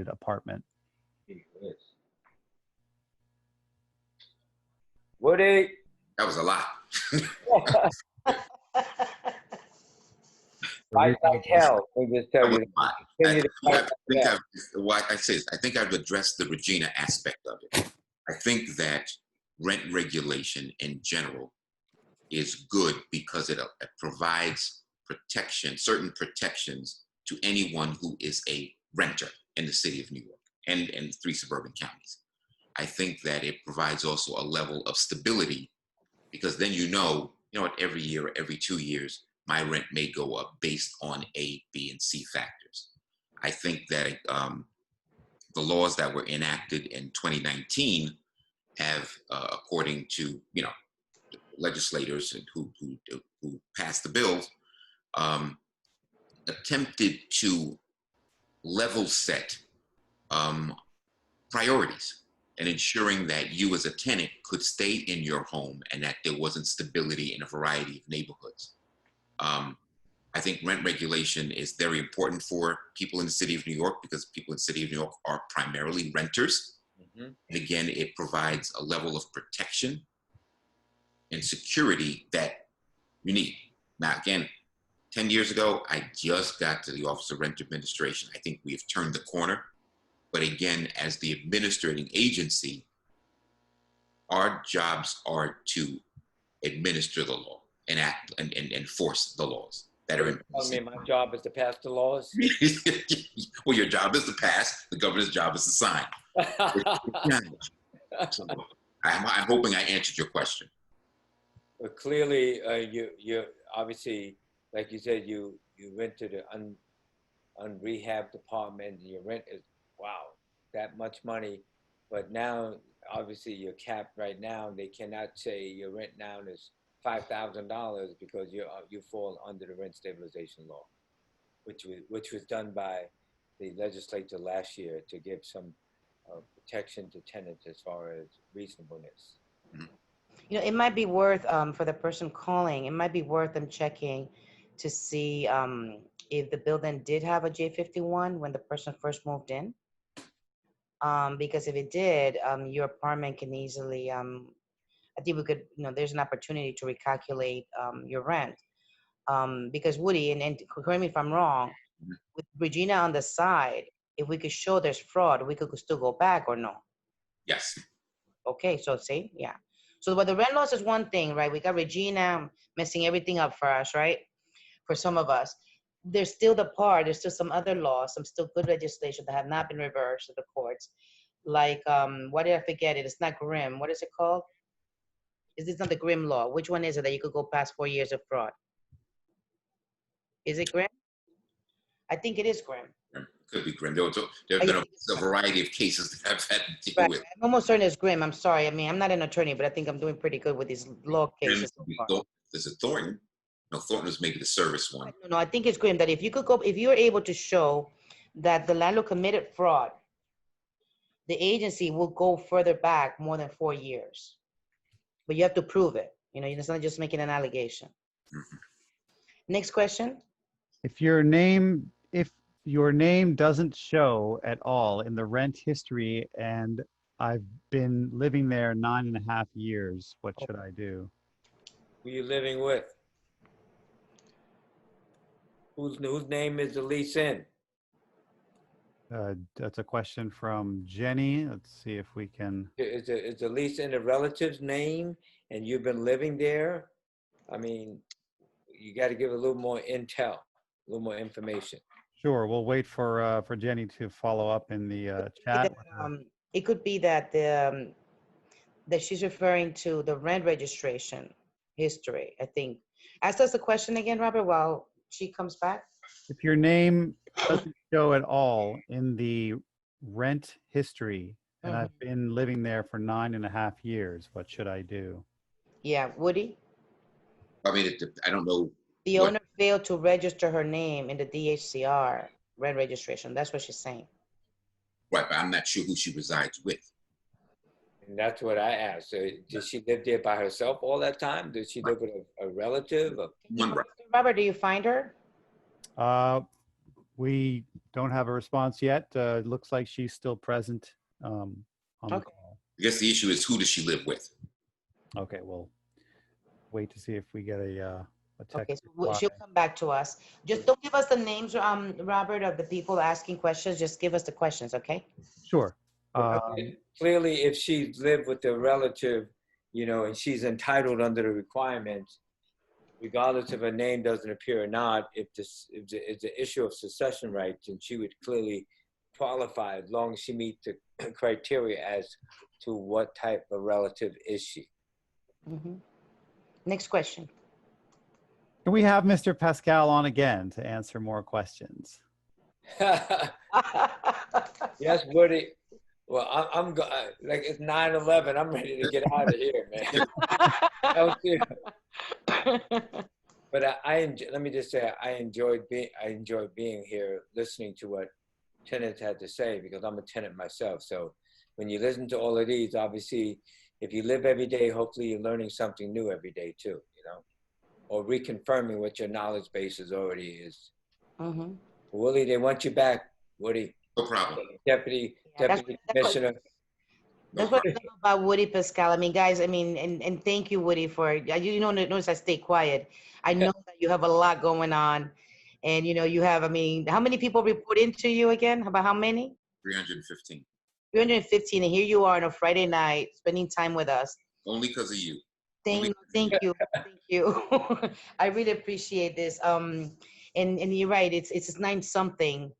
apartment. Woody. That was a lot. Fight like hell. Let me just tell That was you. a lot. Continue to fight like hell. I think I've addressed the Regina aspect of it. I think that rent regulation in general is good because it provides protection, certain protections to anyone who is a renter in the city of New York and 3 suburban counties. I think that it provides also a level of stability because then you know what, every year or every 2 years, my rent may go up based on A, B, and C factors. I think that the laws that were enacted in 2019 have, according to legislators who passed the bills, attempted to level set priorities and ensuring that you as a tenant could stay in your home and that there wasn't stability in a variety of neighborhoods. I think rent regulation is very important for people in the city of New York because people in the city of New York are primarily renters. Mm-hmm. And again, it provides a level of protection and security that you need. Now, again, 10 years ago, I just got to the Office of Rent Administration. I think we have turned the corner. But again, as the administrating agency, our jobs are to administer the law and act and enforce the laws that are in place. My job is to pass the laws. Well, your job is to pass. The governor's job is to sign. So, I'm hoping I answered your question. But clearly, you obviously, like you said, you rented an unrehabbed apartment. Your rent is, wow, that much money. But now, obviously, you're capped right now. They cannot say your rent now is $5,000 because you fall under the rent stabilization law, which was done by the legislature last year to give some protection to tenants as far as reasonableness. Mm-hmm. It might be worth, for the person calling, it might be worth them checking to see if the building did have a J51 when the person first moved in. Because if it did, your apartment can easily, I think we could, there's an opportunity to recalculate your rent. Because Woody, and correct me if I'm wrong, with Regina on the side, if we could show there's fraud, we could still go back or no? Yes. Okay, so see, yeah. So but the rent loss is one thing, right? We got Regina messing everything up for us, right? For some of us. There's still there's still some other laws, some still good legislation that have not been reversed to the courts. Like, what did I forget it? It's not Grimm. What is it called? Is this not the Grimm law? Which one is it that you could go past 4 years of fraud? Is it Grimm? I think it is Grimm. Could be Grimm. There have been a variety of cases that I've had to deal with. I'm almost certain it's Grimm. I'm sorry. I mean, I'm not an attorney, but I think I'm doing pretty good with these law cases. Is it Thornton? No, Thornton was maybe the service one. No, I think it's Grimm. That if you're able to show that the landlord committed fraud, the agency will go further back more than 4 years. But you have to prove it. It's not just making an allegation. Mm-hmm. Next question. If your name doesn't show at all in the rent history and I've been living there 9.5 years, what should I do? Who are you living with? Whose name is the lease in? That's a question from Jenny. Let's see if we can. Is the lease in the relative's name and you've been living there? I mean, you got to give a little more intel, a little more information. Sure, we'll wait for Jenny to follow up in the chat. It could be that that she's referring to the rent registration history, I think. Ask us the question again, Robert, while she comes back. If your name doesn't show at all in the rent history, and I've been living there for 9.5 years, what should I do? Yeah, Woody? I mean, I don't know. The owner failed to register her name in the DHCR rent registration. That's what she's saying. Right, but I'm not sure who she resides with. And that's what I asked. So did she live there by herself all that time? Did she live with a relative? Robert, do you find her? We don't have a response yet. It looks like she's still present on the call. I guess the issue is, who does she live with? Okay, we'll wait to see if we get a text. Okay, so she'll come back to us. Just don't give us the names, Robert, of the people asking questions. Just give us the questions, okay? Sure. Clearly, if she lived with a relative, you know, and she's entitled under the requirements, regardless if her name doesn't appear or not, if it's an issue of succession rights, then she would clearly qualify as long as she meets the criteria as to what type of relative is she. Next question. Can we have Mr. Pascal on again to answer more questions? Yes, Woody. Well, I'm like it's 9/11. I'm ready to get out of here, man. But let me just say, I enjoyed being here, listening to what tenants had to say, because I'm a tenant myself. So when you listen to all of these, obviously, if you live every day, hopefully you're learning something new every day too, you know, or reconfirming what your knowledge base is already is. Willie, they want you back, Woody. No problem. Deputy Commissioner. That's what I love about Woody Pascal. I mean, guys, I mean, and thank you, Woody, for, you know, notice I stay quiet. I know that you have a lot going on. And, you know, you have, I mean, how many people report into you again? About how many? 315. 315. And here you are on a Friday night spending time with us. Only because of you. Thank you. Thank you. I really appreciate this. And you're right. It's 9-something.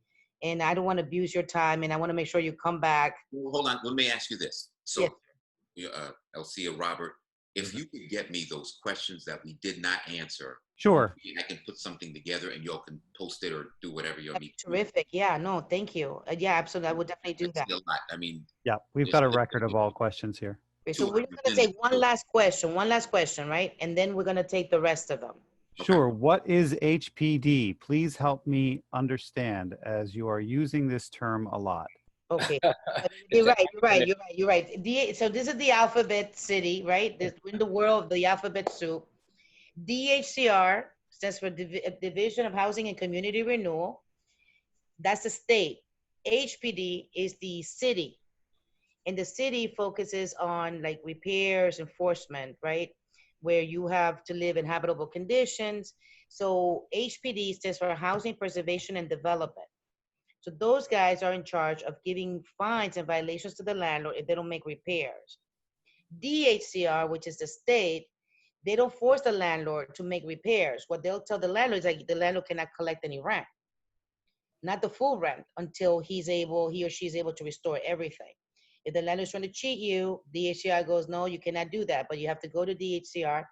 And I don't want to abuse your time, and I want to make sure you come back. Well, hold on, let me ask you this. So, Elcia, Robert, if you could get me those questions that we did not answer, sure, I can put something together and y'all can post it or do whatever you need. Terrific. Yeah, no, thank you. Yeah, absolutely. I would definitely do that. A lot. I mean, yeah, we've got a record of all questions here. Okay, so we're going to take one last question, right? And then we're going to take the rest of them. Sure. What is HPD? Please help me understand, as you are using this term a lot. Okay. You're right. So this is the alphabet city, right? This in the world of the alphabet soup. DHCR stands for Division of Housing and Community Renewal. That's the state. HPD is the city. And the city focuses on like repairs, enforcement, right? Where you have to live in habitable conditions. So HPD stands for Housing Preservation and Development. So those guys are in charge of giving fines and violations to the landlord if they don't make repairs. DHCR, which is the state, they don't force the landlord to make repairs. What they'll tell the landlord is like the landlord cannot collect any rent, not the full rent, until he or she is able to restore everything. If the landlord is trying to cheat you, DHCR goes, no, you cannot do that, but you have to go to DHCR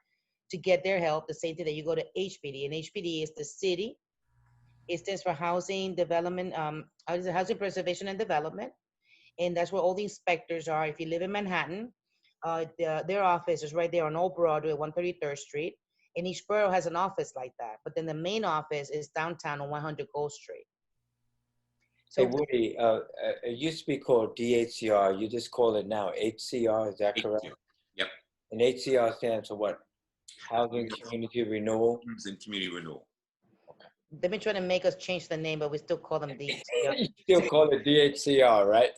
to get their help. The same thing that you go to HPD, and HPD is the city. It stands for Housing Development, Housing Preservation and Development, and that's where all the inspectors are. If you live in Manhattan, their office is right there on Old Broadway, 133rd Street, and each borough has an office like that. But then the main office is downtown on 100 Gold Street. So hey, Woody, it used to be called DHCR. You just call it now HCR. Is that correct? Yep. And HCR stands for what? Housing Community Renewal. And Community Renewal. Okay. They've been trying to make us change the name, but we still call them DHCR. You still call it DHCR, right?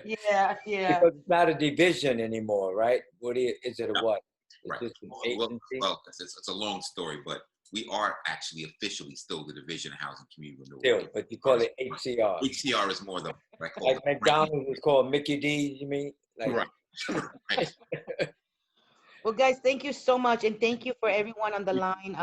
Yeah. Because it's not a division anymore, right? Woody, is it a what? Right. Well, it's a long story, but we are actually officially still the Division of Housing Community Renewal. Still, but you call it HCR. HCR is more the what I call Like the McDonald's was called Mickey D, you mean? Like, right. Right. Well, guys, thank you so much. And thank you for everyone on the line.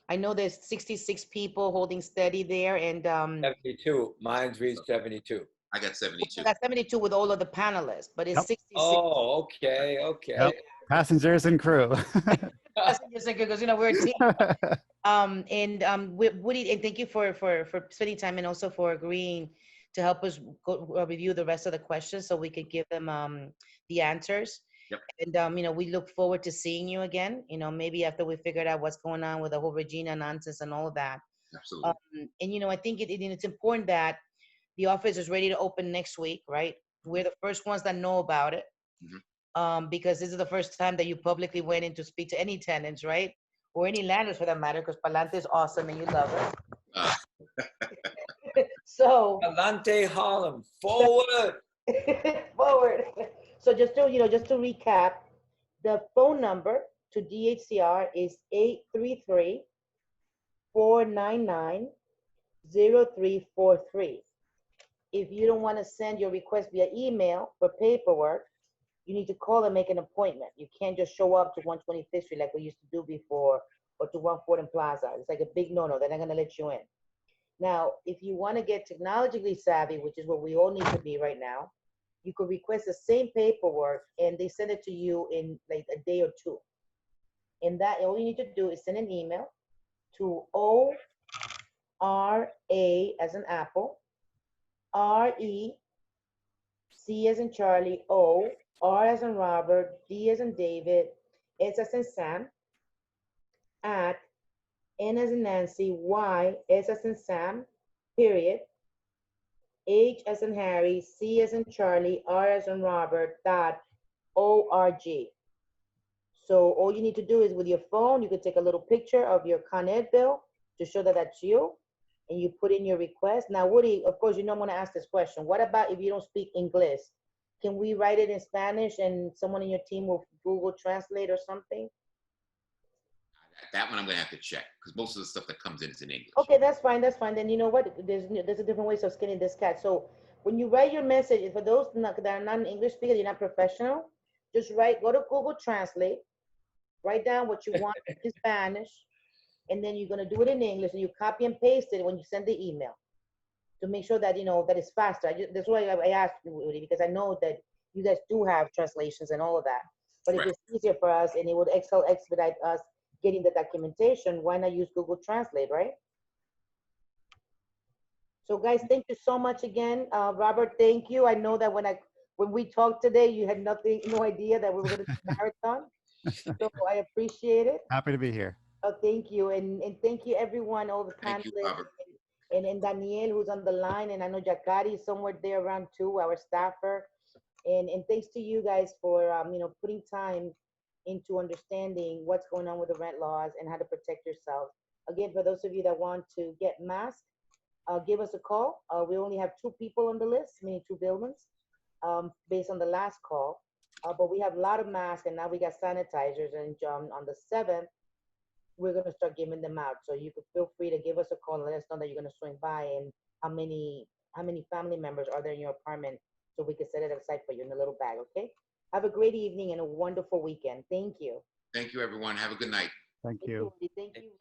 I know there's 66 people holding steady there. And 72. Mine's reads 72. I got 72. I got 72 with all of the panelists, but it's Yep. 66. Oh, okay, okay. Yep. Passengers and crew. Because, we're a team. Woody, and thank you for spending time and also for agreeing to help us review the rest of the questions so we could give them the answers. Yep. And we look forward to seeing you again. Maybe after we figured out what's going on with the whole Regina nonsense and all of that. Absolutely. And I think it's important that the office is ready to open next week, right? We're the first ones that know about it. Mm-hmm. Because this is the first time that you publicly went in to speak to any tenants, right? Or any landlords for that matter, because Palante is awesome and you love it. So Palante Harlem, forward. forward. So just to recap, the phone number to DHCR is 833-499-0343. If you don't want to send your request via email for paperwork, you need to call and make an appointment. You can't just show up to 125th Street like we used to do before, or to 1 Fordham Plaza. It's like a big no-no. They're not going to let you in. Now, if you want to get technologically savvy, which is what we all need to be right now, you could request the same paperwork and they send it to you in like a day or two. And that all you need to do is send an email to ORA as in Apple, RE, C as in Charlie, O, R as in Robert, D as in David, S as in Sam, at N as in Nancy, Y, S as in Sam, period, H as in Harry, C as in Charlie, R as in Robert, .org. So all you need to do is with your phone, you could take a little picture of your Con Ed bill to show that that's you, and you put in your request. Now, Woody, of course, I'm going to ask this question. What about if you don't speak English? Can we write it in Spanish and someone in your team will Google Translate or something? That one I'm going to have to check because most of the stuff that comes in is in English. Okay, that's fine. That's fine. Then you know what? There's a different ways of skinning this cat. So when you write your message, for those that are not an English speaker, you're not professional, just go to Google Translate, write down what you want in Spanish, and then you're going to do it in English, and you copy and paste it when you send the email to make sure that, that it's faster. That's why I asked you, Woody, because I know that you guys do have translations and all of that. But if it's easier for us and it would expedite us getting the documentation, why not use Google Translate, right? So guys, thank you so much again. Robert, thank you. I know that when we talked today, you had no idea that we were going to do a marathon. So I appreciate it. Happy to be here. Oh, thank you. And thank you everyone, all the Thank you, panelists, Robert. and Danielle who's on the line, and I know Jakari is somewhere there around too, our staffer. And thanks to you guys for putting time into understanding what's going on with the rent laws and how to protect yourselves. Again, for those of you that want to get masked, give us a call. We only have 2 people on the list, meaning 2 buildings, based on the last call. But we have a lot of masks, and now we got sanitizers. And on the 7th, we're going to start giving them out. So you could feel free to give us a call and let us know that you're going to swing by, and how many family members are there in your apartment, so we can set it aside for you in a little bag. Okay. Have a great evening and a wonderful weekend. Thank you. Thank you, everyone. Have a good night. Thank you. Thank you.